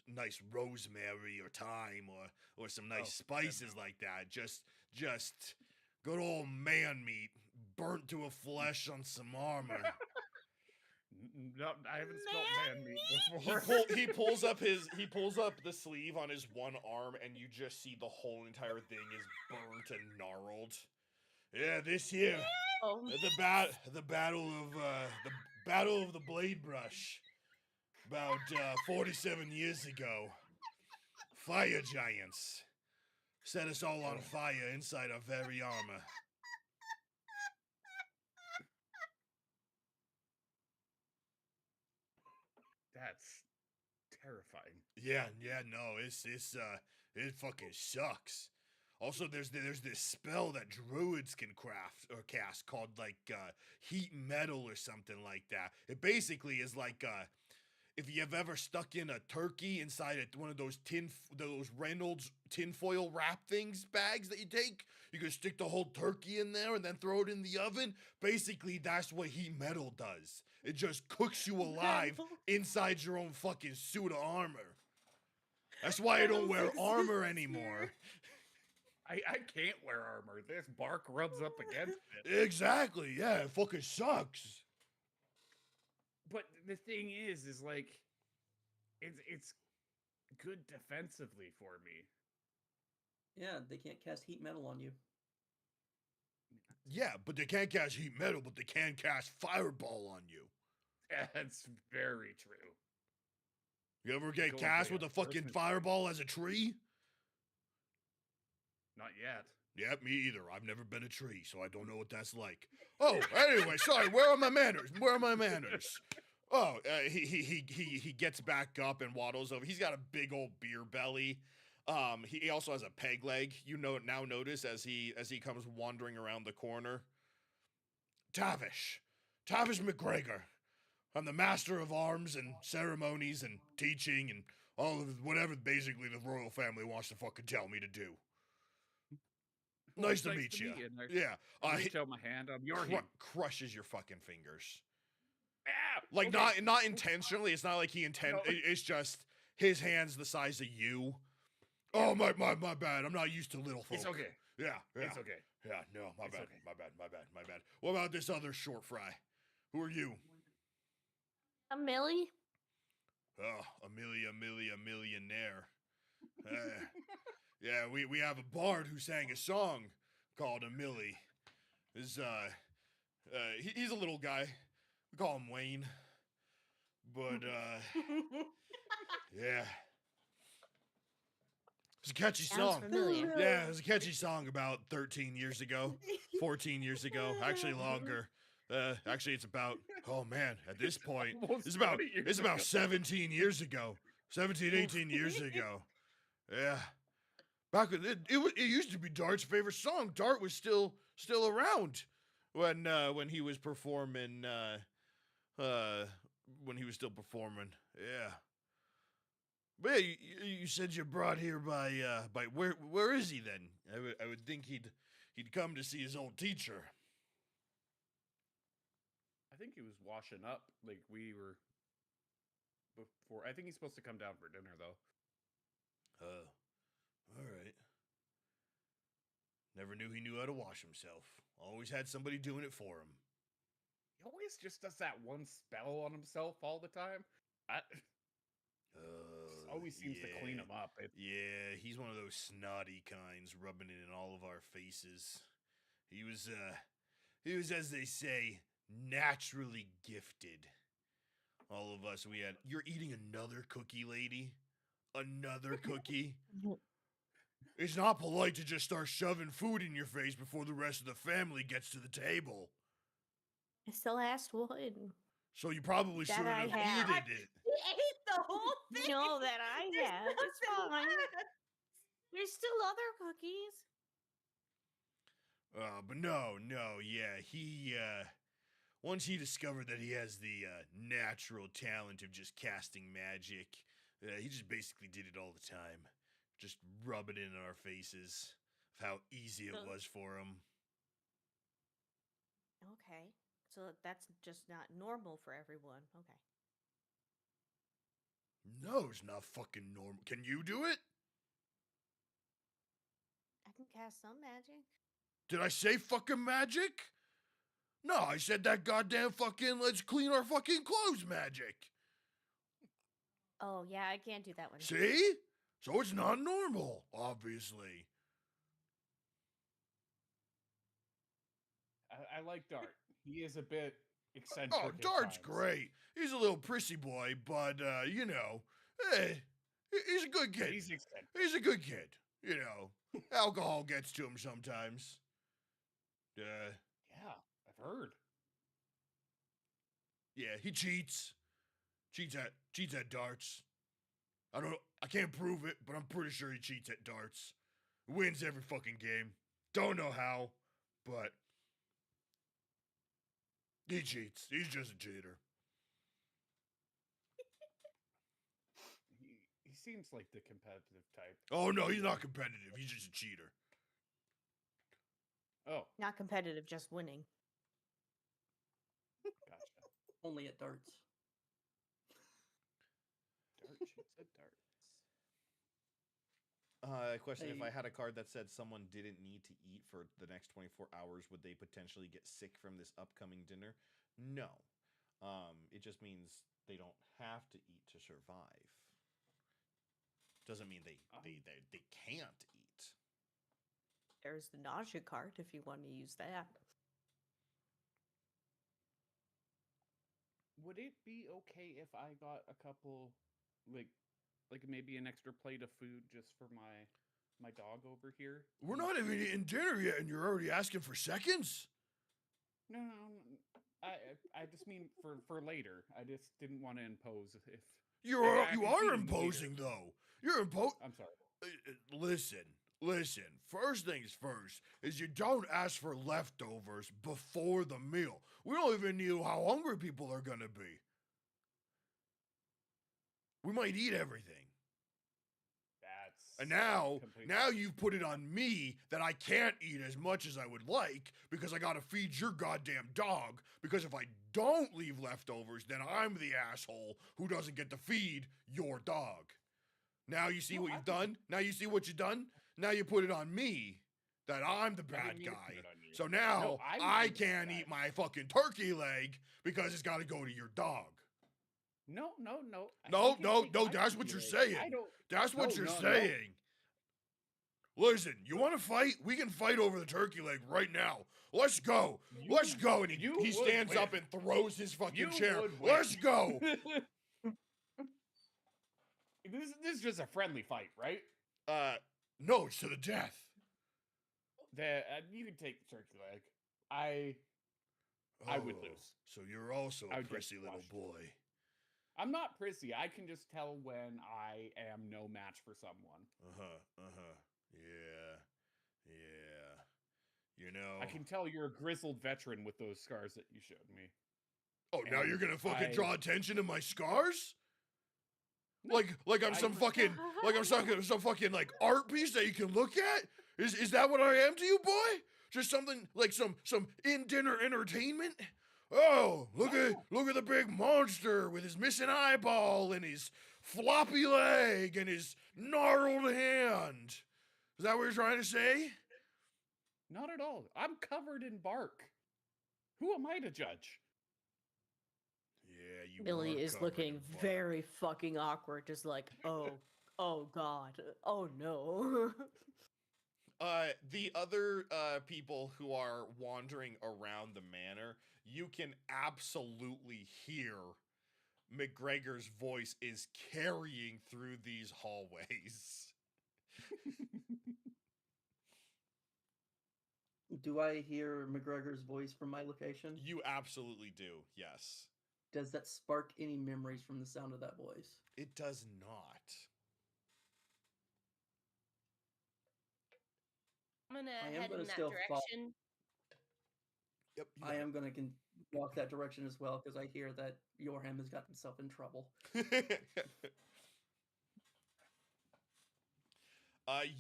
nice rosemary or thyme or some nice spices like that. Just good old man meat burnt to a flesh on some armor. No, I haven't smelled man meat before. He pulls up the sleeve on his one arm, and you just see the whole entire thing is burnt and gnarled. Yeah, this here, Oh. the battle of the blade brush, about 47 years ago. Fire giants set us all on fire inside our very armor. That's terrifying. Yeah, no, it fucking sucks. Also, there's this spell that druids can craft or cast called like heat metal or something like that. It basically is like if you've ever stuck in a turkey inside one of those those Reynolds tinfoil wrap things bags that you take, you can stick the whole turkey in there and then throw it in the oven. Basically, that's what heat metal does. It just cooks you alive inside your own fucking suit of armor. That's why I don't wear armor anymore. I can't wear armor. This bark rubs up against it. Exactly, yeah, it fucking sucks. But the thing is like, it's good defensively for me. Yeah, they can't cast heat metal on you. Yeah, but they can't cast heat metal, but they can cast fireball on you. That's very true. You ever get Go cast away, with a fucking person. fireball as a tree? Not yet. Yeah, me either. I've never been a tree, so I don't know what that's like. Oh, anyway, sorry. Where are my manners? Where are my manners? Oh, he gets back up and waddles over. He's got a big old beer belly. He also has a peg leg. You know, now notice as he comes wandering around the corner. Tavish McGregor. I'm the master of arms and ceremonies and teaching and all of whatever basically the royal family wants to fucking tell me to do. Well, Nice it's to meet you. And I Yeah. reach out my hand. I'm your crushes your fucking fingers. Ah, Like okay. not intentionally. It's not like he intend. No. It's just his hand's the size of you. Oh my bad. I'm not used to little folk. It's okay. Yeah. It's okay. Yeah. No, my It's bad. okay. My bad. What about this other short fry? Who are you? A Millie? Oh, Amelia, millionaire. Yeah, we have a bard who sang a song called Millie. He's a little guy. We call him Wayne. But yeah. It's a catchy Sounds song. familiar. Yeah, it was a catchy song about 13 years ago, 14 years ago, actually longer. Actually, it's about, oh man, at this point, Almost it's about 20 years it's about ago. 17 years ago. 17, 18 years ago. Yeah. Back when it used to be Dart's favorite song. Dart was still around when he was performing when he was still performing. Yeah. But yeah, you said you're brought here by where is he then? I would think he'd come to see his old teacher. I think he was washing up. Like we were before. I think he's supposed to come down for dinner though. All right. Never knew he knew how to wash himself. Always had somebody doing it for him. He always just does that one spell on himself all the time. Always seems to clean him up. Yeah, he's one of those snotty kinds, rubbing it in all of our faces. He was, as they say, naturally gifted. All of us, we had. You're eating another cookie, lady? Another cookie? It's not polite to just start shoving food in your face before the rest of the family gets to the table. It's the last one. So you probably That shouldn't I have had. eaten it. He ate the whole thing. No, that I There's have. It's nothing fine. left. There's still other cookies. But no, yeah, he, once he discovered that he has the, natural talent of just casting magic, he just basically did it all the time. Just rub it in our faces of how easy it was for him. Okay. So that's just not normal for everyone. Okay. No, it's not fucking normal. Can you do it? I can cast some magic. Did I say fucking magic? No, I said that goddamn fucking let's clean our fucking clothes magic. Oh, yeah, I can't do that one. See? So it's not normal, obviously. I like Dart. He is a bit eccentric. Oh, at Dart's times. great. He's a little prissy boy, but, you know, hey, he's a good kid. He's eccentric. He's a good kid. You know, alcohol gets to him sometimes. Yeah, I've heard. Yeah, he cheats. Cheats at darts. I can't prove it, but I'm pretty sure he cheats at darts. Wins every fucking game. Don't know how, but he cheats. He's just a cheater. He seems like the competitive type. Oh no, he's not competitive. He's just a cheater. Oh, Not competitive, just winning. gotcha. Only at darts. Dart shoots at darts. Question: If Hey. I had a card that said someone didn't need to eat for the next 24 hours, would they potentially get sick from this upcoming dinner? No. It just means they don't have to eat to survive. Doesn't mean they can't eat. There's the nausea cart if you want to use that. Would it be okay if I got a couple, like maybe an extra plate of food just for my dog over here? We're not even eating dinner yet, and you're already asking for seconds? No, I just mean for later. I just didn't want to impose. If You I are can feed him later. imposing, though. You're imposing. I'm sorry. Listen. First things first is you don't ask for leftovers before the meal. We don't even know how hungry people are gonna be. We might eat everything. That's And now completely- you've put it on me that I can't eat as much as I would like because I gotta feed your goddamn dog. Because if I don't leave leftovers, then I'm the asshole who doesn't get to feed your dog. Now you see No, what I you've think- done? Now you see what you've done? Now you put it on me that I'm the I didn't bad mean to guy. put it on you. So now No, I was I the bad can't guy. eat my fucking turkey leg because it's gotta go to your dog. No. No, You can no, take no, my that's turkey what you're leg. saying. I don't. That's what No, you're no, no. saying. Listen, you want to fight? We can fight over the turkey leg right now. Let's go. Let's go. And you he would stands up win. and throws his fucking You chair. would win. Let's go. This is just a friendly fight, right? No, it's to the death. You can take the turkey leg. I would Oh, lose. So you're also I a would get prissy little crushed. boy. I'm not prissy. I can just tell when I am no match for someone. Yeah. You know. I can tell you're a grizzled veteran with those scars that you showed me. Oh, now you're and gonna fucking I- draw attention to my scars? No, Like I'm I- some fucking some fucking like art piece that you can look at? Is that what I am to you, boy? Just something like some in dinner entertainment? Oh, look at the big monster with his missing eyeball and his floppy leg and his gnarled hand. Is that what you're trying to say? Not at all. I'm covered in bark. Who am I to judge? Yeah, you Billy are is covered looking in bark. very fucking awkward, just like, oh god, oh no. The other people who are wandering around the manor, you can absolutely hear McGregor's voice is carrying through these hallways. Do I hear McGregor's voice from my location? You absolutely do, yes. Does that spark any memories from the sound of that voice? It does not. I'm gonna I am head gonna in that still direction. Yep. I am gonna walk that direction as well because I hear that Yorham has got himself in trouble.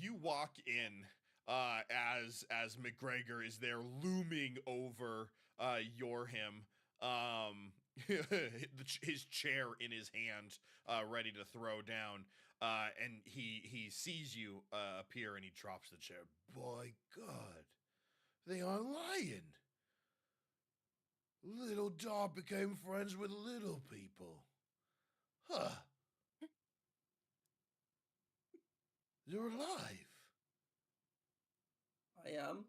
You walk in as McGregor is there looming over Yorham, his chair in his hand, ready to throw down. And he sees you appear and he drops the chair. By God, they are lying. Little dog became friends with little people. Huh. You're alive. I am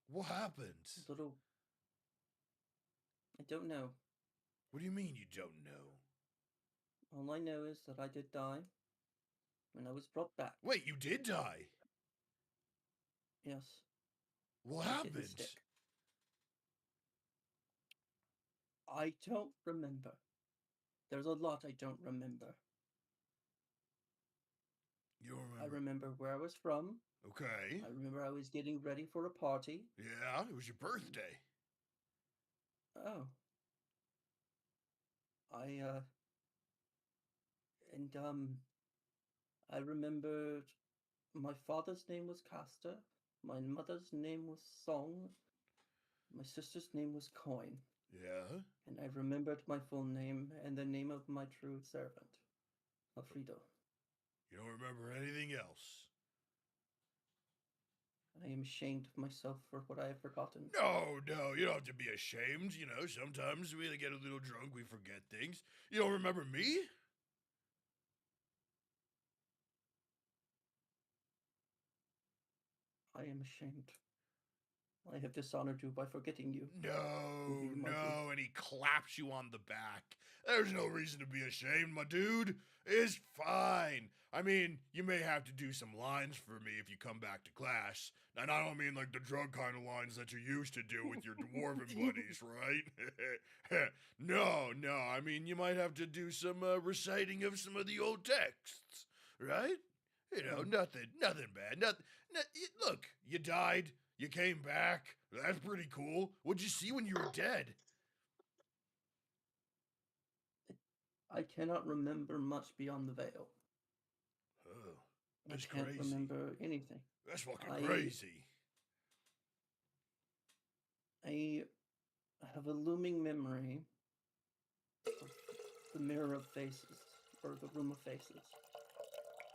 What happened? little. I don't know. What do you mean you don't know? All I know is that I did die, and I was brought back. Wait, you did die? Yes. What it didn't happened? stick. I don't remember. There's a lot I don't remember. You don't I remember? remember where I was from. Okay. I remember I was getting ready for a party. Yeah, it was your birthday. Oh. I remembered my father's name was Castor, my mother's name was Song, my sister's name was Coin, Yeah? and I remembered my full name and the name of my true servant, Alfredo. You don't remember anything else? I am ashamed of myself for what I have forgotten. No, you don't have to be ashamed. You know, sometimes we get a little drunk, we forget things. You don't remember me? I am ashamed. I have dishonored you by forgetting you. No, you monkey. no, and he claps you on the back. There's no reason to be ashamed, my dude. It's fine. I mean, you may have to do some lines for me if you come back to class. And I don't mean like the drug kind of lines that you used to do with your dwarven buddies, right? No, I mean, you might have to do some reciting of some of the old texts, right? You know, nothing bad. Look, you died. You came back. That's pretty cool. What'd you see when you were dead? I cannot remember much beyond the veil. Oh, that's I can't crazy. remember anything. That's fucking crazy. I have a looming memory of the mirror of faces, or the room of faces.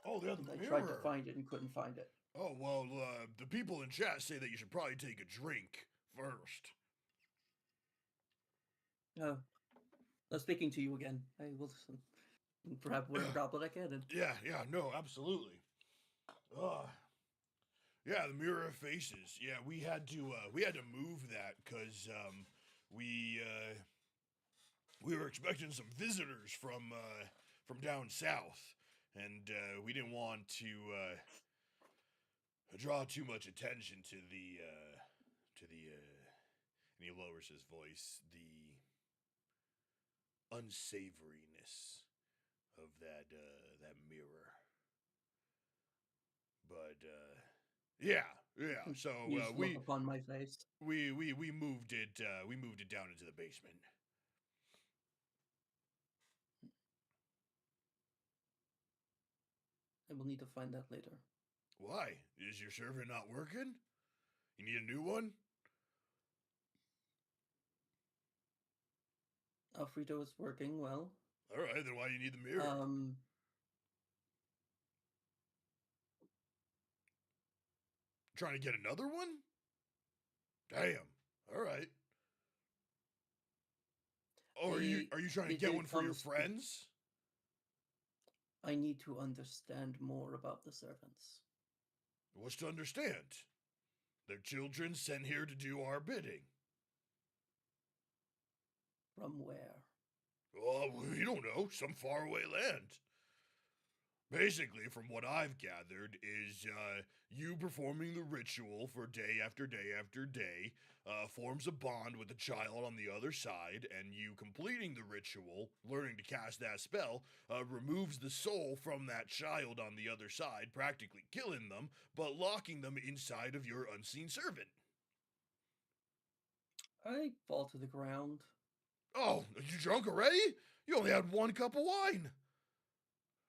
Oh, the other I mirror. tried to find it and couldn't find it. Oh, well, the people in chat say that you should probably take a drink first. Oh, speaking to you again. I will grab whatever goblet I can. Yeah, no, absolutely. Yeah, the mirror of faces. Yeah, we had to move that because we were expecting some visitors from down south, and we didn't want to draw too much attention to the and he lowers his voice, the unsavoriness of that mirror. But yeah. So look upon my face. we moved it down into the basement. I will need to find that later. Why? Is your server not working? You need a new one? Alfredo is working well. All right, then why do you need the mirror? Trying to get another one? Damn. All right. Oh, are you trying to get one for your friends? I need to understand more about the servants. What's to understand? They're children sent here to do our bidding. From where? Oh, we don't know. Some faraway land. Basically, from what I've gathered, is you performing the ritual for day after day after day forms a bond with the child on the other side, and you completing the ritual, learning to cast that spell, removes the soul from that child on the other side, practically killing them, but locking them inside of your unseen servant. I fall to the ground. Oh, are you drunk already? You only had 1 cup of wine.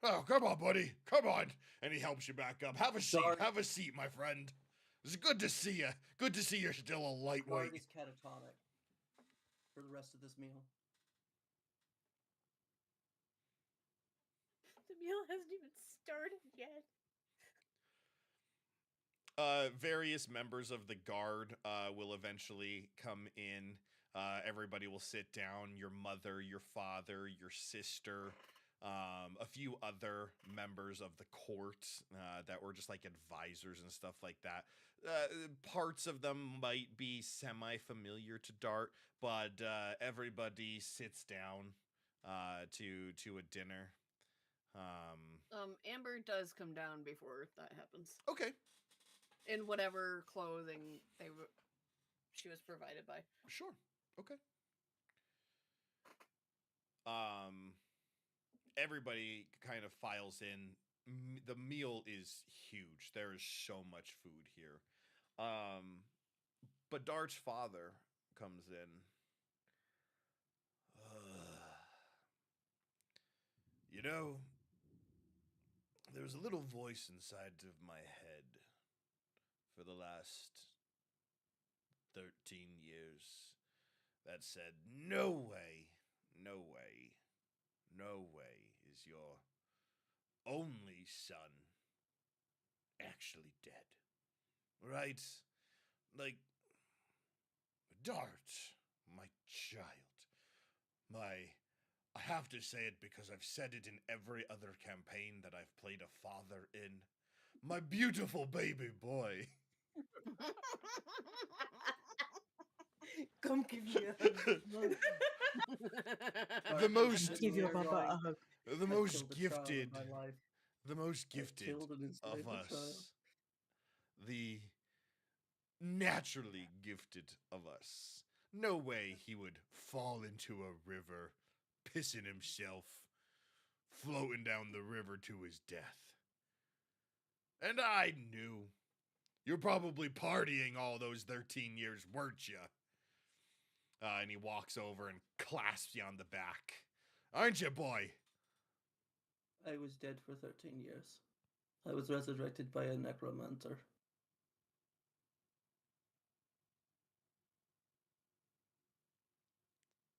Oh, come on, buddy. Come on. And he helps you back up. Have a seat. Have a seat, my friend. It's good to see you. Good to see you're still a lightweight. Is catatonic for the rest of this meal. The meal hasn't even started yet. Various members of the guard will eventually come in. Everybody will sit down. Your mother, your father, your sister, a few other members of the court that were just like advisors and stuff like that. Parts of them might be semi-familiar to Dart, but everybody sits down to a dinner. Amber does come down before that happens. Okay. In whatever clothing she was provided by. Sure. Okay. Everybody kind of files in. The meal is huge. There is so much food here. But Dart's father comes in. You know, there's a little voice inside of my head for the last 13 years that said, no way, no way, no way is your only son actually dead. Right? Like, Dart, my child, I have to say it because I've said it in every other campaign that I've played a father in. My beautiful baby boy. Come give me a hug. The most- Give your You're papa a lying. hug. The I've most killed a child in gifted, my life. the most I've gifted killed and enslaved of a child. us, the naturally gifted of us. No way he would fall into a river, pissing himself, floating down the river to his death. And I knew. You're probably partying all those 13 years, weren't you? And he walks over and clasps you on the back. Aren't you, boy? I was dead for 13 years. I was resurrected by a necromancer.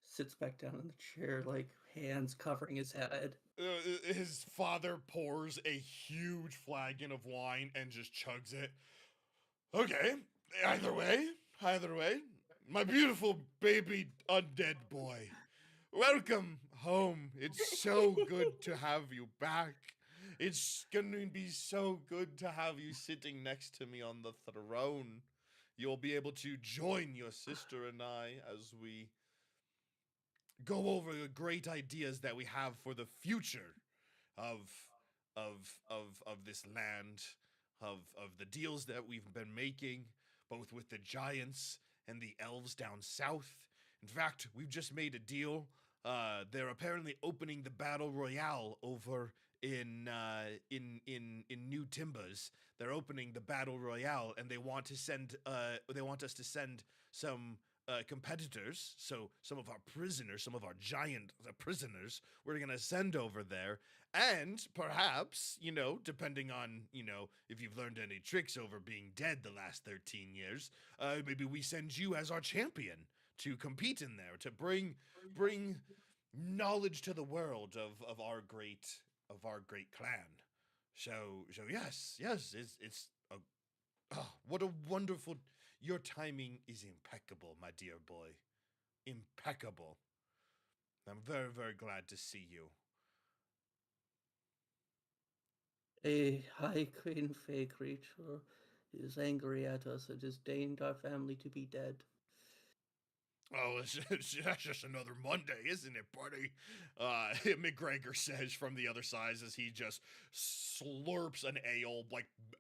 Sits back down in the chair, like hands covering his head. His father pours a huge flagon of wine and just chugs it. Okay, either way, my beautiful baby undead boy. Welcome home. It's so good to have you back. It's gonna be so good to have you sitting next to me on the throne. You'll be able to join your sister and I as we go over the great ideas that we have for the future of this land, of the deals that we've been making, both with the giants and the elves down south. In fact, we've just made a deal. They're apparently opening the battle royale over in New Timbers. They're opening the battle royale, and they want to send. They want us to send some competitors. So some of our prisoners, some of our giant prisoners, we're gonna send over there. And perhaps, depending on, if you've learned any tricks over being dead the last 13 years, maybe we send you as our champion to compete in there, to bring knowledge to the world of our great clan. So yes, it's what a wonderful. Your timing is impeccable, my dear boy. Impeccable. I'm very, very glad to see you. A high green fey creature is angry at us and has deigned our family to be dead. Oh, that's just another Monday, isn't it, buddy? McGregor says from the other side as he just slurps an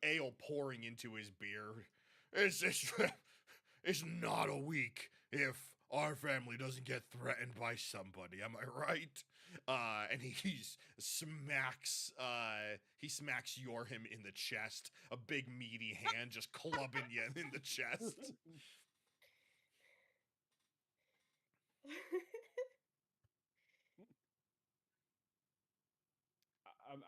ale pouring into his beer. It's not a week if our family doesn't get threatened by somebody. Am I right? And he smacks Yorhim in the chest. A big meaty hand just clubbing you in the chest.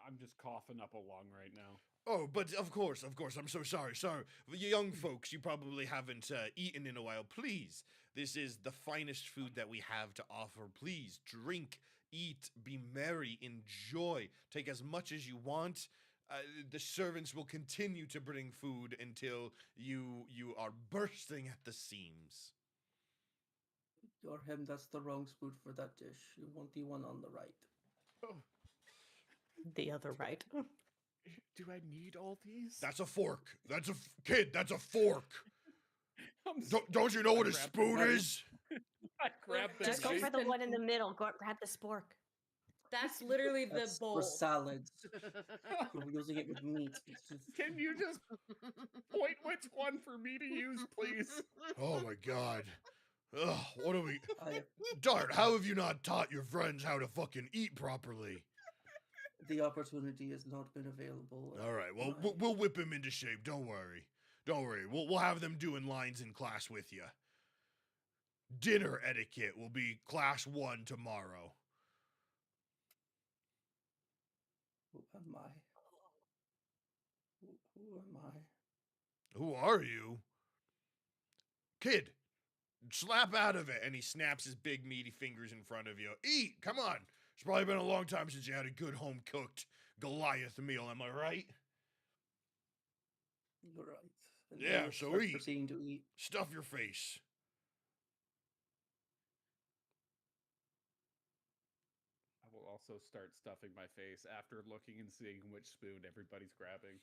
I'm just coughing up a lung right now. Oh, but of course, I'm so sorry. Sorry. You young folks, you probably haven't eaten in a while. Please, this is the finest food that we have to offer. Please, drink, eat, be merry, enjoy. Take as much as you want. The servants will continue to bring food until you are bursting at the seams. Yorhem, that's the wrong spoon for that dish. You want the one on the right. Oh, The other right. do I need all these? That's a fork. That's kid. That's a fork. I'm Don't you know what a grabbed spoon it. is? I grabbed the Just go knife. for the one in the middle. Go grab the spork. That's literally the That's bowl. for salads. You're using it with meat. It's just... Can you just point which one for me to use, please? Oh my god. Ugh, what are we? I, Dart, how have you not taught your friends how to fucking eat properly? the opportunity has not been available. All right, well, we'll whip him into shape. Don't worry. Don't worry. We'll have them doing lines in class with you. Dinner etiquette will be class 1 tomorrow. Who am I? Who am I? Who are you? Kid, slap out of it. And he snaps his big meaty fingers in front of you. Eat, come on. It's probably been a long time since you had a good home-cooked Goliath meal, am I right? You're right. And Yeah, I so start eat. proceeding to eat. Stuff your face. I will also start stuffing my face after looking and seeing which spoon everybody's grabbing.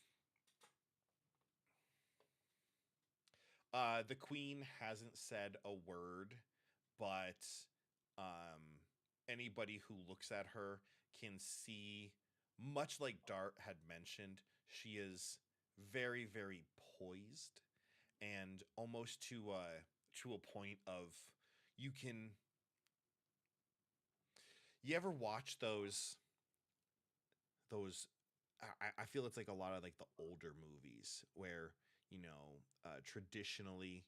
The queen hasn't said a word, but anybody who looks at her can see, much like Dart had mentioned, she is very, very poised, and almost to a point of you can. You ever watch those? I feel it's like a lot of like the older movies where traditionally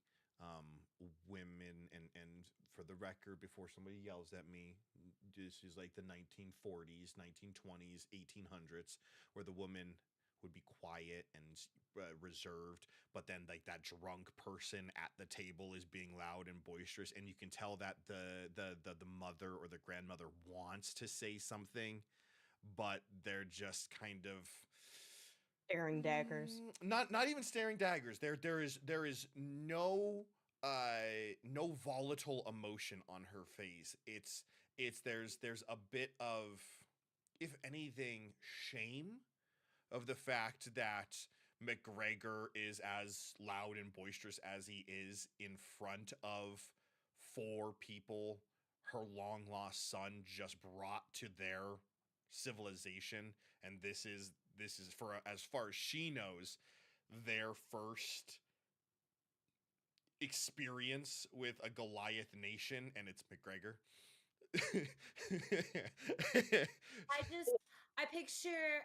women and for the record, before somebody yells at me, this is like the 1940s, 1920s, 1800s, where the woman would be quiet and reserved, but then like that drunk person at the table is being loud and boisterous, and you can tell that the mother or the grandmother wants to say something, but they're just kind of Staring daggers. not even staring daggers. There is no volatile emotion on her face. It's there's a bit of, if anything, shame of the fact that McGregor is as loud and boisterous as he is in front of four people her long lost son just brought to their civilization, and this is for as far as she knows their first experience with a Goliath nation, and it's McGregor. I picture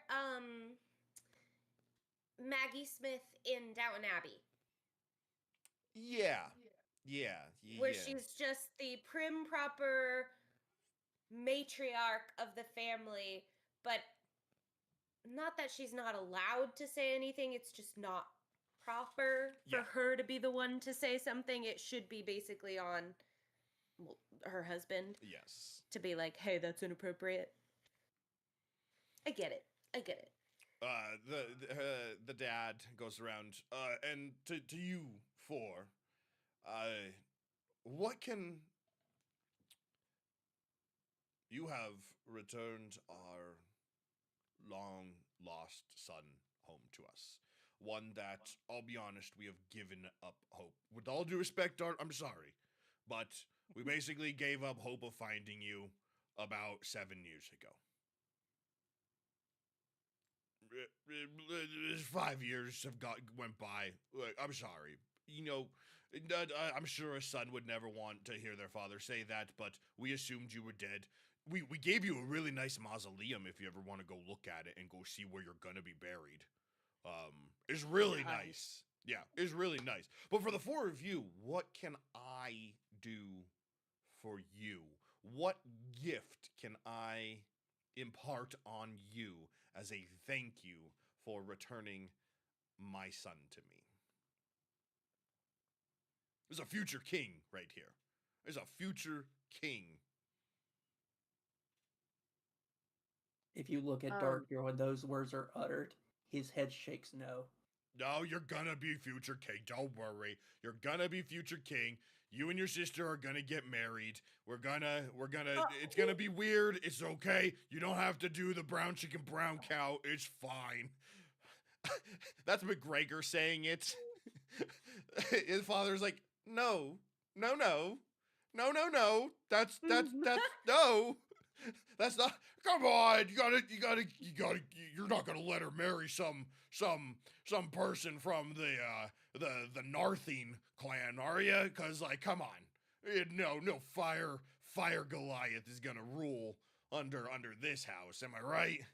Maggie Smith in Downton Abbey. Yeah. Where she's just the prim proper matriarch of the family, but not that she's not allowed to say anything, it's just not proper for her to be the one to say something. It should be basically on her husband. Yes. To be like, hey, that's inappropriate. I get it. The dad goes around, and to you four, what can you have returned our long lost son home to us? One that, I'll be honest, we have given up hope. With all due respect, Dart, I'm sorry, but we basically gave up hope of finding you about 7 years ago. 5 years went by. I'm sorry. I'm sure a son would never want to hear their father say that, but we assumed you were dead. We gave you a really nice mausoleum if you ever want to go look at it and go see where you're gonna be buried. It's really nice. Yeah, it's really nice. But for the four of you, what can I do for you? What gift can I impart on you as a thank you for returning my son to me? There's a future king right here. There's a future king. If you look at Dark here when those words are uttered, his head shakes no. No, you're gonna be future king. Don't worry. You're gonna be future king. You and your sister are gonna get married. We're gonna it's gonna be weird. It's okay. You don't have to do the brown chicken, brown cow. It's fine. That's McGregor saying it. His father's like, no. That's no. That's not. Come on, you gotta. You're not gonna let her marry some person from the Narthine clan, are you? Cause like, come on, no fire Goliath is gonna rule under this house. Am I right?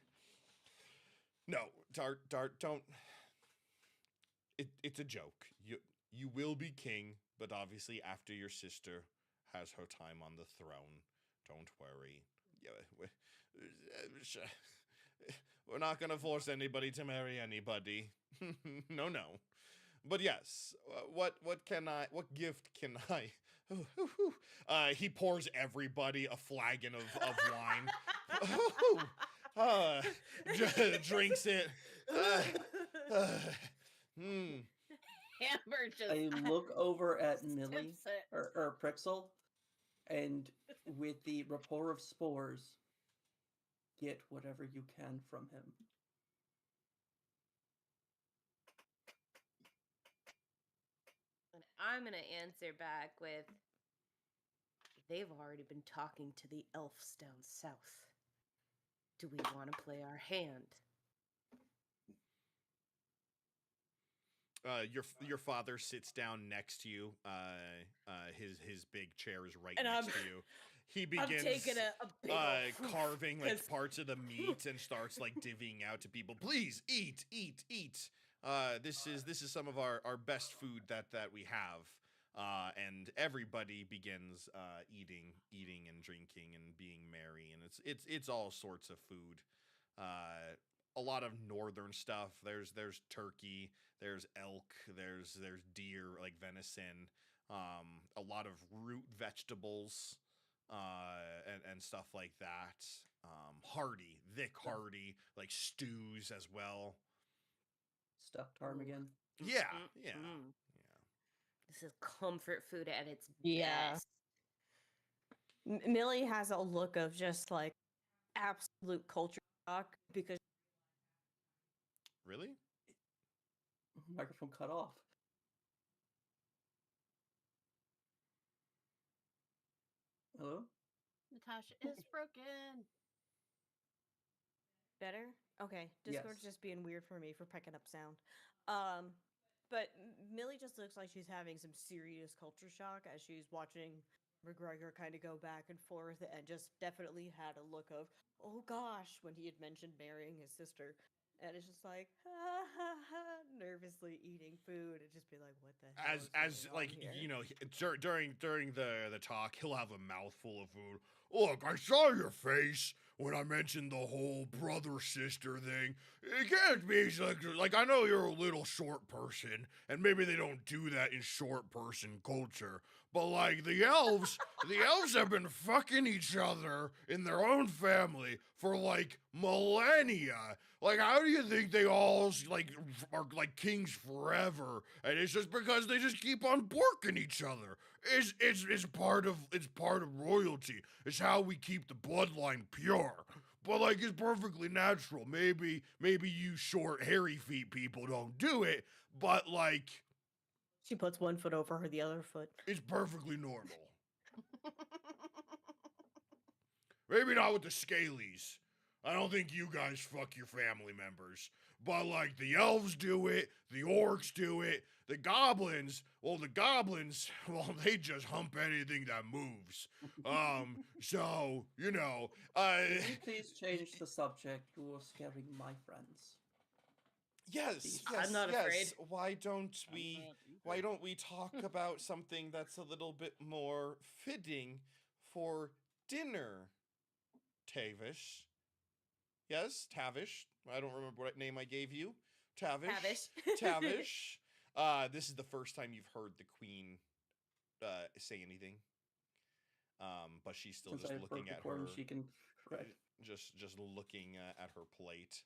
No, Dart, don't. It's a joke. You will be king, but obviously after your sister has her time on the throne. Don't worry. We're not gonna force anybody to marry anybody. No. But yes, what gift can I? He pours everybody a flagon of wine. Drinks it. Amber just I look over at Millie sips it. or Prixel, and with the rapport of spores, get whatever you can from him. I'm gonna answer back with, they've already been talking to the elves down south. Do we want to play our hand? Your father sits down next to you. His big chair is right And next I'm- to you. He I'm begins taking a big ol' carving like 'cause- parts of the meat and starts like divvying out to people. Please eat, eat, eat. This is some of our best food that we have. And everybody begins eating and drinking and being merry, and it's all sorts of food. A lot of northern stuff. There's turkey, there's elk, there's deer, like venison. A lot of root vegetables, and stuff like that. Hearty, thick hearty, like stews as well. Stuffed ptarmigan. Yeah, yeah, Mm. yeah. This is comfort food at its Yeah. best. Millie has a look of just like absolute culture shock because Really? Microphone cut off. Hello? Natasha is broken. better. Okay, Yes. Discord's just being weird for me for picking up sound. But Millie just looks like she's having some serious culture shock as she's watching McGregor kind of go back and forth, and just definitely had a look of, oh gosh, when he had mentioned marrying his sister. And it's just like, ha ha ha, nervously eating food, and just be like, what the hell is going on Like here? you know, during the talk, he'll have a mouthful of food. Look, I saw your face when I mentioned the whole brother sister thing. It can't be like I know you're a little short person, and maybe they don't do that in short person culture. But like the elves have been fucking each other in their own family for like millennia. Like, how do you think they all like are like kings forever? And it's just because they just keep on borking each other. It's part of royalty. It's how we keep the bloodline pure. But like, it's perfectly natural. Maybe you short hairy feet people don't do it, but like, She puts one foot over the other foot. It's perfectly normal. Maybe not with the scalies. I don't think you guys fuck your family members. But like the elves do it, the orcs do it, the goblins, well, they just hump anything that moves. So, you know, Can you please change the subject? You're scaring my friends. yes, I'm yes, not yes. afraid. Why don't we talk about something that's a little bit more fitting for dinner, Tavish? Yes, Tavish. I don't remember what name I gave you. Tavish. Tavish. Tavish. This is the first time you've heard the queen say anything. But she's still Since just I have looking broken at corn, her. she can correct. Just looking at her plate.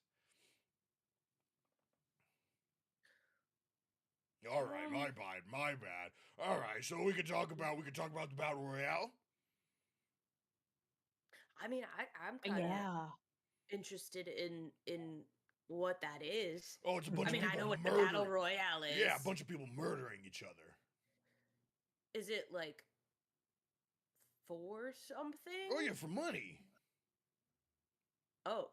all right, my bad. All right, so we can talk about the battle royale. I mean, I'm kind of Yeah. interested in what that is. Oh, it's a bunch I mean, of I people know what the murdering. battle royale is. Yeah, a bunch of people murdering each other. Is it like for something? Oh yeah, for money. Oh,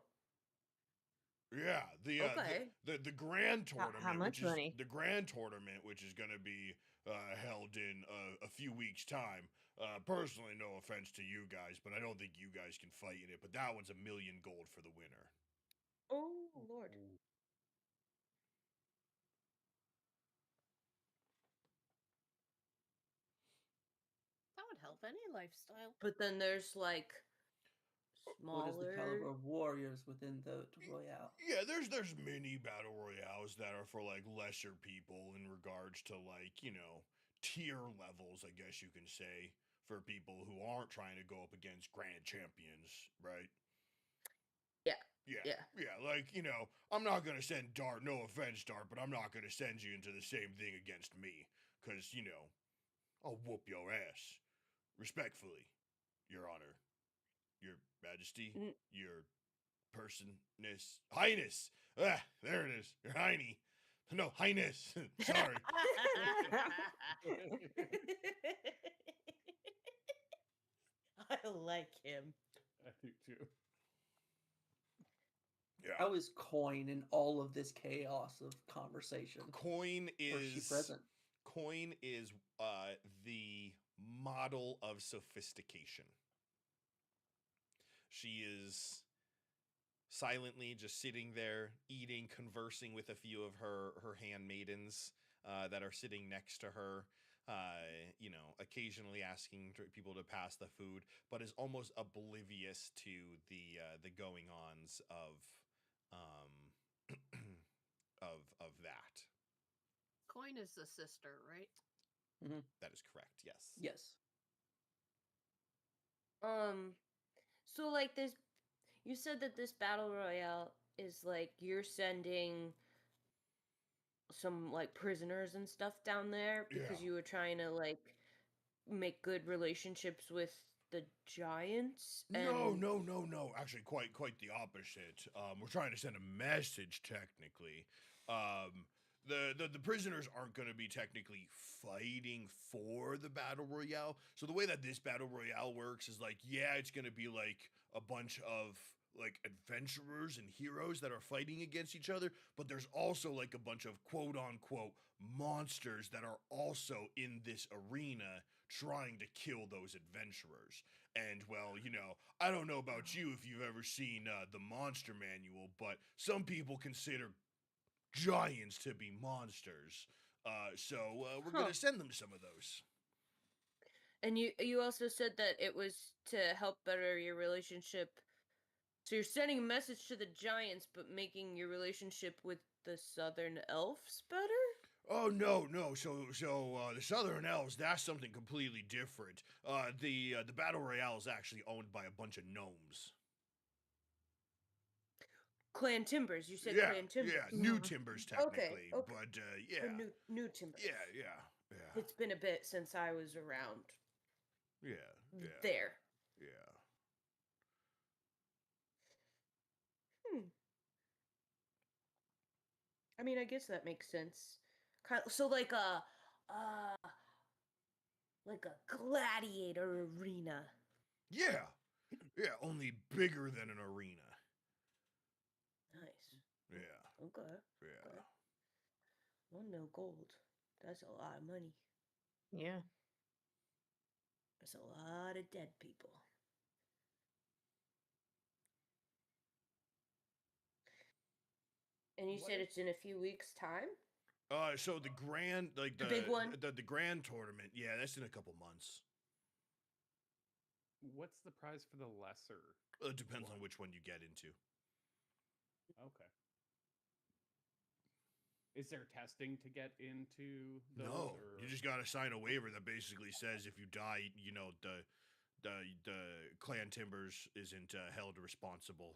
Yeah, Okay. the grand tournament, how much money? The grand tournament, which is going to be held in a few weeks' time. Personally, no offense to you guys, but I don't think you guys can fight in it. But that one's 1,000,000 gold for the winner. oh Lord. That would help any lifestyle. But then there's like What is the caliber smaller. of warriors within the royale? Yeah, there's many battle royales that are for like lesser people in regards to like tier levels, I guess you can say, for people who aren't trying to go up against grand champions, right? Yeah. Yeah. Yeah. Like, I'm not going to send Dart, no offense, Dart, but I'm not going to send you into the same thing against me. Because, I'll whoop your ass. Respectfully, Your Honor, Your Majesty, Your Personness, Highness. Ah, there it is. Your Hiney. No, Highness. Sorry. I like him. I do too. Yeah. How is Coin in all of this chaos of conversation? Coin Or is she present? Coin is the model of sophistication. She is silently just sitting there, eating, conversing with a few of her handmaidens that are sitting next to her. Occasionally asking people to pass the food, but is almost oblivious to the going-ons of of that. Coin is the sister, right? That is correct. Yes. Yes. So like this, you said that this battle royale is like you're sending some like prisoners and stuff down there because Yeah. you were trying to like make good relationships with the giants. No, and- no. Actually, quite the opposite. We're trying to send a message. Technically, the prisoners aren't going to be technically fighting for the battle royale. So the way that this battle royale works is like, yeah, it's going to be like a bunch of like adventurers and heroes that are fighting against each other, but there's also like a bunch of quote unquote monsters that are also in this arena trying to kill those adventurers. And well, I don't know about you if you've ever seen the Monster Manual, but some people consider giants to be monsters. So we're Huh. gonna send them some of those. And you also said that it was to help better your relationship. So you're sending a message to the giants, but making your relationship with the southern elves better? Oh no. So the Southern Elves, that's something completely different. The battle royale is actually owned by a bunch of gnomes. Clan Timbers. You said Yeah, Clan Timbers. yeah, New Timbers technically, okay. but Or yeah, new Timbers. yeah. It's been a bit since I was around Yeah. there. Yeah. I mean, I guess that makes sense. So like a gladiator arena. Yeah. Yeah, only bigger than an arena. Nice. Yeah. Okay. Yeah. Okay. 1 mil gold. That's a lot of money. Yeah. That's a lot of dead people. And you said it's in a few weeks' time? So the grand, like The big one? the grand tournament, yeah, that's in a couple months. What's the prize for the lesser? It depends on which one you get into. Okay. Is there testing to get into those? No, or... you just gotta sign a waiver that basically says if you die, the clan Timbers isn't held responsible.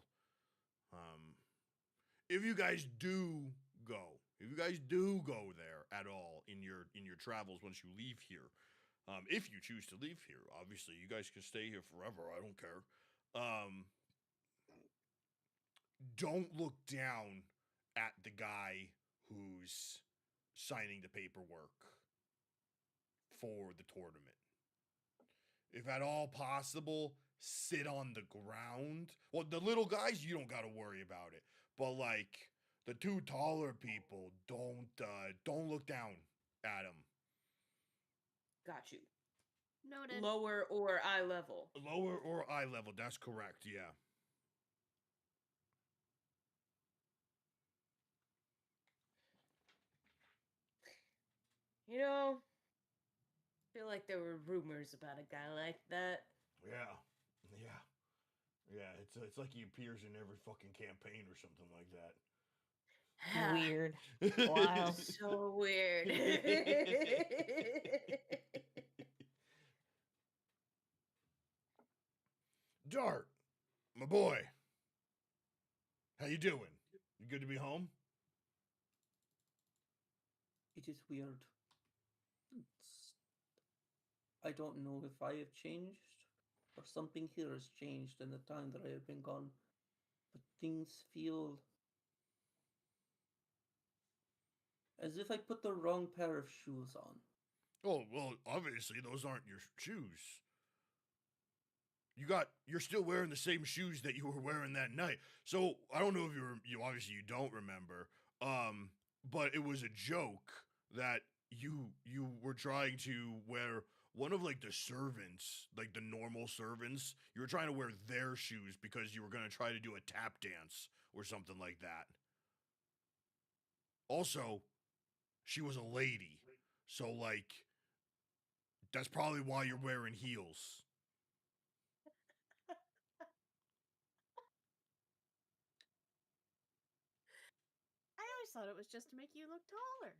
If you guys do go, there at all in your travels once you leave here, if you choose to leave here, obviously you guys can stay here forever. I don't care. Don't look down at the guy who's signing the paperwork for the tournament. If at all possible, sit on the ground. Well, the little guys, you don't got to worry about it. But like the two taller people, don't look down at them. Got you. Noted. Lower or eye level. Lower or eye level, that's correct. Yeah. You know, I feel like there were rumors about a guy like that. Yeah. It's like he appears in every fucking campaign or something like that. Weird. Wow. So weird. Dart, my boy. How you doing? You good to be home? It is weird. I don't know if I have changed or something here has changed in the time that I have been gone, but things feel As if I put the wrong pair of shoes on. Oh, well, obviously those aren't your shoes. You're still wearing the same shoes that you were wearing that night. So I don't know if you obviously you don't remember. But it was a joke that you were trying to wear one of like the servants, like the normal servants. You were trying to wear their shoes because you were gonna try to do a tap dance or something like that. Also, she was a lady, so like that's probably why you're wearing heels. I always thought it was just to make you look taller.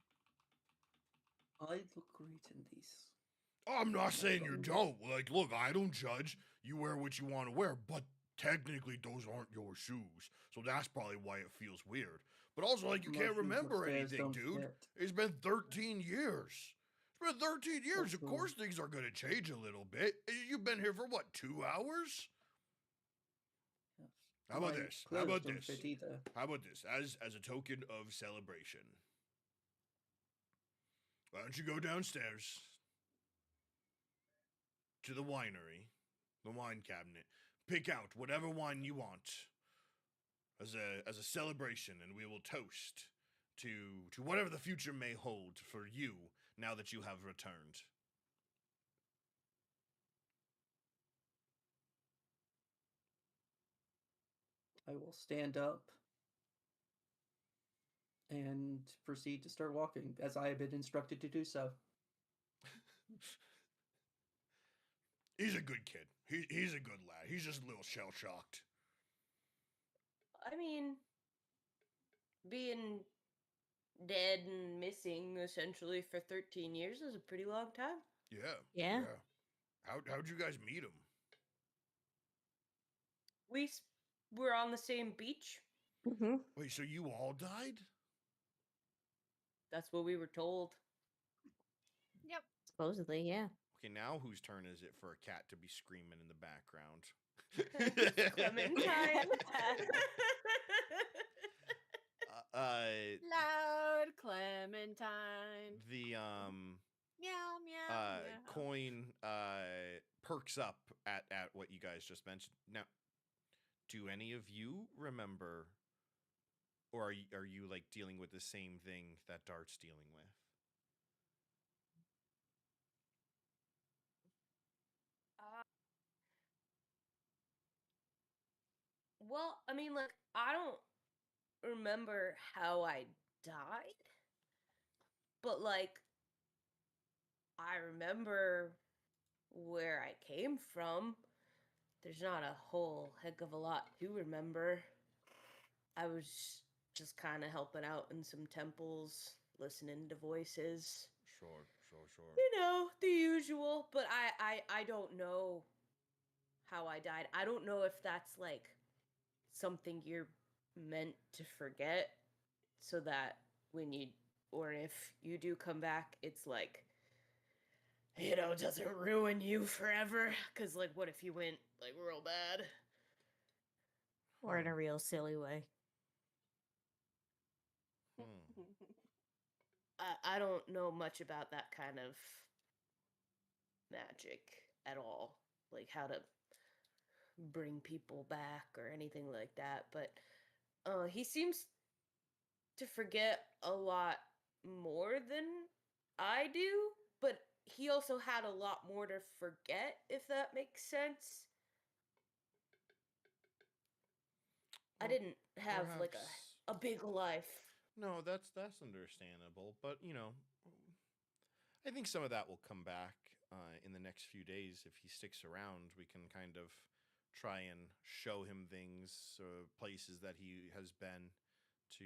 I look great in these. I'm not saying you don't. Like, look, I don't judge. You wear what you want to wear, but technically those aren't your shoes. So that's probably why it feels weird. But also, like, you My can't shoes remember upstairs anything, don't dude. fit. It's been 13 years. It's been 13 years. Of Also- course things are going to change a little bit. You've been here for what, 2 hours? Yes. How about My this? How clothes about don't this? fit either. How about this? As a token of celebration. Why don't you go downstairs to the winery, the wine cabinet, pick out whatever wine you want as a celebration, and we will toast to whatever the future may hold for you now that you have returned. I will stand up and proceed to start walking as I have been instructed to do so. He's a good kid. He's a good lad. He's just a little shell shocked. I mean, being dead and missing essentially for 13 years is a pretty long time. Yeah. Yeah. How'd you guys meet him? Were on the same beach. Mm-hmm. Wait, so you all died? That's what we were told. Yep. Supposedly, yeah. Okay, now whose turn is it for a cat to be screaming in the background? Clementine. Loud Clementine. The Meow meow. Meow. coin perks up at what you guys just mentioned. Now, do any of you remember, or are you like dealing with the same thing that Dart's dealing with? Well, I mean, like, I don't remember how I died, but like, I remember where I came from. There's not a whole heck of a lot to remember. I was just kind of helping out in some temples, listening to voices. Sure. You know, the usual, but I don't know how I died. I don't know if that's like something you're meant to forget so that when you or if you do come back, it's like, you know, doesn't ruin you forever. Cause like, what if you went like real bad? Or in a real silly way. I don't know much about that kind of magic at all, like how to bring people back or anything like that. But he seems to forget a lot more than I do, but he also had a lot more to forget, if that makes sense. I didn't have like Perhaps- a big life. No, that's understandable, but you know, I think some of that will come back in the next few days if he sticks around. We can kind of try and show him things, places that he has been to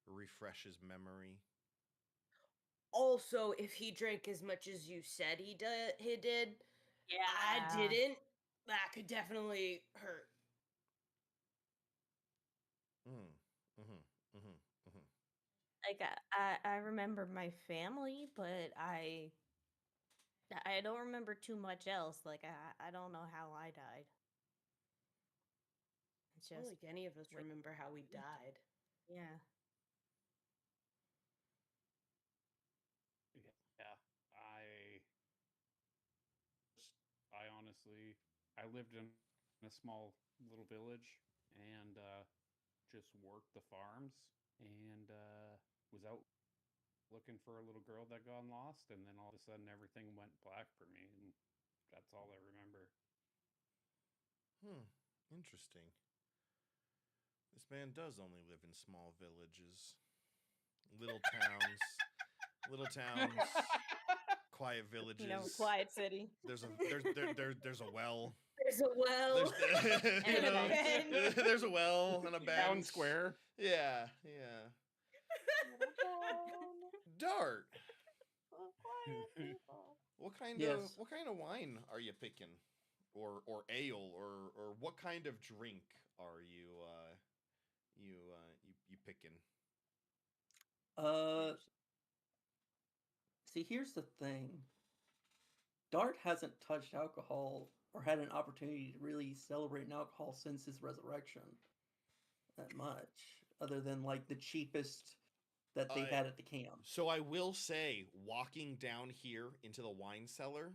refresh his memory. Also, if he drank as much as you said he did, I didn't. That could definitely hurt. Like I remember my family, but I don't remember too much else. Like I don't know how I died. It's I don't just think any of us like- remember how we died. yeah. honestly, I lived in a small little village and just worked the farms and was out looking for a little girl that got lost, and then all of a sudden everything went black for me, and that's all I remember. Interesting. This man does only live in small villages, little towns, little towns, quiet villages. You know, quiet city. There's a well. There's a well. And a bed. There's a well and a bench. Town square. Yeah. Dart. Quiet people. What kind Yes. of wine are you picking, or ale, or what kind of drink are you picking? See, here's the thing. Dart hasn't touched alcohol or had an opportunity to really celebrate an alcohol since his resurrection that much, other than like the cheapest that they had at the camp. So I will say, walking down here into the wine cellar,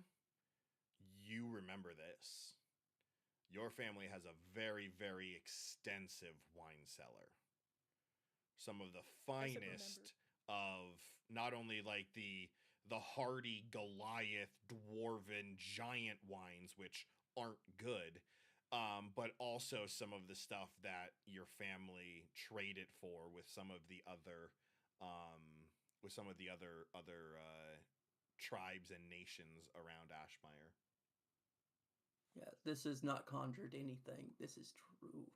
you remember this. Your family has a very, very extensive wine cellar. Some of the finest of not only like the hardy Goliath dwarven giant wines, which aren't good, but also some of the stuff that your family traded for with some of the other tribes and nations around Ashmire. Yeah, this is not conjured anything. This is true.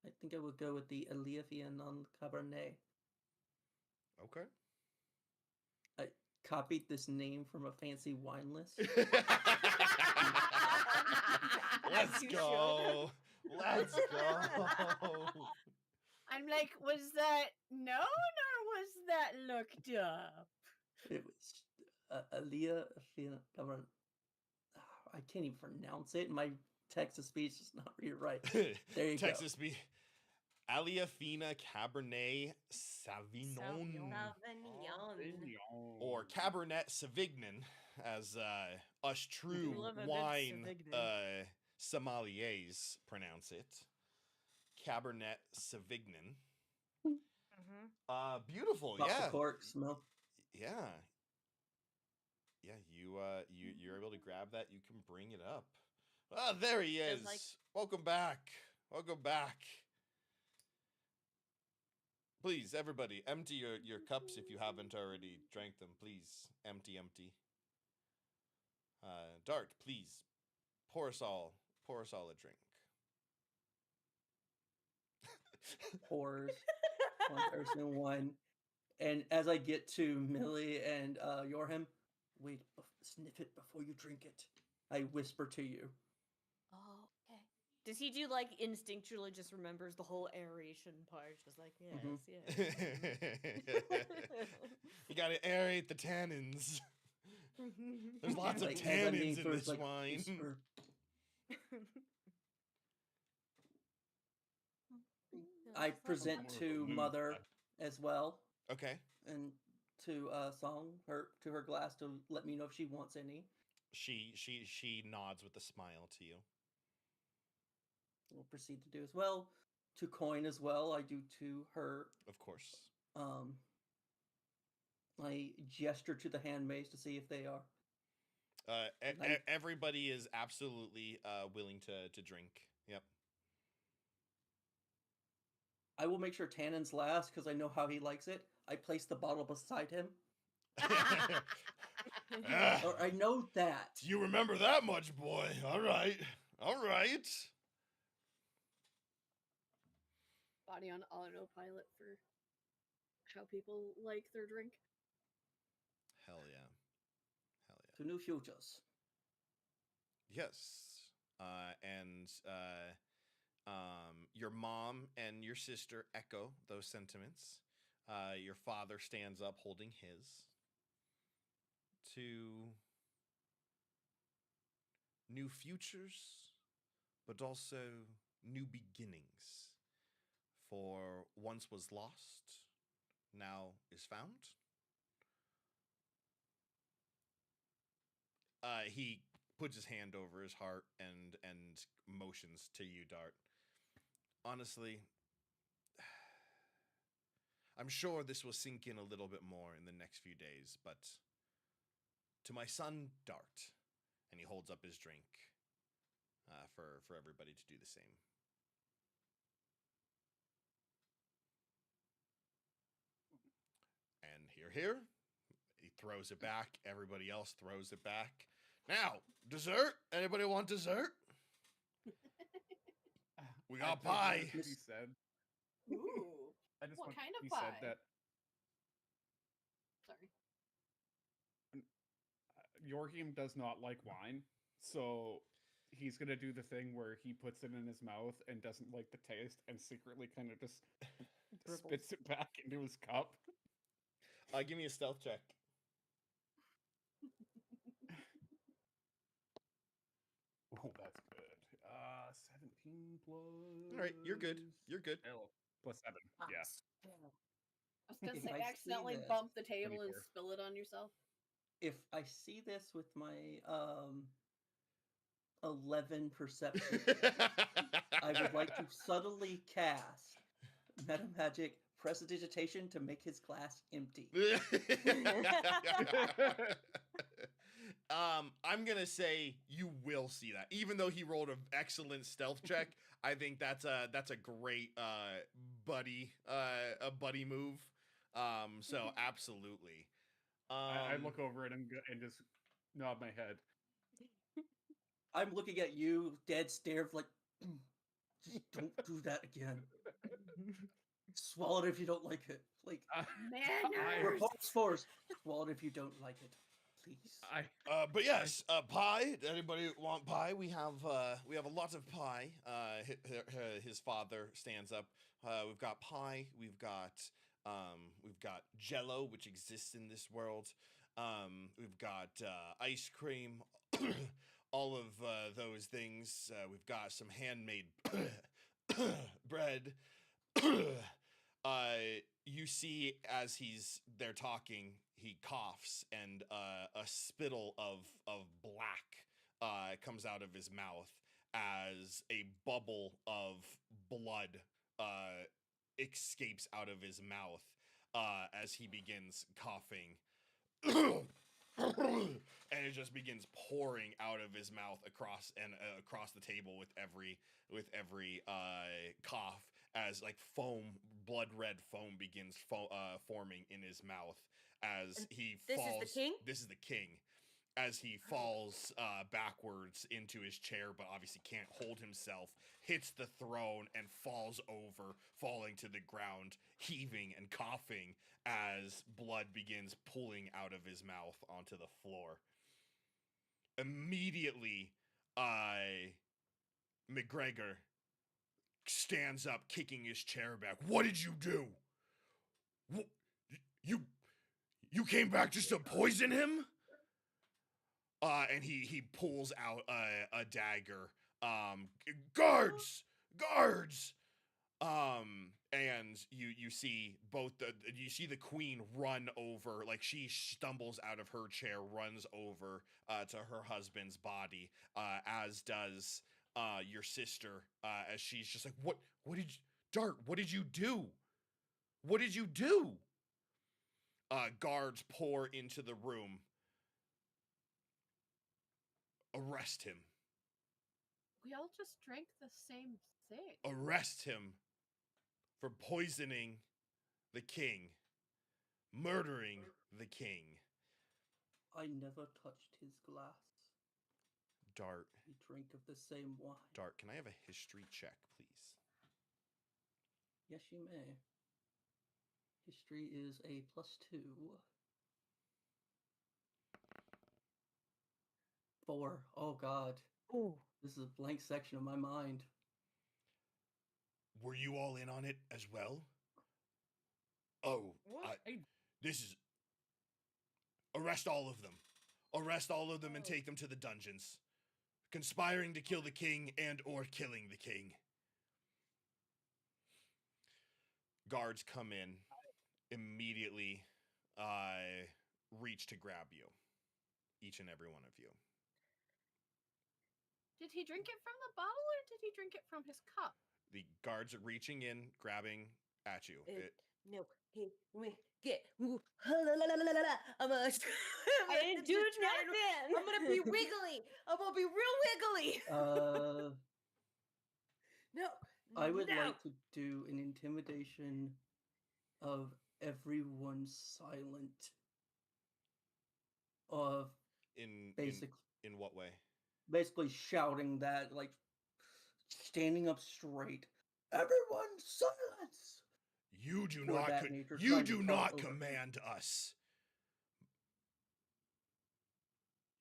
I think I would go with the Aleafia non Cabernet. Okay. I copied this name from a fancy wine list. Let's You go. Let's go. I'm like, was that known or was that looked up? It was Aleafia Cabernet. I can't even pronounce it. My Texas speech is not really right. There you Texas be Aleafina Cabernet Sauvignon. Or Cabernet Sauvignon, as us true Love a good wine Sauvignon. sommeliers pronounce it. Cabernet Sauvignon. Mm-hmm. Beautiful, Pop yeah. the cork, smell. Yeah. Yeah, you're able to grab that. You can bring it up. Ah, there he is. Welcome back. Welcome back. Please, everybody, empty your cups if you haven't already drank them. Please, empty. Dart, please, pour us all a drink. Pours one person one. And as I get to Millie and Yorham, wait, sniff it before you drink it. I whisper to you. Oh, okay. Does he do like instinctually just remembers the whole aeration part? Just like, yes. You gotta aerate the tannins. There's lots of Like, as I'm tannins being in towards, this like, wine. whisper. I present to Mother as well, Okay. and to Song to her glass to let me know if she wants any. She nods with a smile to you. We'll proceed to do as well. To Coin as well, I do to her. Of course. I gesture to the handmaids to see if they are. Everybody is absolutely willing to drink. Yep. I will make sure Tannen's last because I know how he likes it. I place the bottle beside him. Or I know that. You remember that much, boy. All right. Body on autopilot for how people like their drink. Hell yeah. To new futures. Yes. And your mom and your sister echo those sentiments. Your father stands up holding his. To new futures, but also new beginnings. For once was lost, now is found. he puts his hand over his heart and motions to you, Dart. Honestly, I'm sure this will sink in a little bit more in the next few days, but to my son, Dart, and he holds up his drink for everybody to do the same. And here, he throws it back. Everybody else throws it back. Now, dessert? Anybody want dessert? We got pie. He said. Ooh. I just What want, kind of he pie? said that Sorry. Yorgim does not like wine, so he's gonna do the thing where he puts it in his mouth and doesn't like the taste, and secretly kind of just spits it back into his cup. Give me a stealth check. Oh, that's good. 17 plus. All right, you're good. You're good. Plus 7. Yeah. I was gonna If say I see accidentally this- bump the table and 24. spill it on yourself. If I see this with my 11 perception, I would like to subtly cast meta magic prestidigitation to make his glass empty. I'm gonna say you will see that, even though he rolled an excellent stealth check. I think that's a great buddy move. So absolutely. I look over it and just nod my head. I'm looking at you, dead stare of like, just don't do that again. Swallow it if you don't like it. Like, Manners! force. Swallow it if you don't like it, please. But yes, pie. Anybody want pie? We have a lot of pie. His father stands up. We've got pie. We've got Jello, which exists in this world. We've got ice cream. All of those things. We've got some handmade bread. You see, as they're talking, he coughs, and a spittle of black comes out of his mouth as a bubble of blood escapes out of his mouth as he begins coughing. And it just begins pouring out of his mouth across the table with every cough, as like blood red foam begins forming in his mouth as he falls. This is the king? This is the king. As he falls backwards into his chair, but obviously can't hold himself, hits the throne and falls over, falling to the ground, heaving and coughing as blood begins pooling out of his mouth onto the floor. Immediately, McGregor stands up, kicking his chair back. What did you do? You came back just to poison him? And he pulls out a dagger. Guards! And you see the queen run over, like she stumbles out of her chair, runs over to her husband's body, as does your sister, as she's just like, what did you, Dart, what did you do? What did you do? Guards pour into the room. Arrest him. We all just drank the same thing. Arrest him for poisoning the king, murdering the king. I never touched his glass. Dart. We drink of the same wine. Dart, can I have a history check, please? Yes, you may. History is a +2. 4. Oh God. Ooh. This is a blank section of my mind. Were you all in on it as well? Oh, this is... Arrest all of them. Arrest all of them and take them to the dungeons. Conspiring to kill the king and or killing the king. Guards come in, immediately reach to grab you. Each and every one of you. Did he drink it from the bottle or did he drink it from his cup? The guards are reaching in, grabbing at you. No, hey, we get. Ooh, I'm I didn't do nothing. I'm gonna be wiggly. I'm gonna be real wiggly. No, I would no. like to do an intimidation of everyone silent. Of in what way? basically shouting that, like standing up straight. Everyone silence! You do For not that nature, you trying to do talk not over him. command us.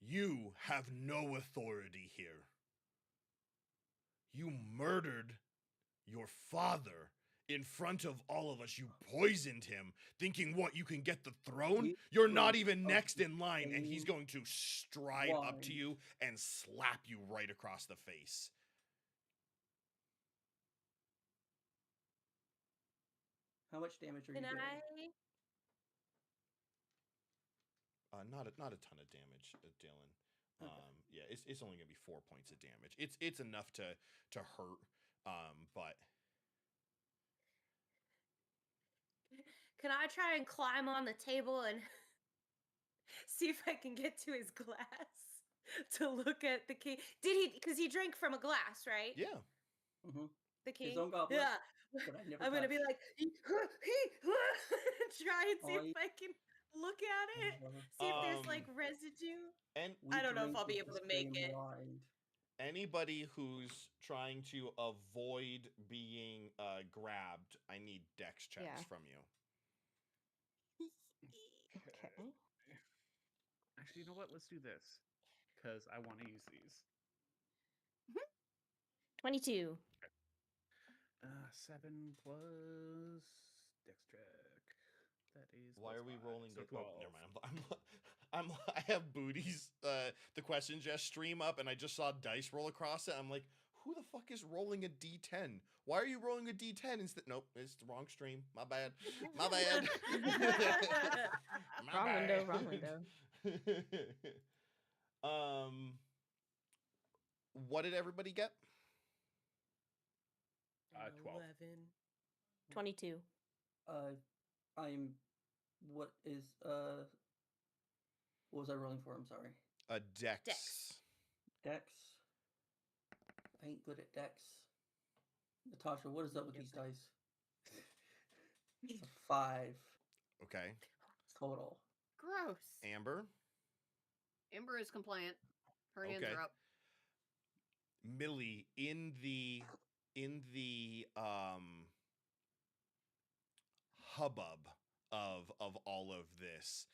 You have no authority here. You murdered your father in front of all of us. You poisoned him, thinking what, you can get the throne? We You're not were even of next the in line, and he's same going to stride up to line. you and slap you right across the face. How much damage are you Can doing? Not a ton of damage, Dylan. Okay. Yeah, it's only gonna be 4 points of damage. It's enough to hurt. But Can I try and climb on the table and see if I can get to his glass to look at the king? Did he? Because he drank from a glass, right? yeah, Mm-hmm. The king. His own goblet. Yeah. But I never I'm gonna be touched. like, try and see if I can look at it. See if there's like residue. and We I don't know if I'll be drink able the to make same it. wine. anybody who's trying to avoid being grabbed, I need dex checks Yeah. from you. Okay. Actually, you know what? Let's do this because I want to use these. 22. 7 plus dex check. That is. Why plus are we 5, rolling so it? 12. Oh, never mind. I have booties. The question just stream up, and I just saw dice roll across it. I'm like, who the fuck is rolling a d10? Why are you rolling a d10 instead? Nope, it's the wrong stream. My bad. My bad. My Wrong window, bad. wrong window. What did everybody get? 12. 22. I'm. What is What was I rolling for? I'm sorry. A dex. Dex. I ain't good at Dex. Natasha, what is up with these dice? It's a 5 Okay. total. Gross. Amber. Amber is compliant. Her hands Okay. are up. Millie, in the hubbub of all of this,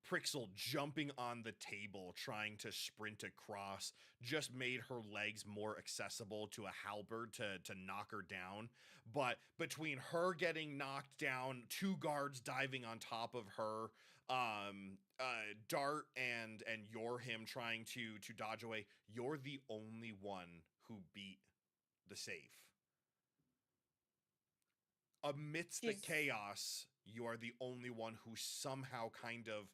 Prixel jumping on the table trying to sprint across just made her legs more accessible to a halberd to knock her down. But between her getting knocked down, 2 guards diving on top of her, Dart and him trying to dodge away, you're the only one who beat the safe. Amidst the She's- chaos, you are the only one who somehow kind of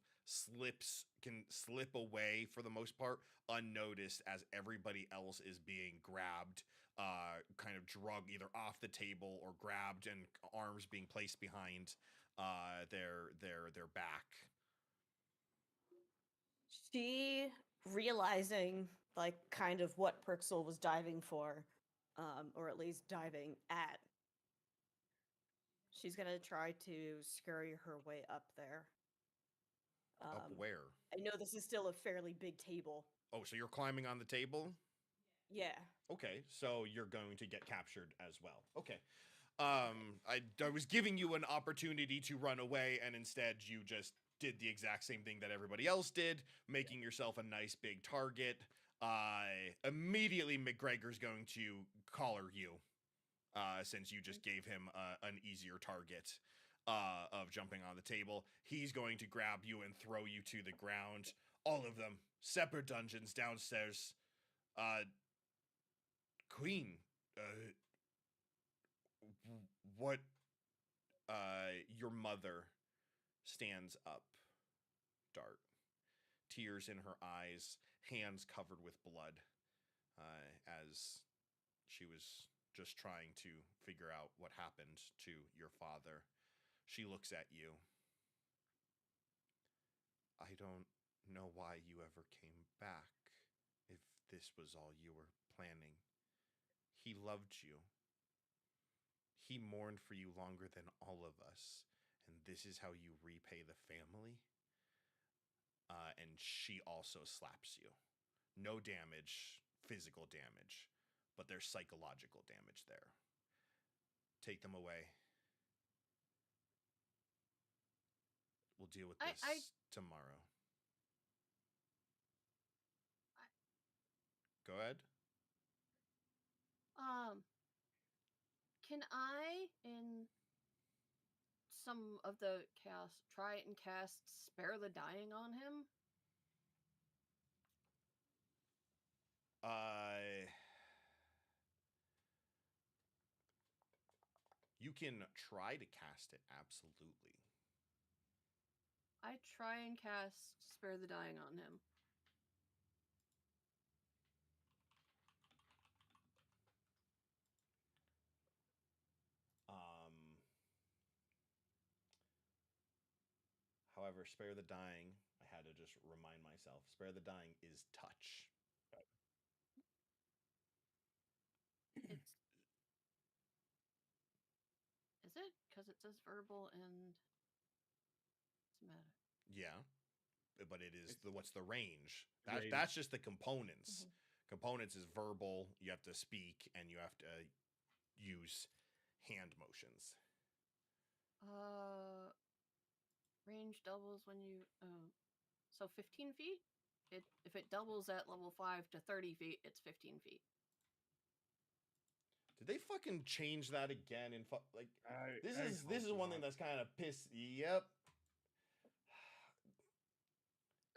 can slip away for the most part unnoticed as everybody else is being grabbed, kind of drug either off the table or grabbed and arms being placed behind their back. She, realizing, like, kind of what Perxel was diving for, or at least diving at, she's gonna try to scurry her way up there. Up where? I know this is still a fairly big table. Oh, so you're climbing on the table? Yeah. Okay, so you're going to get captured as well. Okay. I was giving you an opportunity to run away, and instead you just did the exact same thing that everybody else did, making yourself a nice big target. Immediately McGregor's going to collar you, since you just gave him an easier target of jumping on the table. He's going to grab you and throw you to the ground. All of them. Separate dungeons downstairs. Queen, what, your mother stands up, Dart, tears in her eyes, hands covered with blood, as she was just trying to figure out what happened to your father. She looks at you. I don't know why you ever came back, if this was all you were planning. He loved you. He mourned for you longer than all of us, and this is how you repay the family? And she also slaps you. No damage, physical damage, but there's psychological damage there. Take them away. We'll deal with this tomorrow. Go ahead. Can I, in some of the chaos, try and cast Spare the Dying on him? You can try to cast it, absolutely. I try and cast Spare the Dying on him. However, Spare the Dying, I had to just remind myself, Spare the Dying is touch. Is it? Because it says verbal and somatic. Yeah, but it is what's the range? Range. That's just the components. Components is verbal. You have to speak, and you have to use hand motions. Range doubles when you so 15 feet. If it doubles at level 5 to 30 feet, it's 15 feet. Did they fucking change that again? And like this is one thing that's kind of pissed. Yep.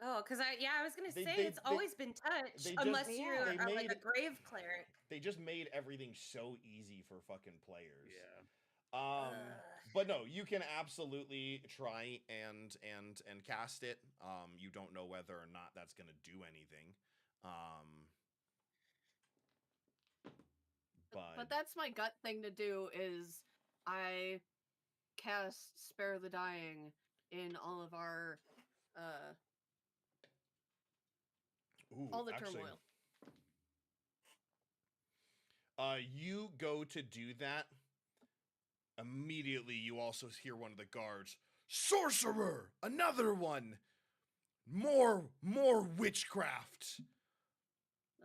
Oh, because I was gonna say it's always been touch, unless you're like a grave cleric. They just made everything so easy for fucking players. Yeah. But no, you can absolutely try and cast it. You don't know whether or not that's gonna do anything. But that's my gut thing to do. Is I cast Spare the Dying in all of our all the turmoil. You go to do that. Immediately, you also hear one of the guards, "Sorcerer! Another one! More witchcraft!"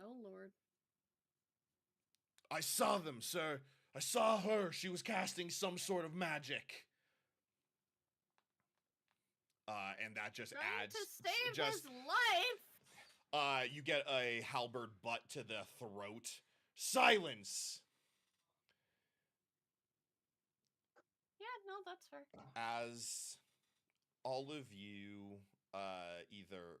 Oh, Lord. I saw them, sir. I saw her. She was casting some sort of magic. And that just Trying adds... to save his life! You get a halberd butt to the throat. Silence! Yeah, no, that's fair. As all of you either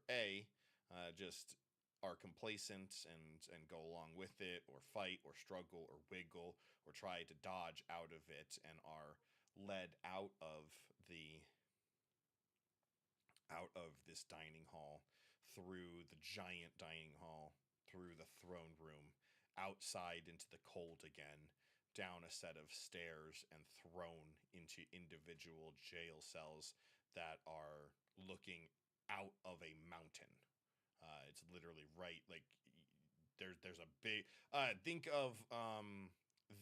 just are complacent and go along with it, or fight, or struggle, or wiggle, or try to dodge out of it, and are led out of this dining hall, through the giant dining hall, through the throne room, outside into the cold again, down a set of stairs, and thrown into individual jail cells that are looking out of a mountain. It's literally right, like, there's a big, think of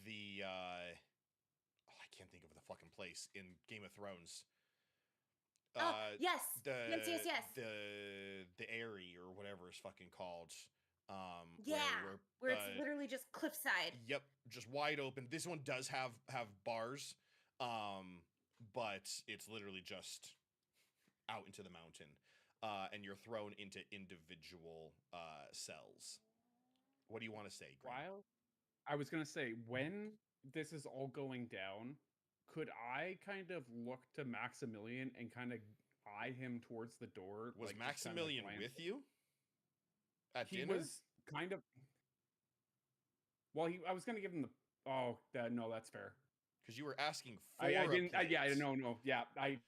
the I can't think of the fucking place in Game of Thrones. Yes. Yes. The Eyrie, or whatever it's fucking called. Where it's literally just cliffside. Yep, just wide open. This one does have bars, but it's literally just out into the mountain, and you're thrown into individual cells. What do you want to say, Green? While I was gonna say, when this is all going down, could I kind of look to Maximilian and kind of eye him towards the door? Was like, Maximilian with you at he dinner? was kind of. Well, I was gonna give him the. Oh, no, that's fair. Because you were asking for. I didn't. Yeah, no. Yeah, I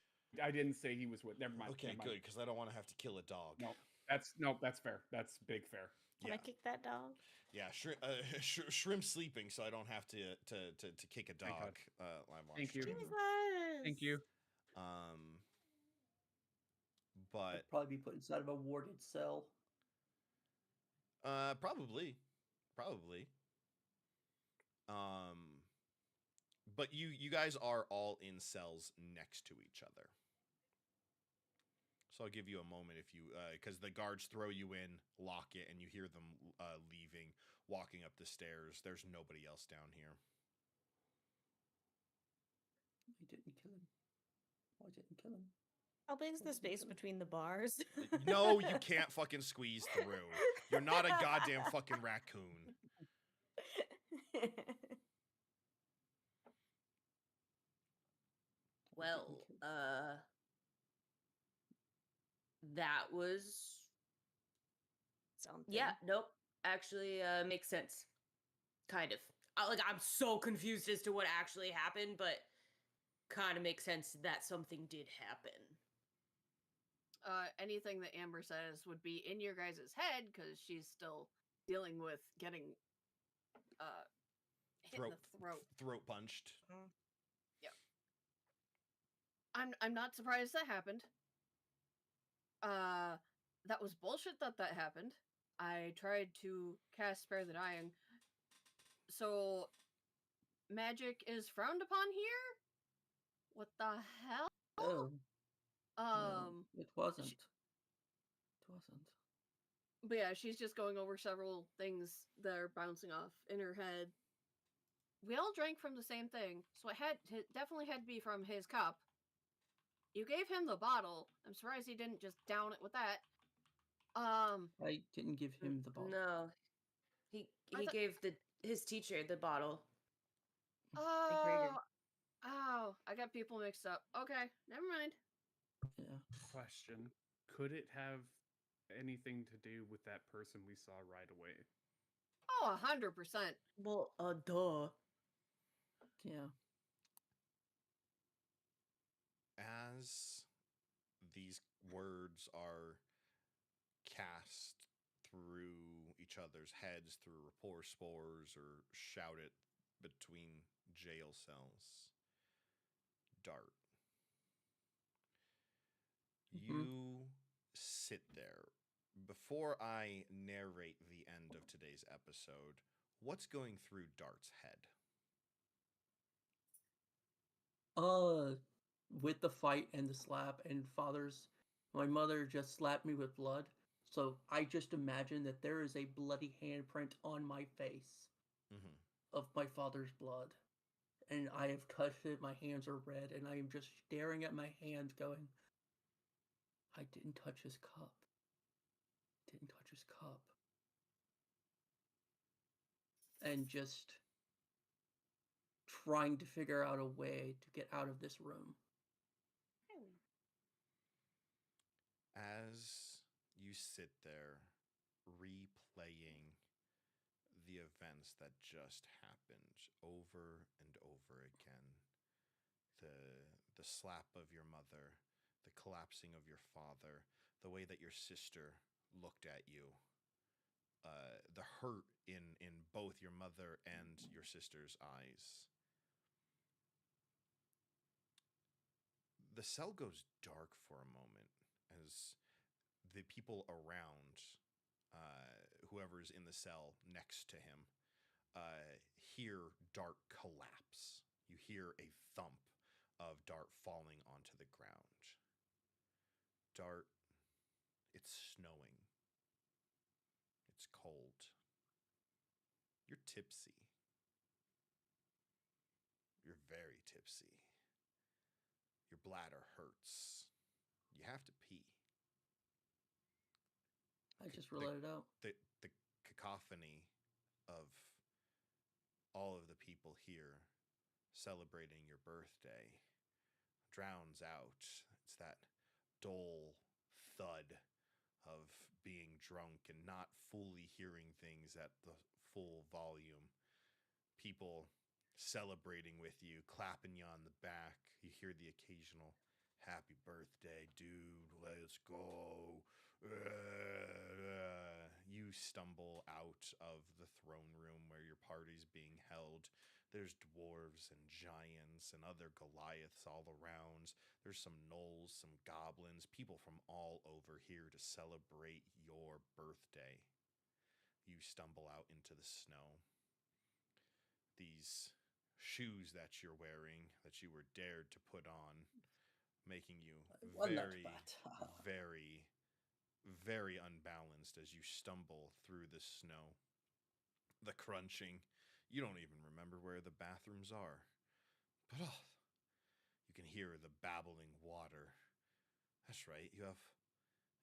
didn't say he was with. Never mind. Okay, never mind. good. Because I don't want to have to kill a dog. No. That's fair. That's big fair. Can Yeah. I kick that dog? Yeah, shrimp sleeping, so I don't have to kick a Thank God. dog. Live on Thank you. stream. Jesus. Thank you. But I'd probably be put inside of a warded cell. probably. But you guys are all in cells next to each other. So I'll give you a moment if you, because the guards throw you in, lock it, and you hear them leaving, walking up the stairs. There's nobody else down here. I didn't kill him. I didn't kill him. How big is the space between the bars? No, you can't fucking squeeze through. You're not a goddamn fucking raccoon. Well, that was Something. yeah, nope. Actually, makes sense. Kind of. I'm so confused as to what actually happened, but kind of makes sense that something did happen. Anything that Amber says would be in your guys' head because she's still dealing with getting hit in the throat. Throat punched. Yep. I'm not surprised that happened. That was bullshit that happened. I tried to cast Spare the Dying. So magic is frowned upon here? What the hell? Oh. No, it wasn't. It wasn't. But yeah, she's just going over several things that are bouncing off in her head. We all drank from the same thing, so it definitely had to be from his cup. You gave him the bottle. I'm surprised he didn't just down it with that. I didn't give him the bottle. No, he gave his teacher the bottle. Oh, I got people mixed up. Okay, never mind. Yeah. Question: could it have anything to do with that person we saw right away? Oh, 100%. Well, duh. Yeah. As these words are cast through each other's heads through rapport spores or shouted between jail cells, Dart, you sit there. Before I narrate the end of today's episode, what's going through Dart's head? With the fight and the slap and my mother just slapped me with blood. So I just imagine that there is a bloody handprint on my face of my father's blood. And I have touched it, my hands are red, and I am just staring at my hands going, I didn't touch his cup. Didn't touch his cup. And just trying to figure out a way to get out of this room. As you sit there replaying the events that just happened over and over again, the slap of your mother, the collapsing of your father, the way that your sister looked at you, the hurt in both your mother and your sister's eyes. The cell goes dark for a moment as the people around, whoever's in the cell next to him, hear Dart collapse. You hear a thump of Dart falling onto the ground. Dart, it's snowing. It's cold. You're tipsy. You're very tipsy. Your bladder hurts. You have to pee. I just let it out. The cacophony of all of the people here celebrating your birthday drowns out. It's that dull thud of being drunk and not fully hearing things at the full volume. People celebrating with you, clapping you on the back. You hear the occasional happy birthday, dude, let's go. You stumble out of the throne room where your party's being held. There's dwarves and giants and other Goliaths all around. There's some gnolls, some goblins, people from all over here to celebrate your birthday. You stumble out into the snow. These shoes that you're wearing, that you were dared to put on, making you very, very unbalanced as you stumble through the snow. The crunching. You don't even remember where the bathrooms are. But you can hear the babbling water. That's right. You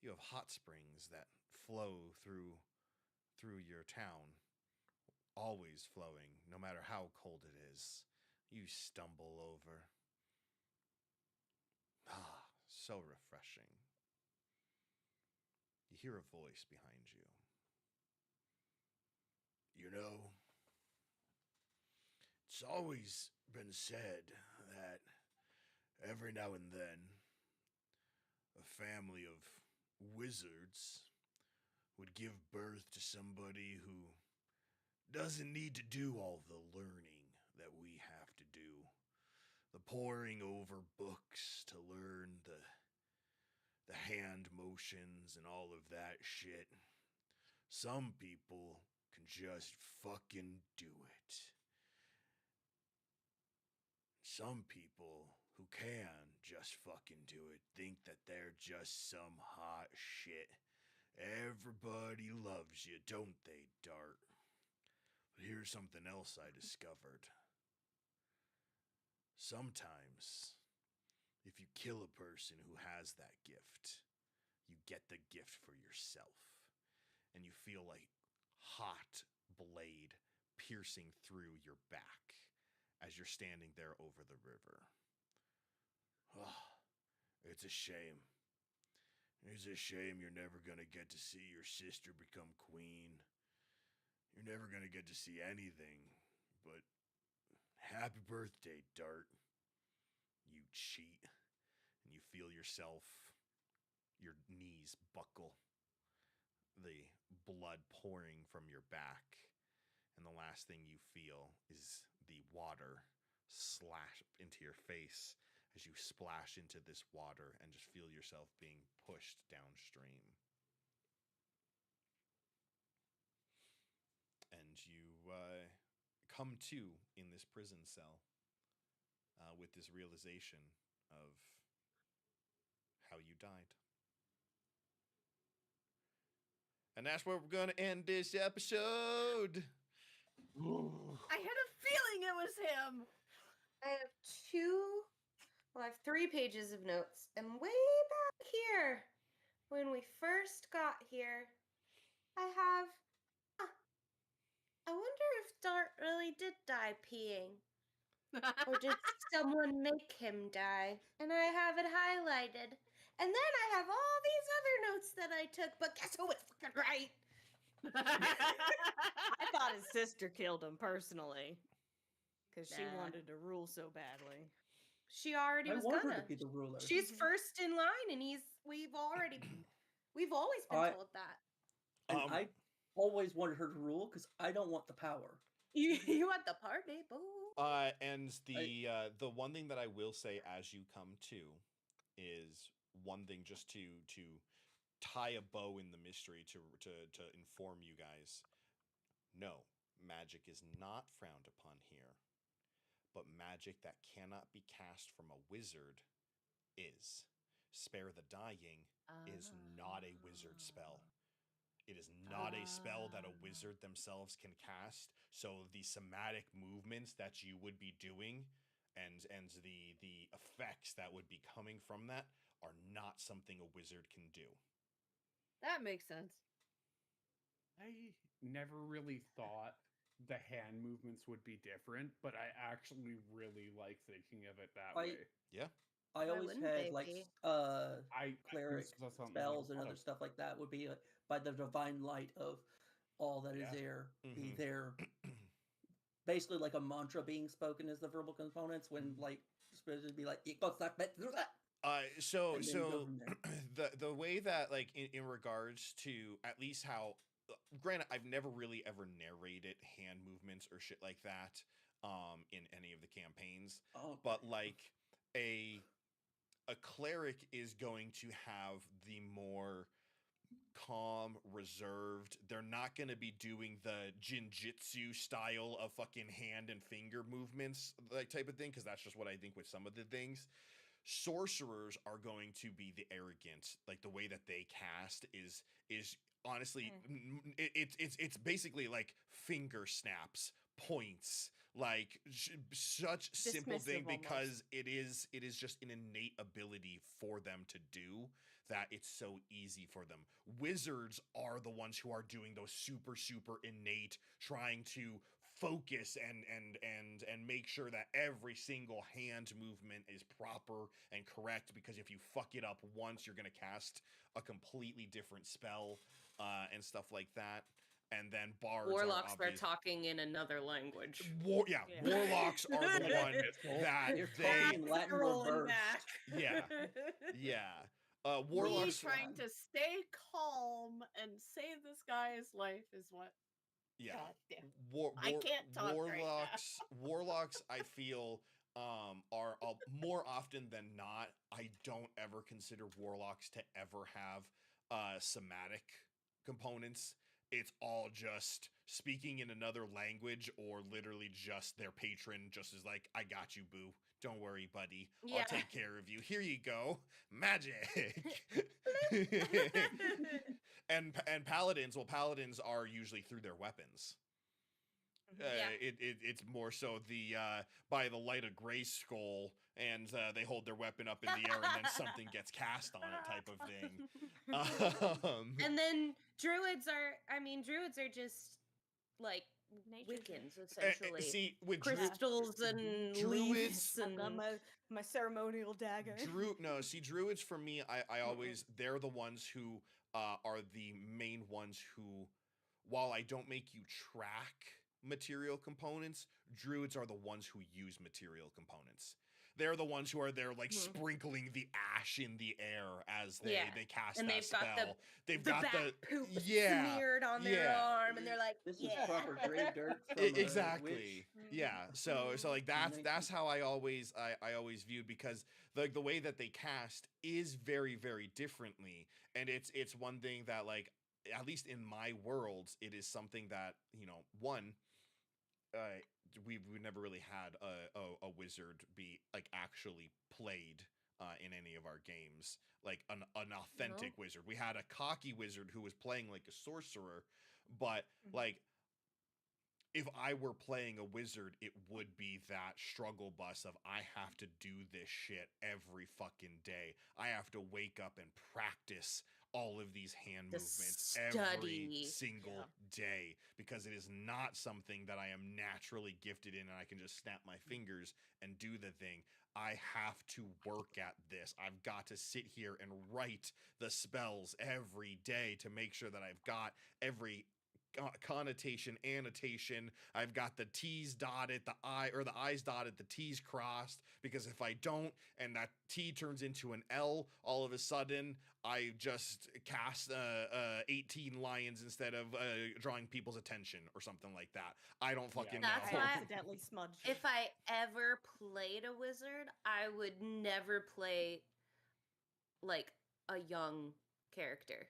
have hot springs that flow through your town, always flowing, no matter how cold it is. You stumble over. So refreshing. You hear a voice behind you. You know, it's always been said that every now and then a family of wizards would give birth to somebody who doesn't need to do all the learning that we have to do. The poring over books to learn the hand motions and all of that shit. Some people can just fucking do it. Some people who can just fucking do it think that they're just some hot shit. Everybody loves you, don't they, Dart? But here's something else I discovered. Sometimes, if you kill a person who has that gift, you get the gift for yourself. And you feel like hot blade piercing through your back as you're standing there over the river. Oh, it's a shame. It's a shame you're never going to get to see your sister become queen. You're never going to get to see anything. But happy birthday, Dart. You cheat. And you feel yourself, your knees buckle. The blood pouring from your back. And the last thing you feel is the water slash into your face as you splash into this water and just feel yourself being pushed downstream. And you come to in this prison cell with this realization of how you died. And that's where we're going to end this episode. I had a feeling it was him. I have I have 3 pages of notes. And way back here, when we first got here, I have, I wonder if Dart really did die peeing. Or did someone make him die? And I have it highlighted. And then I have all these other notes that I took, but guess who was fucking right? I thought his sister killed him personally. Because she Nah. wanted to rule so badly. She already I was want her gonna. to be the ruler. She's first in line, and we've always been told that. And I always wanted her to rule because I don't want the power. You want the party, boo. And the one thing that I will say as you come to is one thing just to tie a bow in the mystery to inform you guys. No, magic is not frowned upon here. But magic that cannot be cast from a wizard is. Spare the Dying is not a wizard spell. It is not a spell that a wizard themselves can cast. So the somatic movements that you would be doing and the effects that would be coming from that are not something a wizard can do. That makes sense. I never really thought the hand movements would be different, but I actually really like thinking of it that way. Yeah. I Why always wouldn't had they like be? cleric saw something spells and like, other stuff like that would be like, by the divine light of all that is Yeah. there. Be Mhm. there. Basically, like a mantra being spoken as the verbal components. When like supposed to be like, it goes like that. So And then go so from the way that like in regards to at least how, granted, I've never really ever narrated hand movements or shit like that in any of the campaigns, Oh, but like a a cleric is going to have the more calm, reserved. They're not going to be doing the jinjitsu style of fucking hand and finger movements, like type of thing, because that's just what I think with some of the things. Sorcerers are going to be the arrogant, like the way that they cast is honestly it's basically like finger snaps, points, like such simple thing, Dismissive because it is just an innate ability for them to do, that it's so easy for them. Wizards are the ones who are doing those super innate, trying to focus and make sure that every single hand movement is proper and correct, because if you fuck it up once, you're going to cast a completely different spell and stuff like that. And then bards Warlocks are are talking in another language. yeah, Yeah. warlocks are the one that They're they talking in Latin Rolling reversed. back. yeah. Me Warlocks trying to stay calm and save this guy's life is what. yeah. God damn. I can't talk right now. Warlocks I feel are more often than not, I don't ever consider warlocks to ever have somatic components. It's all just speaking in another language, or literally just their patron just is like, I got you, boo. Don't worry, buddy. Yeah. I'll take care of you. Here you go. Magic. and paladins, well, paladins are usually through their weapons. Yeah. It's more so the by the light of gray skull, and they hold their weapon up in the air and then something gets cast on it type of thing. And then druids are just like Nature's Wiccans, magic. essentially. See, with Crystals and druids- leaves I've got and my ceremonial dagger. druids for me, I always, they're the ones who are the main ones who, while I don't make you track material components, druids are the ones who use material components. They're the ones who are there, like sprinkling the ash in the air as they cast and that they've spell. got They've the got bat the poop yeah, smeared on their yeah. arm, and they're like, This is yeah. proper grave dirt from a exactly. witch. Yeah. So like that's how I always viewed, because the way that they cast is very differently, and it's one thing that, like, at least in my worlds, it is something that, one, we've never really had a wizard be like actually played in any of our games, like an authentic wizard. We had a cocky wizard who was playing like a sorcerer, but like, if I were playing a wizard, it would be that struggle bus of, I have to do this shit every fucking day. I have to wake up and practice all of these hand movements every study. single day, because it is not something that I am naturally gifted in and I can just snap my fingers and do the thing. I have to work at this. I've got to sit here and write the spells every day to make sure that I've got every connotation, annotation. I've got the T's dotted, the I's dotted, the T's crossed, because if I don't, and that T turns into an L, all of a sudden I just cast 18 lions instead of drawing people's attention or something like that. I don't fucking That's know. why- Accidentally smudged. If I ever played a wizard, I would never play like a young character.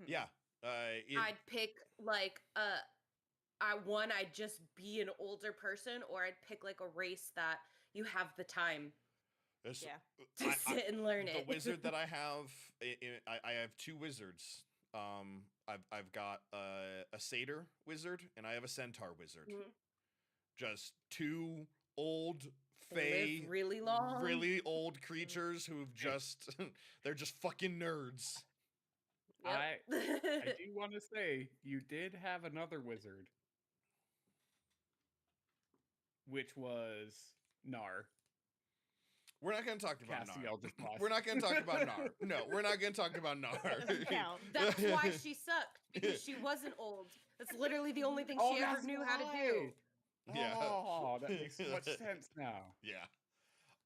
Yeah. I'd pick like I'd just be an older person, or I'd pick like a race that you have the time Yeah. to sit and learn the it. wizard that I have, I have two wizards. I've got a satyr wizard and I have a centaur wizard. Mhm. Just two old They fey, live really long. really old creatures who've just they're just fucking nerds. I do want to say you did have another wizard, which was Nar. We're not going to talk about Cast the Nar. Eldritch Blast. We're not going to talk about Nar. No, we're not going to talk about Nar. Doesn't count. That's why she sucked, because she wasn't old. That's literally the only thing she ever that's knew how to do. why. Yeah. Oh, that makes so much sense now. Yeah.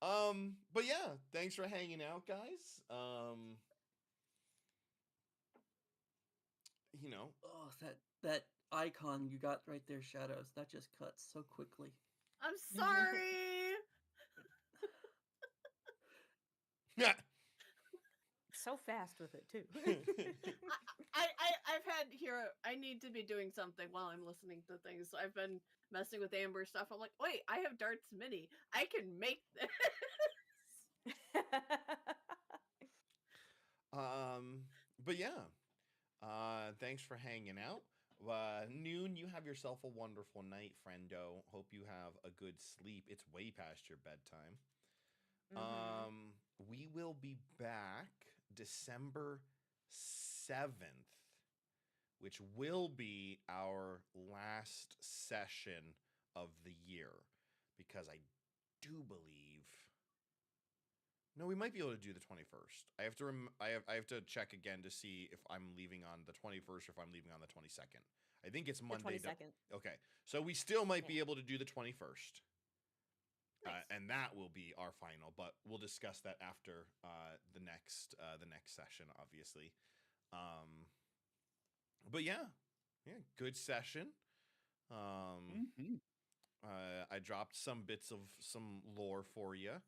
But yeah, thanks for hanging out, guys. You know, Oh, that icon you got right there, Shadows. That just cuts so quickly. I'm sorry. So fast with it too. I've had here. I need to be doing something while I'm listening to things. So I've been messing with Amber stuff. I'm like, wait, I have Darts Mini. I can make this. But yeah, thanks for hanging out. Noon, you have yourself a wonderful night, friendo. Hope you have a good sleep. It's way past your bedtime. We will be back December 7th, which will be our last session of the year, because I do believe. No, we might be able to do the 21st. I have to I have to check again to see if I'm leaving on the 21st or if I'm leaving on the 22nd. I think it's Monday. The 22nd. Okay. So we still might be Yeah. able to do the 21st. Nice. And that will be our final, but we'll discuss that after the next session, obviously. But yeah, good session. I dropped some bits of some lore for you.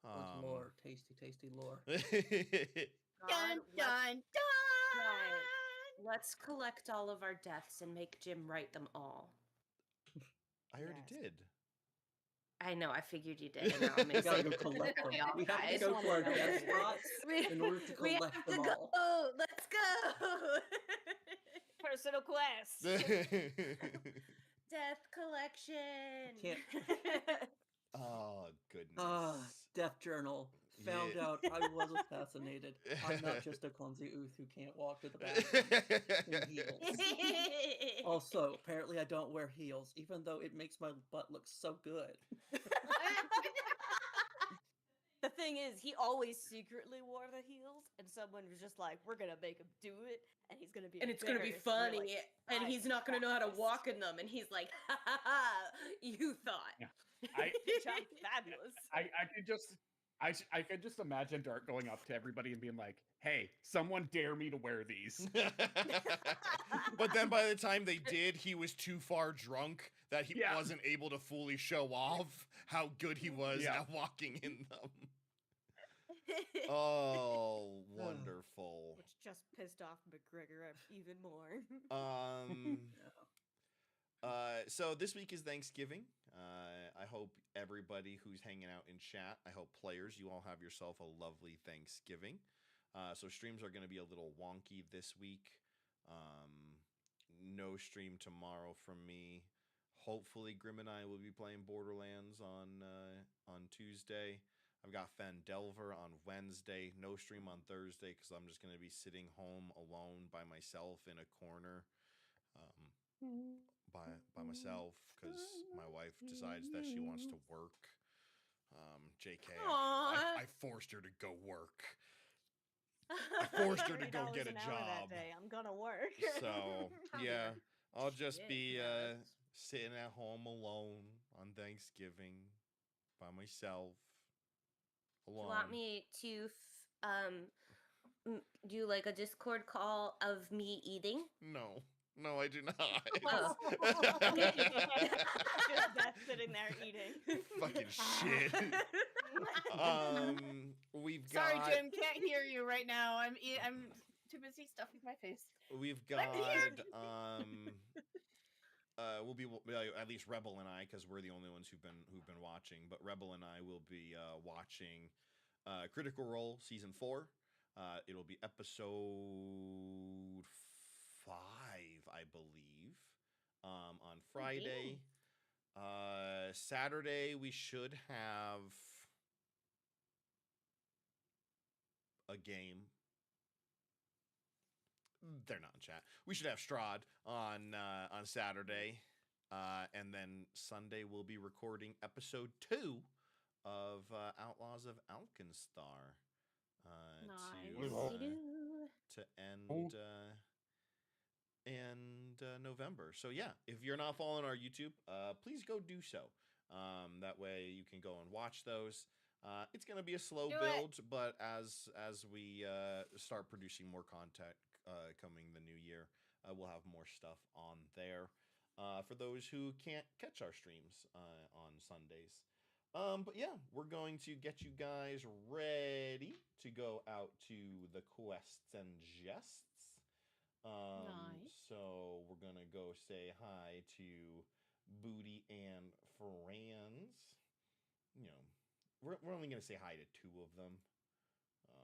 Good lore, tasty, tasty lore. Dun God, dun dun. let's collect all of our deaths and make Jim write them all. I already Yes. did. I know, I figured you did. And now I'm We gotta go excited. collect them. Y'all We have to guys. go to our wanna know. death spots in order to We collect have them to all. go. Let's go. Personal quest. Death collection. Can't- Oh goodness. Death journal. Found Yeah. out I was assassinated. I'm not just a clumsy ooth who can't walk to the bathroom in heels. Also, apparently I don't wear heels, even though it makes my butt look so good. The thing is, he always secretly wore the heels, and someone was just like, "We're gonna make him do it, and he's gonna be And it's gonna be embarrassed." And funny, they're like, and "I he's not gonna know how to practiced." walk in them, and he's like, ha ha ha, you thought. Yeah. I Good job, fabulous. I could just imagine Dart going up to everybody and being like, "Hey, someone dare me to wear these." But then by the time they did, he was too far drunk that he Yeah. wasn't able to fully show off how good he was Yeah. at walking in them. Oh, wonderful. Which just pissed off McGregor even more. So this week is Thanksgiving. I hope everybody who's hanging out in chat, I hope players, you all have yourself a lovely Thanksgiving. So streams are going to be a little wonky this week. No stream tomorrow from me. Hopefully Grim and I will be playing Borderlands on Tuesday. I've got Fandelver on Wednesday. No stream on Thursday because I'm just going to be sitting home alone by myself in a corner. By myself because my wife decides that she wants to work. JK, I forced her to go work. I forced her to go $30 get a an hour that job. day. I'm gonna work. So yeah, I'll just Shit, be yes. sitting at home alone on Thanksgiving by myself. Do Alone. you want me to do like a Discord call of me eating? No, I do not. Oh. Just Beth sitting there eating. Fucking shit. We've got. Sorry, Jim, can't hear you right now. I'm too busy stuffing my face. We've I'm got here. we'll be at least Rebel and I, because we're the only ones who've been watching. But Rebel and I will be watching Critical Role season 4. It'll be episode 5, I believe, on Friday. Saturday we should have a game. They're not in chat. We should have Strahd on Saturday, and then Sunday we'll be recording episode 2 of Outlaws of Alkenstar to end November. So yeah, if you're not following our YouTube, please go do so. That way you can go and watch those. It's gonna be a slow Do it. build, but as we start producing more content coming the new year, we'll have more stuff on there for those who can't catch our streams on Sundays. But yeah, we're going to get you guys ready to go out to the quests and jests. Nice. So we're gonna go say hi to Booty and Franz. You know, we're only gonna say hi to two of them.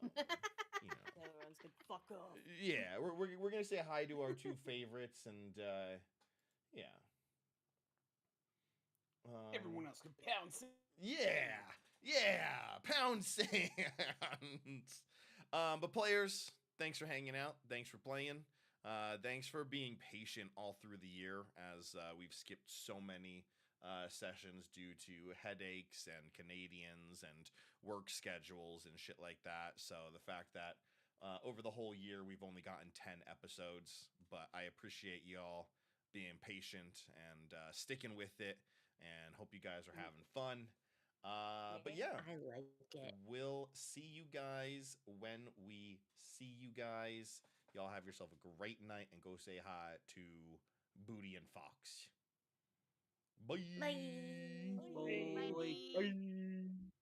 You know, The other ones could fuck off. yeah, we're gonna say hi to our two favorites, and yeah. Everyone else can pounce. Yeah, pound sands. But players, thanks for hanging out. Thanks for playing. Thanks for being patient all through the year as we've skipped so many sessions due to headaches and Canadians and work schedules and shit like that. So the fact that over the whole year we've only gotten 10 episodes, but I appreciate y'all being patient and sticking with it, and hope you guys are having fun. But yeah, I like it. we'll see you guys when we see you guys. Y'all have yourself a great night, and go say hi to Booty and Fox. Bye. Bye. Bye. Bye.